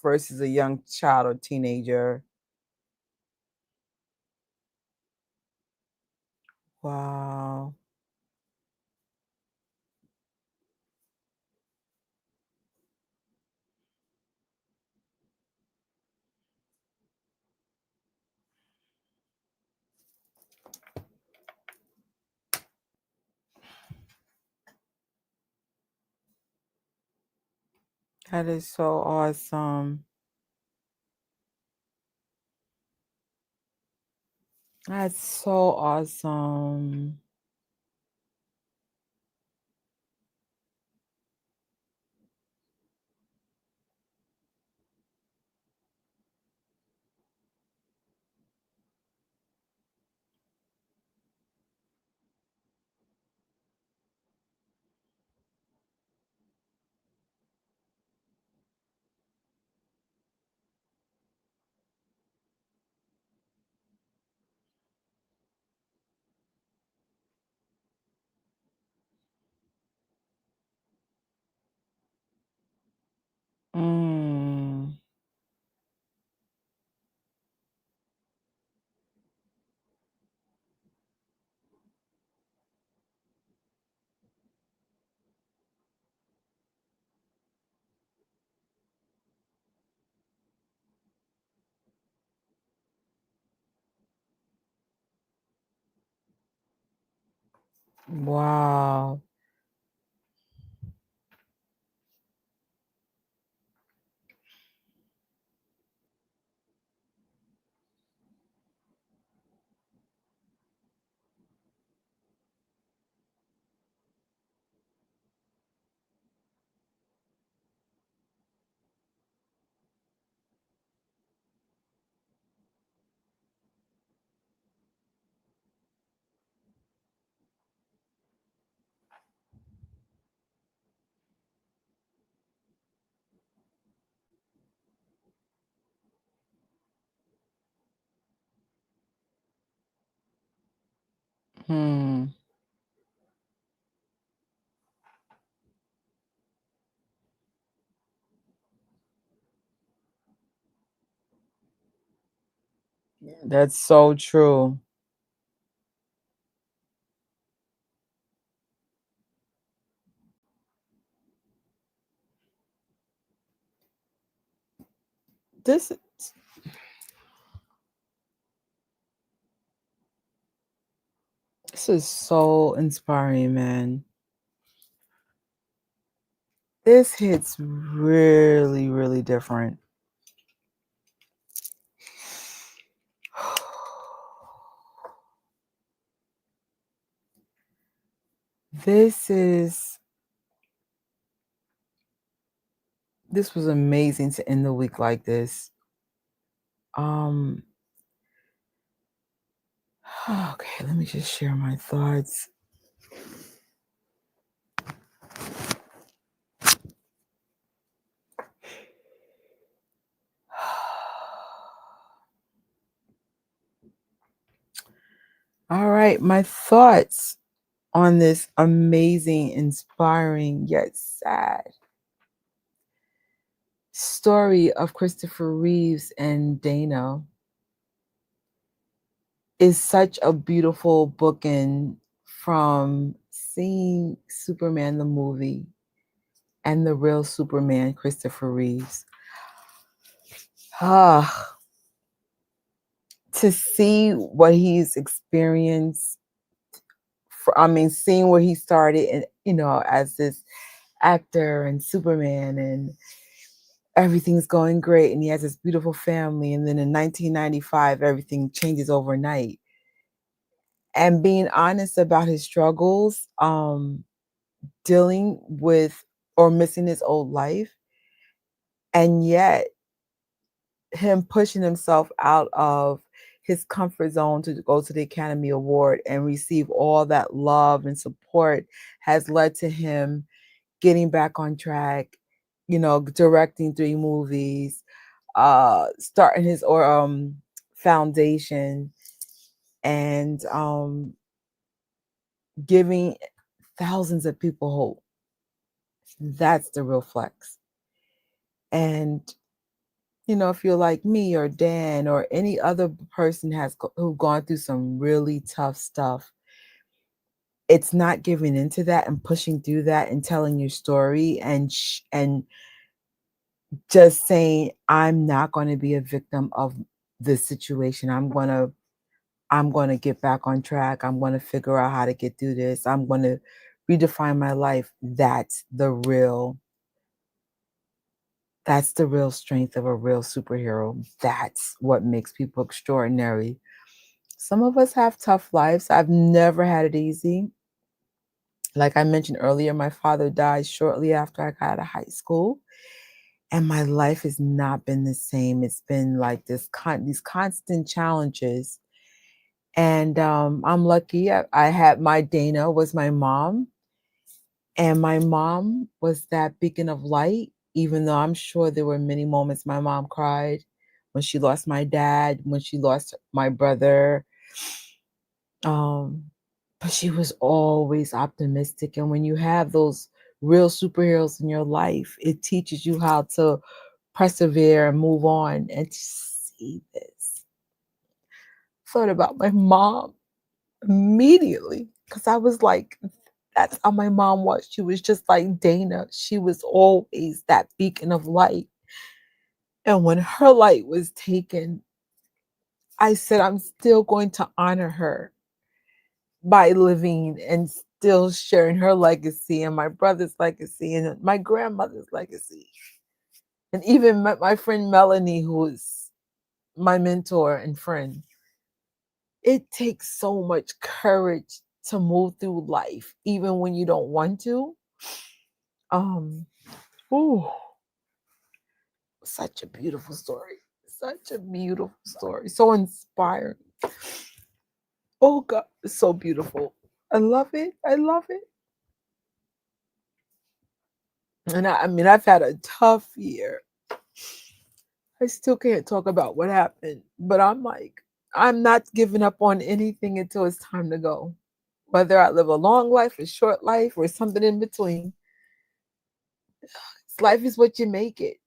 versus a young child or teenager. Wow. That is so awesome. That's so awesome. Mm. Wow. Hmm. That's so true. This this is so inspiring, man. This hits really, really different. This was amazing to end the week like this. Um okay, let me just share my thoughts. All right, my thoughts on this amazing, inspiring, yet sad story of Christopher Reeves and Dana is such a beautiful bookend from seeing Superman the movie and the real Superman, Christopher Reeves. To see what he's experienced, seeing where he started and as this actor and Superman and everything's going great and he has this beautiful family, and then in 1995 everything changes overnight, and being honest about his struggles, dealing with or missing his old life, and yet him pushing himself out of his comfort zone to go to the Academy Award and receive all that love and support has led to him getting back on track, directing 3 movies, starting his foundation, and giving thousands of people hope. That's the real flex. And if you're like me or Dan or any other person who've gone through some really tough stuff, it's not giving into that and pushing through that and telling your story and just saying, I'm not going to be a victim of this situation. I'm going to get back on track. I'm going to figure out how to get through this. I'm going to redefine my life. That's the real strength of a real superhero. That's what makes people extraordinary. Some of us have tough lives. I've never had it easy. Like I mentioned earlier, my father died shortly after I got out of high school. And my life has not been the same. It's been like these constant challenges. And I'm lucky. I had my Dana was my mom. And my mom was that beacon of light, even though I'm sure there were many moments my mom cried when she lost my dad, when she lost my brother. But she was always optimistic. And when you have those real superheroes in your life, it teaches you how to persevere and move on. And to see this, thought about my mom immediately, because I was like, that's how my mom was. She was just like Dana. She was always that beacon of light. And when her light was taken, I said, I'm still going to honor her by living and still sharing her legacy and my brother's legacy and my grandmother's legacy. And even my friend Melanie, who is my mentor and friend. It takes so much courage to move through life, even when you don't want to. Ooh, such a beautiful story. Such a beautiful story. So inspiring. Oh God, it's so beautiful. I love it. I love it. And I mean, I've had a tough year. I still can't talk about what happened, but I'm like, I'm not giving up on anything until it's time to go. Whether I live a long life, a short life, or something in between. Life is what you make it.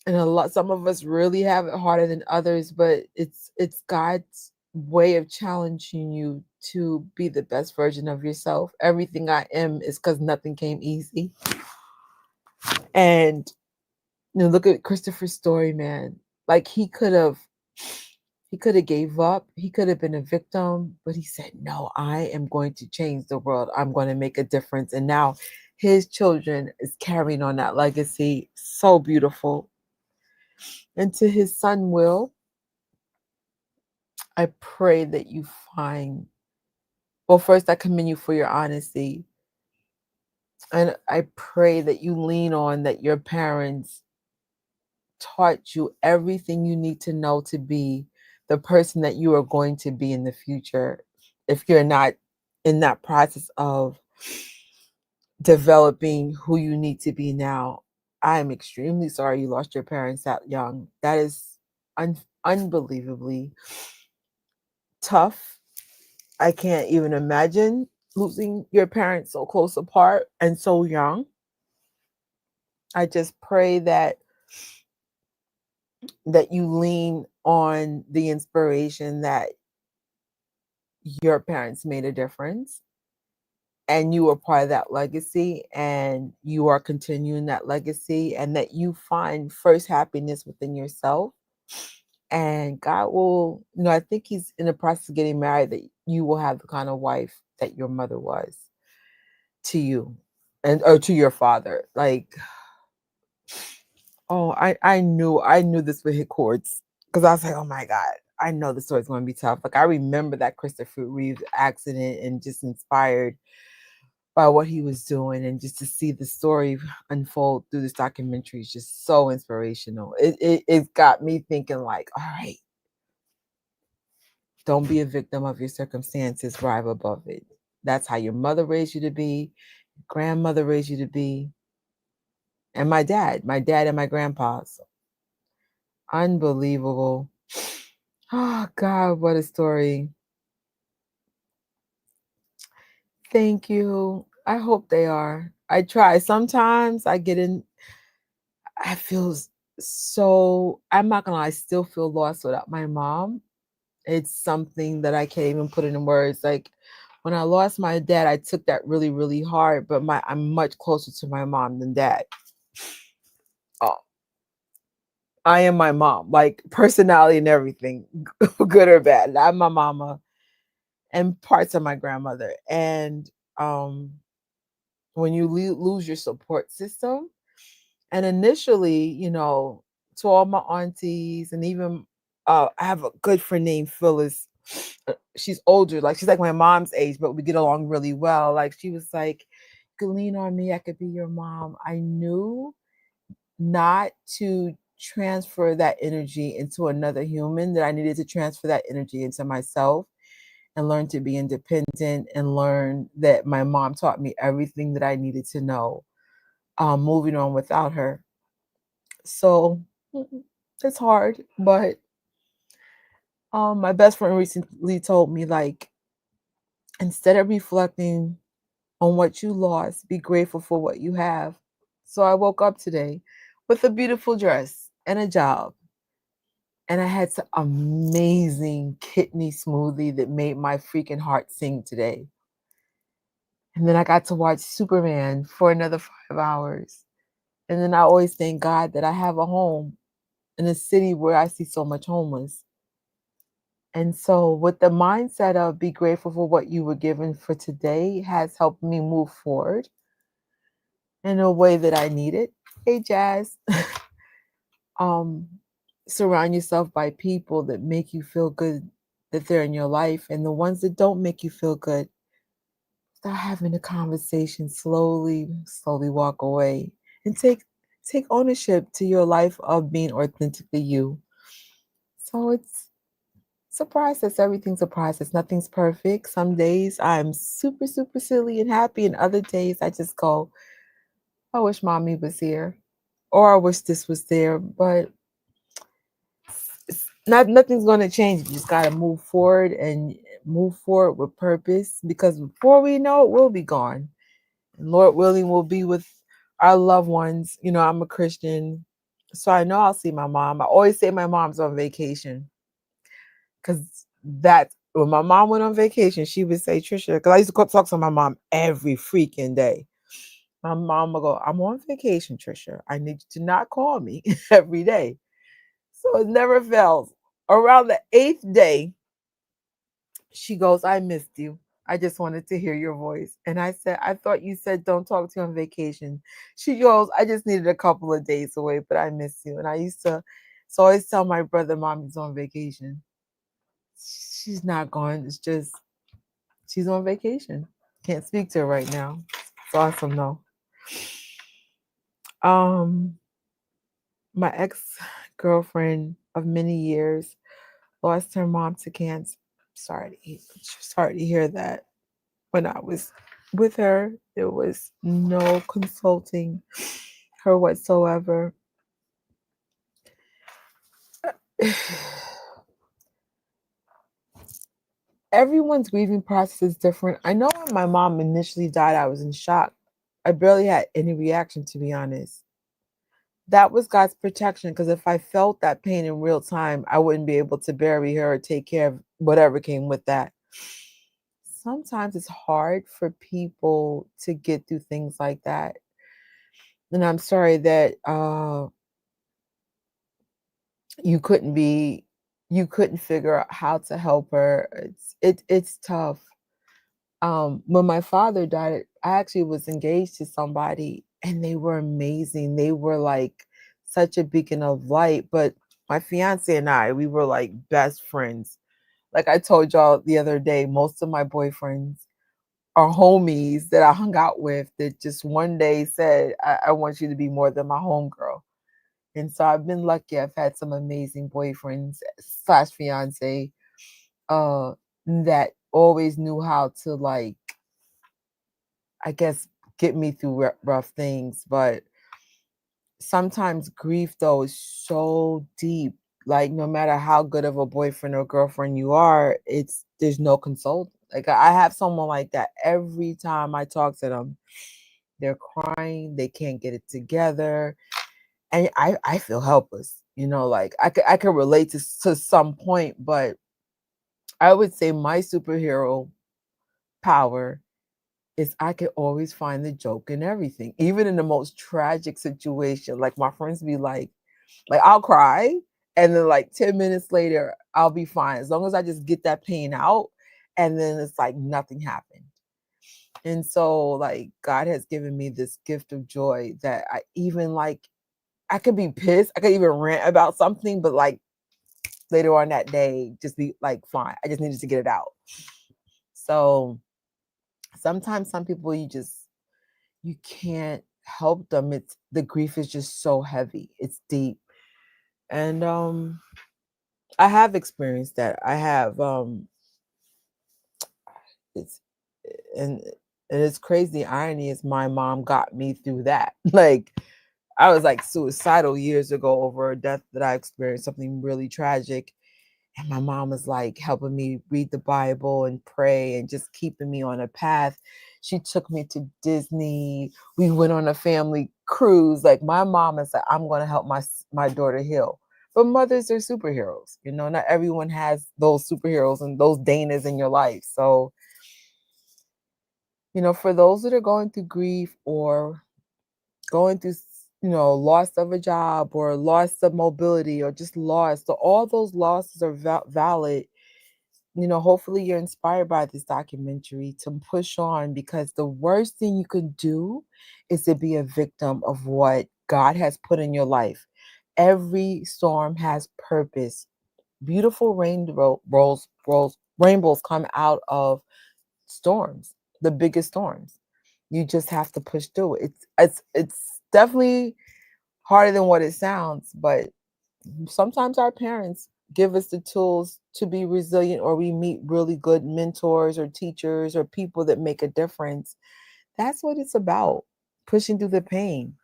And some of us really have it harder than others, but it's God's way of challenging you to be the best version of yourself. Everything I am is because nothing came easy. And look at Christopher's story, man. Like he could have gave up. He could have been a victim, but he said, no, I am going to change the world. I'm going to make a difference. And now his children is carrying on that legacy. So beautiful. And to his son, Will, I pray that you find, well, first I commend you for your honesty. And I pray that you lean on that your parents taught you everything you need to know to be the person that you are going to be in the future. If you're not in that process of developing who you need to be now, I am extremely sorry you lost your parents that young. That is unbelievably tough. I can't even imagine losing your parents so close apart and so young. I just pray that you lean on the inspiration that your parents made a difference and you are part of that legacy and you are continuing that legacy, and that you find first happiness within yourself. And God will, I think he's in the process of getting married, that you will have the kind of wife that your mother was to you or to your father. Like, oh, I knew this would hit chords, because I was like, oh my God, I know the story's going to be tough. Like I remember that Christopher Reeve accident and just inspired by what he was doing, and just to see the story unfold through this documentary is just so inspirational. It got me thinking like, all right, don't be a victim of your circumstances, rise above it. That's how your mother raised you to be. grandmother raised you to be, and my dad and my grandpa. So, unbelievable. Oh God, what a story. Thank you. I hope they are. I try. Sometimes I get in, I feel so, I'm not gonna lie, I still feel lost without my mom. It's something that I can't even put in words. Like when I lost my dad, I took that really, really hard, but I'm much closer to my mom than dad. Oh, I am my mom, like personality and everything, good or bad. I'm my mama and parts of my grandmother. And when you lose your support system, and initially, to all my aunties and even I have a good friend named Phyllis. She's older, like she's like my mom's age, but we get along really well. Like she was like, "You can lean on me. I could be your mom." I knew not to transfer that energy into another human, that I needed to transfer that energy into myself and learn to be independent and learn that my mom taught me everything that I needed to know, moving on without her. So it's hard, but my best friend recently told me, like, instead of reflecting on what you lost, be grateful for what you have. So I woke up today with a beautiful dress and a job. And I had some amazing kidney smoothie that made my freaking heart sing today. And then I got to watch Superman for another 5 hours. And then I always thank God that I have a home in a city where I see so much homeless. And so, with the mindset of be grateful for what you were given for today, has helped me move forward in a way that I needed. Hey, Jazz. um, Surround yourself by people that make you feel good, that they're in your life, and the ones that don't make you feel good, start having a conversation. Slowly walk away and take ownership to your life of being authentically you. So it's a process. Everything's a process. Nothing's perfect. Some days I'm super, super silly and happy, and other days I just go, I wish mommy was here, or I wish this was there. But nothing's going to change. You just got to move forward and move forward with purpose, because before we know it, we'll be gone. And Lord willing, we'll be with our loved ones. I'm a Christian, so I know I'll see my mom. I always say my mom's on vacation, because that's when my mom went on vacation, she would say, Trisha, because I used to talk to my mom every freaking day. My mom would go, I'm on vacation, Trisha. I need you to not call me every day. So it never fails. Around the 8th day, she goes, I missed you. I just wanted to hear your voice. And I said, I thought you said don't talk to you on vacation. She goes, I just needed a couple of days away, but I miss you. And I used to always tell my brother, Mommy's on vacation. She's not gone. It's just she's on vacation. Can't speak to her right now. It's awesome though. My ex-girlfriend of many years lost her mom to cancer. Sorry to hear that. When I was with her, there was no consulting her whatsoever. Everyone's grieving process is different. I know when my mom initially died, I was in shock. I barely had any reaction, to be honest. That was God's protection, because if I felt that pain in real time, I wouldn't be able to bury her or take care of whatever came with that. Sometimes it's hard for people to get through things like that. And I'm sorry that you couldn't figure out how to help her. It's tough. When my father died, I actually was engaged to somebody, and they were amazing. They were like such a beacon of light. But my fiance and I, we were like best friends. Like I told y'all the other day, most of my boyfriends are homies that I hung out with that just one day said, I want you to be more than my homegirl. And so I've been lucky. I've had some amazing boyfriends slash fiance that always knew how to, like, I guess, get me through rough things. But sometimes grief, though, is so deep. Like, no matter how good of a boyfriend or girlfriend you are, there's no console. Like, I have someone like that. Every time I talk to them, they're crying, they can't get it together, and I feel helpless. Like, I could relate to some point, but I would say my superhero power is I can always find the joke in everything, even in the most tragic situation. Like, my friends be like I'll cry, and then like 10 minutes later I'll be fine, as long as I just get that pain out, and then it's like nothing happened. And so, like, God has given me this gift of joy that I even, like, I could be pissed, I could even rant about something, but like later on that day just be like, fine, I just needed to get it out. So sometimes some people, you can't help them. It's the grief is just so heavy, it's deep. And I have experienced that. I have it's and it's crazy. Irony is my mom got me through that. Like, I was like suicidal years ago over a death that I experienced, something really tragic. And my mom was like helping me read the Bible and pray and just keeping me on a path. She took me to Disney. We went on a family cruise. Like, my mom is like, I'm going to help my daughter heal. But mothers are superheroes. Not everyone has those superheroes and those Danas in your life. So, for those that are going through grief or going through, loss of a job or loss of mobility or just loss, so all those losses are valid. Hopefully you're inspired by this documentary to push on, because the worst thing you can do is to be a victim of what God has put in your life. Every storm has purpose. Beautiful rainbows come out of storms, the biggest storms. You just have to push through it. It's definitely harder than what it sounds, but sometimes our parents give us the tools to be resilient, or we meet really good mentors or teachers or people that make a difference. That's what it's about, pushing through the pain.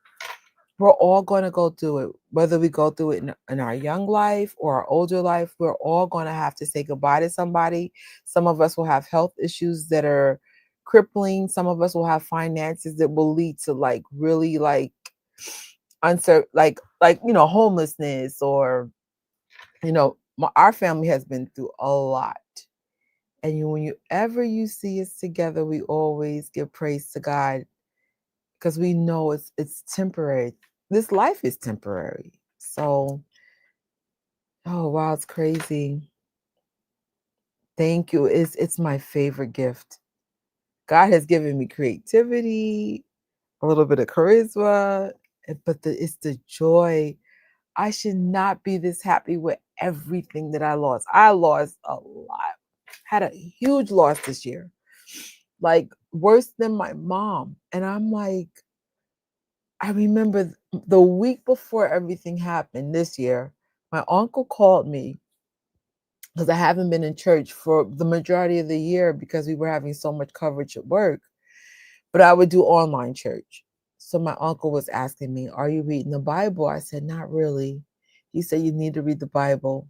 We're all going to go through it, whether we go through it in our young life or our older life. We're all going to have to say goodbye to somebody. Some of us will have health issues that are crippling. Some of us will have finances that will lead to like really like uncertain, homelessness, or our family has been through a lot. And whenever you see us together, we always give praise to God, because we know it's temporary. This life is temporary. So, oh wow, it's crazy. Thank you. It's my favorite gift. God has given me creativity, a little bit of charisma, but it's the joy. I should not be this happy with everything that I lost. I lost a lot. Had a huge loss this year, like worse than my mom. And I'm like, I remember the week before everything happened this year, my uncle called me because I haven't been in church for the majority of the year because we were having so much coverage at work. But I would do online church. So my uncle was asking me, "Are you reading the Bible?" I said, "Not really." He said, "You need to read the Bible."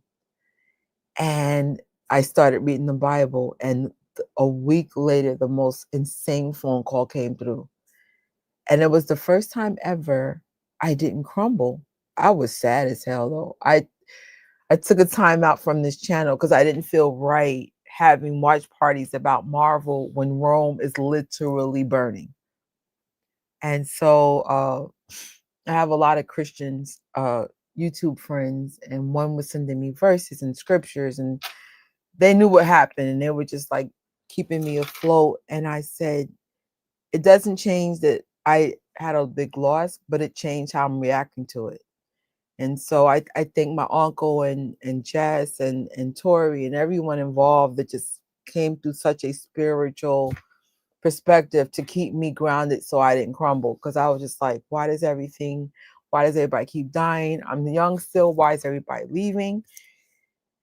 And I started reading the Bible. And a week later, the most insane phone call came through. And it was the first time ever I didn't crumble. I was sad as hell, though. I took a time out from this channel because I didn't feel right having watch parties about Marvel when Rome is literally burning. And so I have a lot of Christians, YouTube friends, and one was sending me verses and scriptures, and they knew what happened, and they were just like keeping me afloat. And I said, it doesn't change that I had a big loss, but it changed how I'm reacting to it. And so I thank my uncle and Jess and Tori and everyone involved that just came through such a spiritual perspective to keep me grounded so I didn't crumble. Because I was just like, why does everybody keep dying? I'm young still. Why is everybody leaving?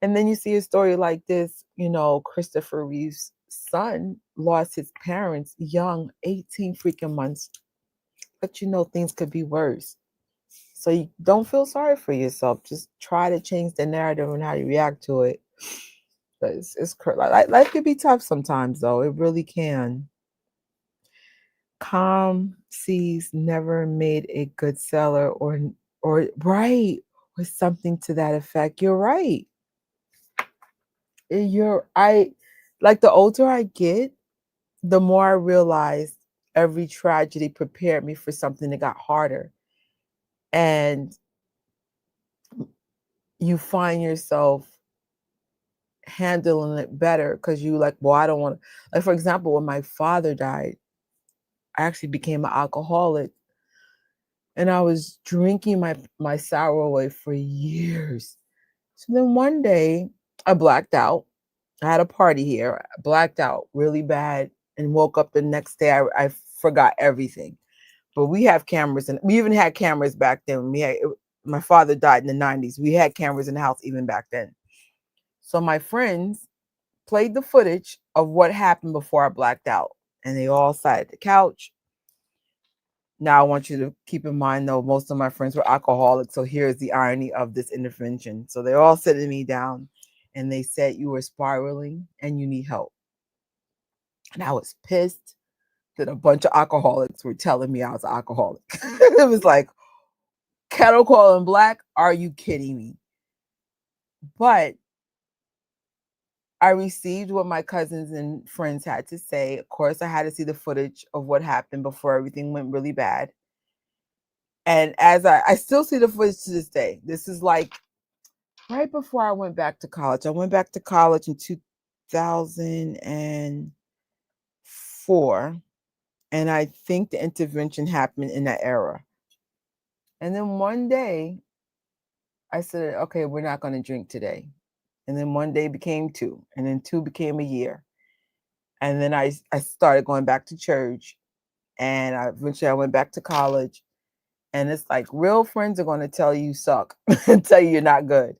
And then you see a story like this, Christopher Reeve son lost his parents young, 18 freaking months. But you know, things could be worse. So you don't feel sorry for yourself. Just try to change the narrative and how you react to it. But life can be tough sometimes, though. It really can. Calm seas never made a good seller, or right, or something to that effect. You're right. I like the older I get, the more I realize every tragedy prepared me for something that got harder. And you find yourself handling it better because you like, well, I don't want to, like, for example, when my father died, I actually became an alcoholic, and I was drinking my sorrow away for years. So then one day I blacked out. I had a party here, I blacked out really bad, and woke up the next day. I forgot everything. But we have cameras, and we even had cameras back then. My father died in the 90s. We had cameras in the house even back then. So my friends played the footage of what happened before I blacked out, and they all sat at the couch. Now I want you to keep in mind, though, most of my friends were alcoholics. So here's the irony of this intervention. So they're all sitting me down, and they said, you were spiraling and you need help. And I was pissed that a bunch of alcoholics were telling me I was an alcoholic. It was like, kettle calling black, are you kidding me? But I received what my cousins and friends had to say. Of course, I had to see the footage of what happened before everything went really bad. And as I still see the footage to this day. This is like right before I went back to college. I went back to college in 2004. And I think the intervention happened in that era. And then one day I said, okay, we're not going to drink today. And then one day became two. And then two became a year. And then I started going back to church. And eventually I went back to college. And it's like real friends are going to tell you suck and tell you you're not good.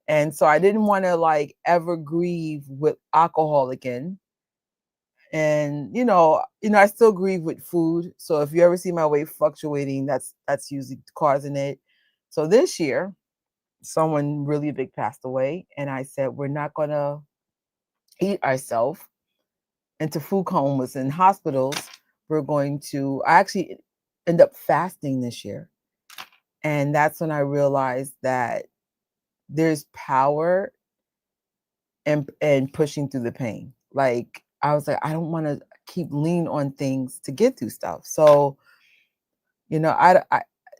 And so I didn't want to like ever grieve with alcohol again. And I still grieve with food. So if you ever see my weight fluctuating, that's usually causing it. So this year, someone really big passed away, and I said we're not gonna eat ourselves into food comas and hospitals. We're going to. I actually end up fasting this year, and that's when I realized that there's power and pushing through the pain. Like I was like, I don't want to keep lean on things to get through stuff. So, I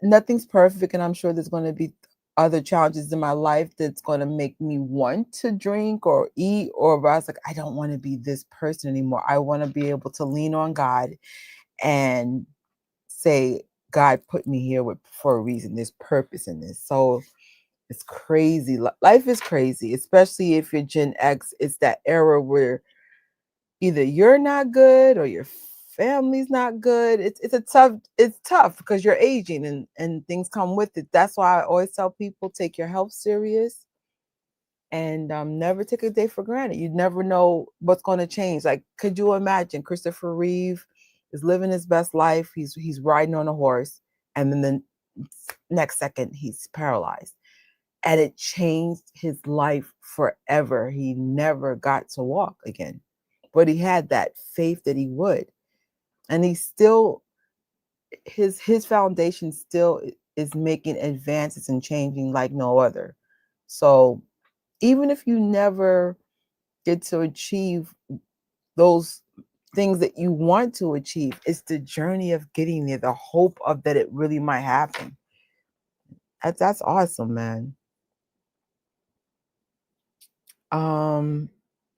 nothing's perfect, and I'm sure there's going to be other challenges in my life that's going to make me want to drink or eat, but I was like, I don't want to be this person anymore. I want to be able to lean on God and say, God put me here for a reason. There's purpose in this. So it's crazy. Life is crazy, especially if you're Gen X. It's that era where either you're not good or your family's not good. It's tough because you're aging and things come with it. That's why I always tell people, take your health serious and never take a day for granted. You never know what's going to change. Like, could you imagine Christopher Reeve is living his best life. He's riding on a horse, and then the next second he's paralyzed. And it changed his life forever. He never got to walk again. But he had that faith that he would. And he still, his foundation still is making advances and changing like no other. So even if you never get to achieve those things that you want to achieve, it's the journey of getting there, the hope of that it really might happen. That's awesome, man.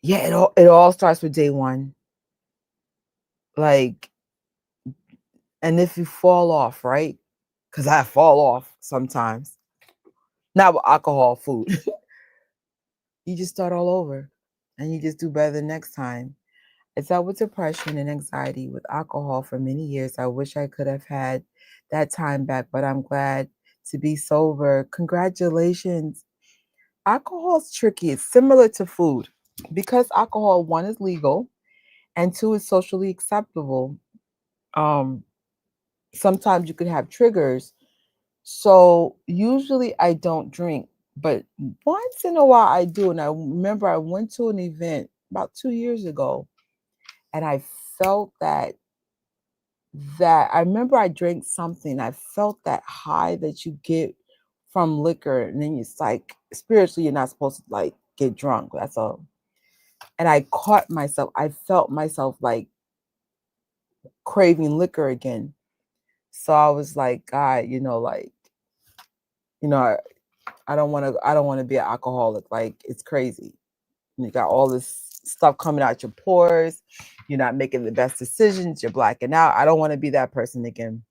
Yeah, it all starts with day one. Like, and if you fall off, right? Because I fall off sometimes. Not with alcohol, food. You just start all over and you just do better the next time. I dealt with depression and anxiety with alcohol for many years. I wish I could have had that time back, but I'm glad to be sober. Congratulations. Alcohol's tricky. It's similar to food. because alcohol, one, is legal, and two, is socially acceptable. Um, Sometimes you could have triggers. So usually I don't drink, but once in a while I do. And I remember I went to an event about 2 years ago, and I felt that I remember I drank something. I felt that high that you get from liquor, and then it's like spiritually you're not supposed to like get drunk. That's all. And I caught myself. I felt myself like craving liquor again. So I was like, God, like, you know, I don't want to be an alcoholic. Like, it's crazy. You got all this stuff coming out your pores. You're not making the best decisions. You're blacking out. I don't want to be that person again.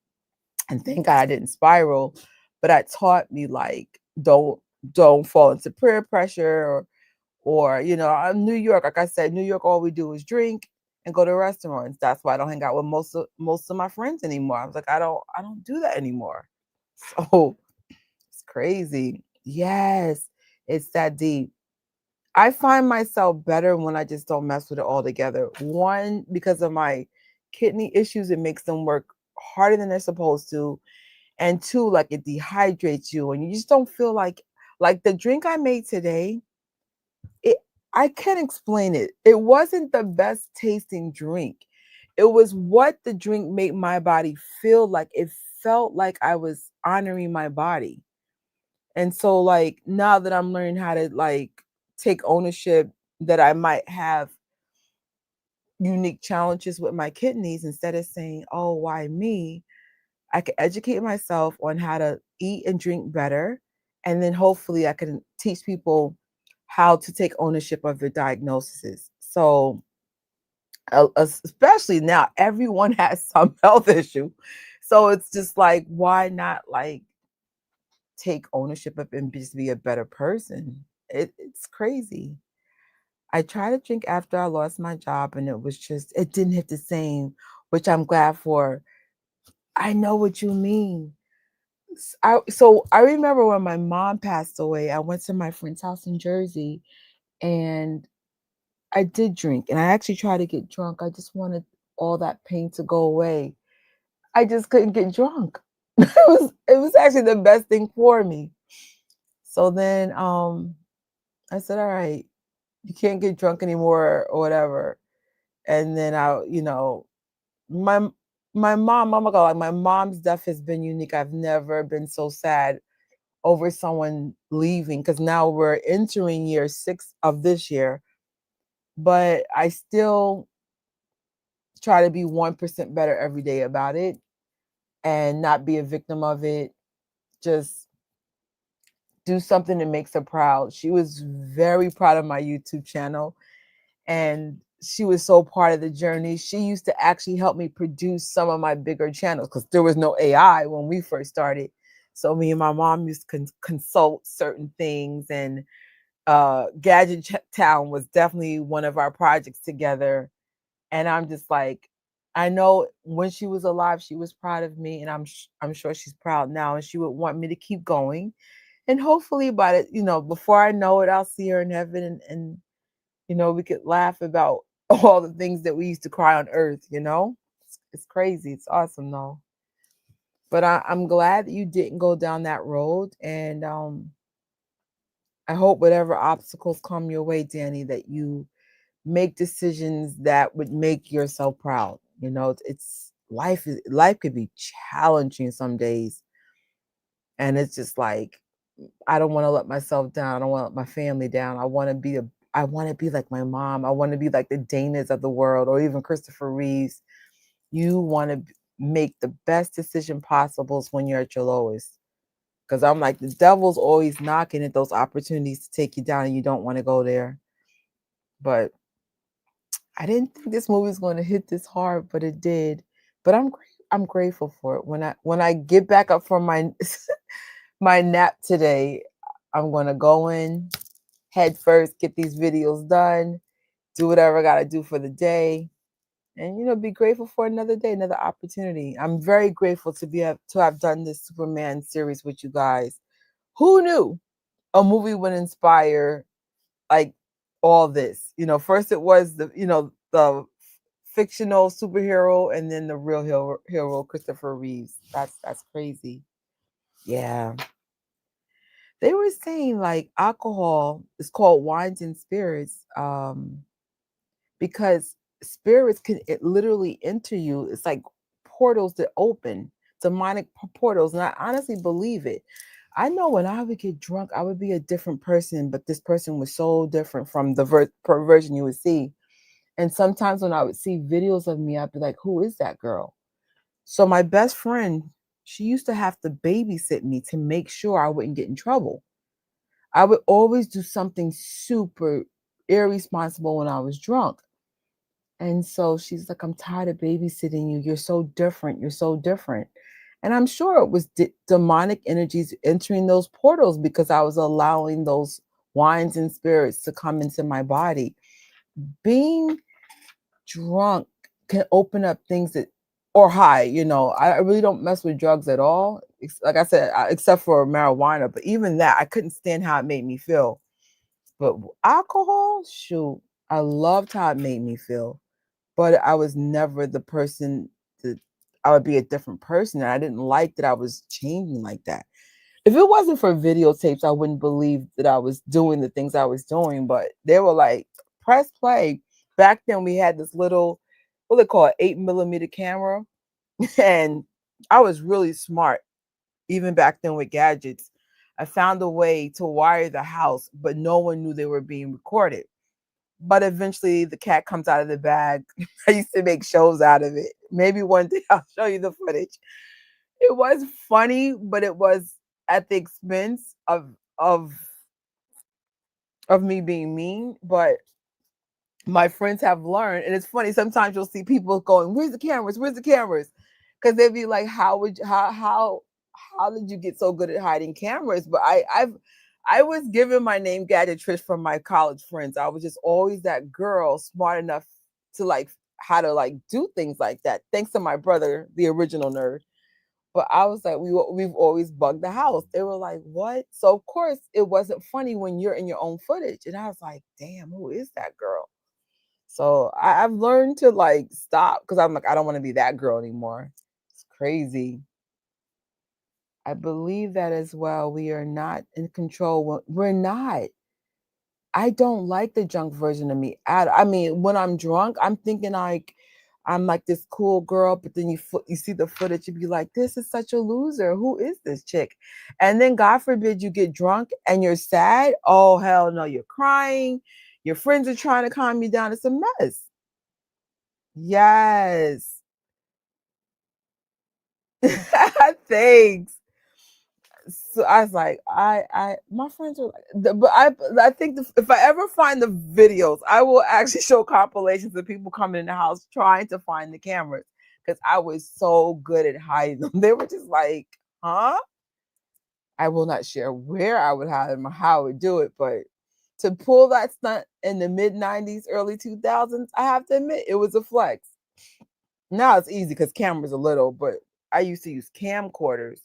And thank God I didn't spiral, but that taught me like don't fall into peer pressure or I'm New York. Like I said, New York, all we do is drink and go to restaurants. That's why I don't hang out with most of my friends anymore. I was like, I don't do that anymore. So it's crazy. Yes, it's that deep. I find myself better when I just don't mess with it altogether. One, because of my kidney issues, it makes them work harder than they're supposed to. And two, like it dehydrates you and you just don't feel like the drink I made today, it I can't explain it. It wasn't the best tasting drink. It was what the drink made my body feel like. It felt like I was honoring my body. And so like now that I'm learning how to like take ownership that I might have unique challenges with my kidneys, instead of saying, "Oh, why me?" I can educate myself on how to eat and drink better, and then hopefully I can teach people how to take ownership of their diagnoses. So especially now everyone has some health issue. So it's just like, why not like take ownership of and just be a better person? It's crazy. I tried to drink after I lost my job and it didn't hit the same, which I'm glad for. I know what you mean. So I remember when my mom passed away, I went to my friend's house in Jersey and I did drink and I actually tried to get drunk. I just wanted all that pain to go away. I just couldn't get drunk. It was actually the best thing for me. So then I said, all right, you can't get drunk anymore or whatever. And then my my mom, oh my God, like my mom's death has been unique. I've never been so sad over someone leaving because now we're entering year 6 of this year. But I still try to be 1% better every day about it and not be a victim of it. Just do something that makes her proud. She was very proud of my YouTube channel and she was so part of the journey. She used to actually help me produce some of my bigger channels because there was no AI when we first started. So me and my mom used to consult certain things, and Gadget Town was definitely one of our projects together. And I'm just like, I know when she was alive, she was proud of me, and I'm sure she's proud now, and she would want me to keep going. And hopefully, by before I know it, I'll see her in heaven, and we could laugh about all the things that we used to cry on earth. It's crazy. It's awesome though. But I'm glad that you didn't go down that road, and I hope whatever obstacles come your way, Danny, that you make decisions that would make yourself proud. It's life could be challenging some days, and it's just like I don't want to let myself down. I don't want to let my family down. I want to be like my mom. I want to be like the Danas of the world, or even Christopher Reeves. You want to make the best decision possible when you're at your lowest. Because I'm like, the devil's always knocking at those opportunities to take you down, and you don't want to go there. But I didn't think this movie was going to hit this hard, but it did. But I'm grateful for it. When I get back up from my my nap today, I'm going to go in head first, get these videos done, do whatever I got to do for the day, and be grateful for another day, another opportunity. I'm very grateful to have done this Superman series with you guys. Who knew a movie would inspire like all this. You know, first it was the fictional superhero, and then the real hero Christopher Reeves. That's crazy. Yeah. They were saying like alcohol is called wines and spirits because spirits can it literally enter you. It's like portals that open, demonic portals. And I honestly believe it. I know when I would get drunk, I would be a different person, but this person was so different from the version you would see. And sometimes when I would see videos of me, I'd be like, who is that girl? So my best friend, she used to have to babysit me to make sure I wouldn't get in trouble. I would always do something super irresponsible when I was drunk. And so she's like, I'm tired of babysitting you. You're so different. You're so different. And I'm sure it was demonic energies entering those portals because I was allowing those wines and spirits to come into my body. Being drunk can open up things that, or high, you know, I really don't mess with drugs at all. Like I said, except for marijuana, but even that, I couldn't stand how it made me feel. But alcohol, shoot, I loved how it made me feel. But I was never the person that I would be a different person. And I didn't like that I was changing like that. If it wasn't for videotapes, I wouldn't believe that I was doing the things I was doing. But they were like, press play. Back then we had this little, what they call it, 8mm camera. And I was really smart, even back then with gadgets. I found a way to wire the house, but no one knew they were being recorded. But eventually the cat comes out of the bag. I used to make shows out of it. Maybe one day I'll show you the footage. It was funny, but it was at the expense of me being mean. But my friends have learned, and it's funny. Sometimes you'll see people going, "Where's the cameras? Where's the cameras?" Because they'd be like, how did you get so good at hiding cameras?" But I was given my name Gadget Trish from my college friends. I was just always that girl, smart enough to like how to like do things like that. Thanks to my brother, the original nerd. But I was like, we've always bugged the house. They were like, what? So of course it wasn't funny when you're in your own footage. And I was like, damn, who is that girl? So I've learned to like stop because I'm like, I don't want to be that girl anymore. It's crazy. I believe that as well. We are not in control. We're not. I don't like the drunk version of me. I mean, when I'm drunk, I'm thinking like I'm like this cool girl, but then you see the footage, you be like, this is such a loser. Who is this chick? And then God forbid you get drunk and you're sad. Oh, hell no, you're crying. Your friends are trying to calm you down. It's a mess. Yes. Thanks. So I was like, my friends were like, but I think if I ever find the videos, I will actually show compilations of people coming in the house trying to find the cameras because I was so good at hiding them. They were just like, huh? I will not share where I would hide them or how I would do it, but to pull that stunt in the mid 90s, early 2000s, I have to admit it was a flex. Now it's easy because cameras are little, but I used to use camcorders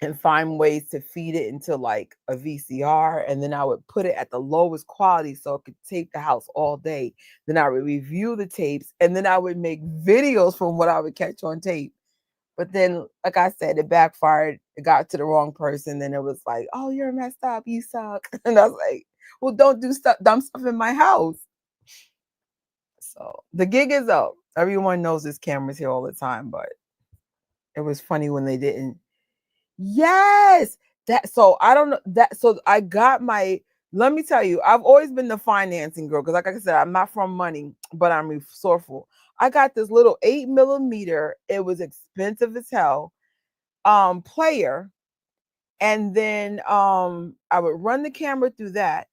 and find ways to feed it into like a VCR. And then I would put it at the lowest quality so it could tape the house all day. Then I would review the tapes and then I would make videos from what I would catch on tape. But then, like I said, it backfired. It got to the wrong person. Then it was like, oh, you're messed up. You suck. And I was like, well, don't do dumb stuff in my house. So the gig is up. Everyone knows there's cameras here all the time, but it was funny when they didn't. Yes. So I don't know that. So I got let me tell you, I've always been the financing girl because like I said, I'm not from money, but I'm resourceful. I got this little 8mm. It was expensive as hell. Player. And then I would run the camera through that.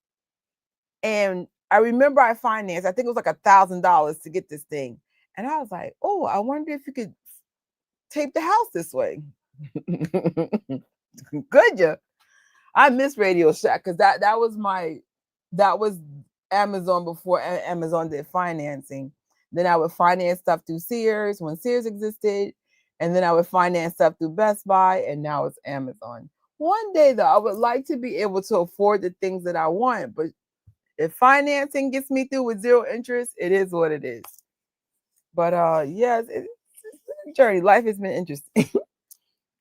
And I remember I financed, I think it was like $1,000 to get this thing. And I was like, oh, I wonder if you could tape the house this way. Could you? I miss Radio Shack because that was Amazon before Amazon did financing. Then I would finance stuff through Sears when Sears existed, and then I would finance stuff through Best Buy, and now it's Amazon. One day though, I would like to be able to afford the things that I want, but If financing gets me through with zero interest, it is what it is. But yes, it's a journey. Life has been interesting.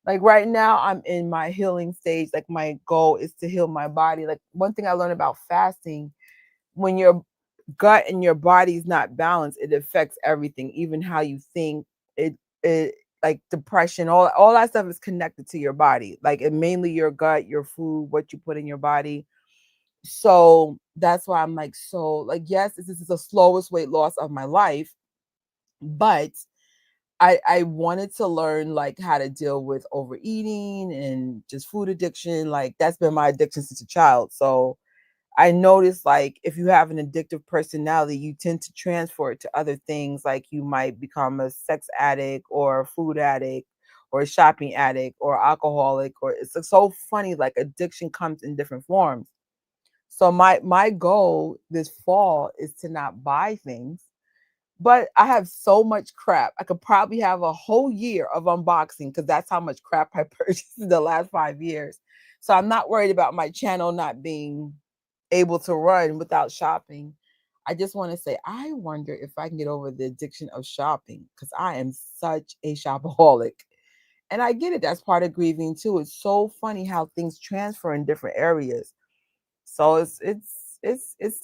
Like right now, I'm in my healing stage. Like my goal is to heal my body. Like one thing I learned about fasting, when your gut and your body is not balanced, it affects everything, even how you think. It like depression, all that stuff is connected to your body. Like it mainly your gut, your food, what you put in your body. So that's why I'm like, so like, yes, this is the slowest weight loss of my life, but I wanted to learn like how to deal with overeating and just food addiction. Like that's been my addiction since a child. So I noticed like if you have an addictive personality, you tend to transfer it to other things. Like you might become a sex addict or a food addict or a shopping addict or alcoholic, or it's so funny, like addiction comes in different forms. So my goal this fall is to not buy things, but I have so much crap. I could probably have a whole year of unboxing because that's how much crap I purchased in the last 5 years. So I'm not worried about my channel not being able to run without shopping. I just want to say, I wonder if I can get over the addiction of shopping because I am such a shopaholic. And I get it. That's part of grieving too. It's so funny how things transfer in different areas. So it's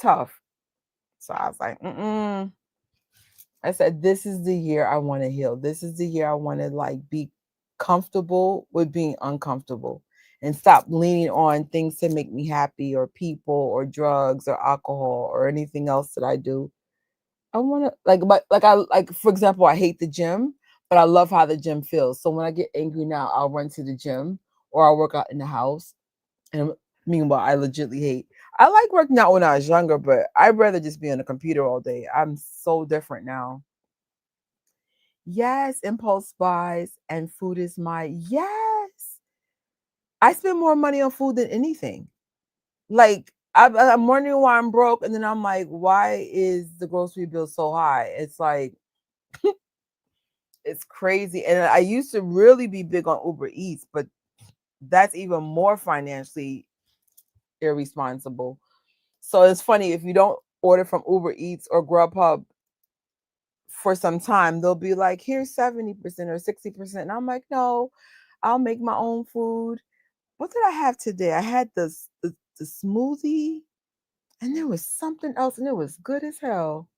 tough. So I was like, I said, this is the year I want to heal. This is the year I want to like be comfortable with being uncomfortable and stop leaning on things to make me happy or people or drugs or alcohol or anything else that I do. I want to like for example, I hate the gym, but I love how the gym feels. So when I get angry now, I'll run to the gym or I'll work out in the house. And meanwhile, I legitimately hate. I like working out when I was younger, but I'd rather just be on the computer all day. I'm so different now. Yes, impulse buys and food is my yes. I spend more money on food than anything. Like I'm wondering why I'm broke, and then I'm like, why is the grocery bill so high? It's like it's crazy. And I used to really be big on Uber Eats, but that's even more financially irresponsible. So it's funny if you don't order from Uber Eats or Grubhub for some time, they'll be like, here's 70% or 60%. And I'm like, no, I'll make my own food. What did I have today? I had the smoothie and there was something else and it was good as hell.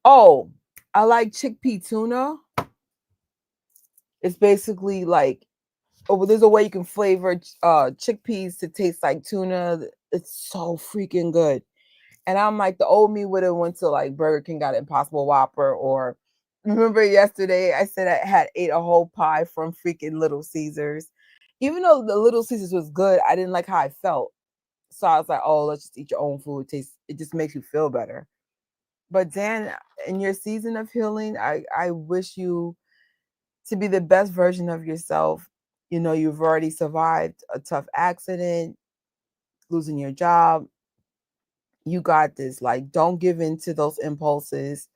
Oh, I like chickpea tuna. It's basically like, oh, there's a way you can flavor chickpeas to taste like tuna. It's so freaking good. And I'm like, the old me would have went to like Burger King, got an Impossible Whopper, or remember yesterday I said I had ate a whole pie from freaking Little Caesars. Even though the Little Caesars was good, I didn't like how I felt. So I was like, oh, let's just eat your own food. It just makes you feel better. But Dan, in your season of healing, I wish you to be the best version of yourself. You know, you've already survived a tough accident, losing your job. You got this. Like, don't give in to those impulses.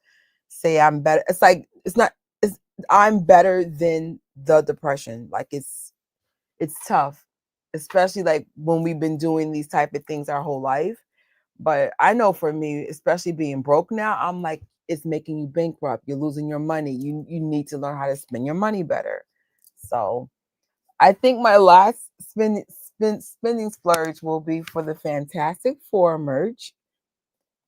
Say I'm better. It's like it's I'm better than the depression. Like it's tough, especially like when we've been doing these type of things our whole life. But I know for me, especially being broke now, I'm like, it's making you bankrupt. You're losing your money. You need to learn how to spend your money better. So I think my last spending splurge will be for the Fantastic Four merch.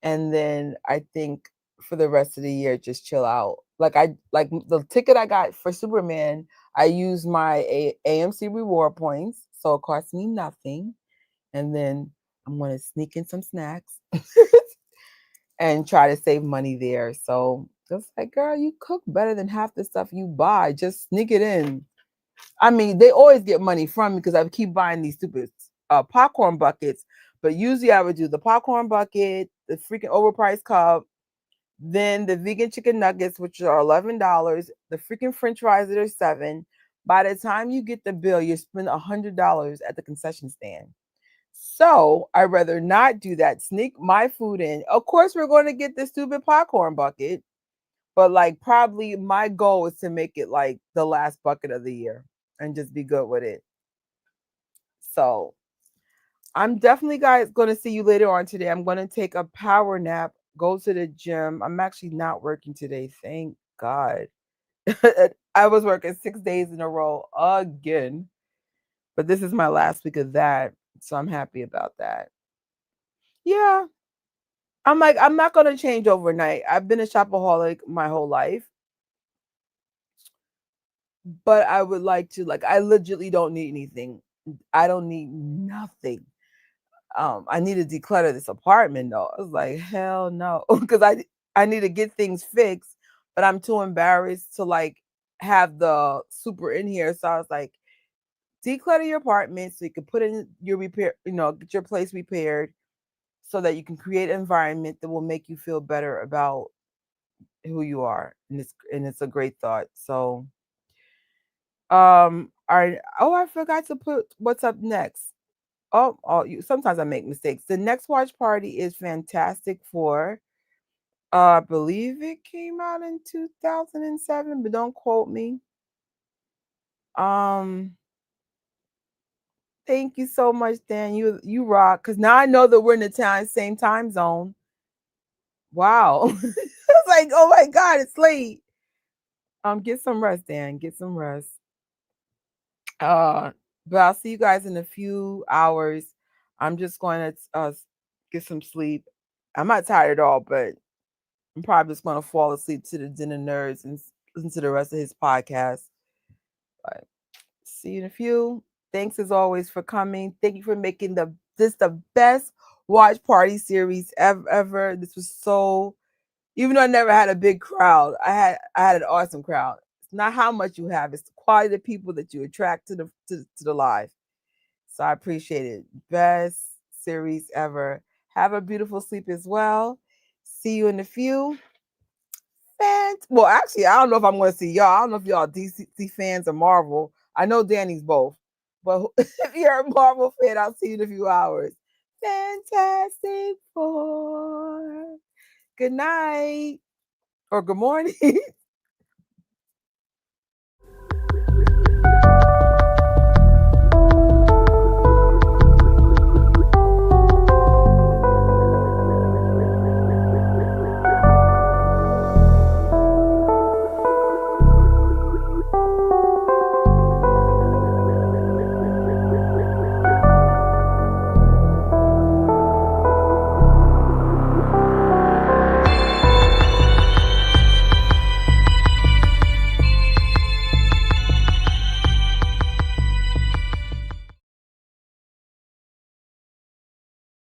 And then I think for the rest of the year, just chill out. Like I like the ticket I got for Superman, I used my AMC reward points, so it cost me nothing. And then I'm gonna sneak in some snacks and try to save money there. So just like, girl, you cook better than half the stuff you buy. Just sneak it in. I mean, they always get money from me because I keep buying these stupid popcorn buckets. But usually I would do the popcorn bucket, the freaking overpriced cup, then the vegan chicken nuggets, which are $11, the freaking French fries that are $7. By the time you get the bill, you spend $100 at the concession stand. So I'd rather not do that. Sneak my food in. Of course, we're going to get the stupid popcorn bucket, but like probably my goal is to make it like the last bucket of the year and just be good with it. So I'm definitely, guys, going to see you later on today. I'm going to take a power nap, go to the gym. I'm actually not working today. Thank God. I was working 6 days in a row again, but this is my last week of that. So I'm happy about that. Yeah. I'm like, I'm not going to change overnight. I've been a shopaholic my whole life, but I would like to, like, I legitimately don't need anything. I don't need nothing. I need to declutter this apartment though. I was like, hell no, because I need to get things fixed, but I'm too embarrassed to like have the super in here. So I was like, declutter your apartment so you can put in your repair, get your place repaired, so that you can create an environment that will make you feel better about who you are, and it's a great thought. So, all right. Oh, I forgot to put what's up next. You sometimes I make mistakes. The next watch party is Fantastic Four. I believe it came out in 2007, but don't quote me. Um, thank you so much, Dan. You rock. Cause now I know that we're in the same time zone. Wow. It's like, oh my God, it's late. Get some rest, Dan. Get some rest. Uh, but I'll see you guys in a few hours. I'm just going to get some sleep. I'm not tired at all, but I'm probably just going to fall asleep to the dinner nerds and listen to the rest of his podcast. But see you in a few. Thanks as always for coming. Thank you for making this the best watch party series ever. This was so, even though I never had a big crowd, I had an awesome crowd. It's not how much you have, it's the quality of the people that you attract to the live. So I appreciate it. Best series ever. Have a beautiful sleep as well. See you in a few. Well, actually, I don't know if I'm going to see y'all. I don't know if y'all DC fans or Marvel. I know Danny's both. But if you're a Marvel fan, I'll see you in a few hours. Fantastic Four. Good night or good morning.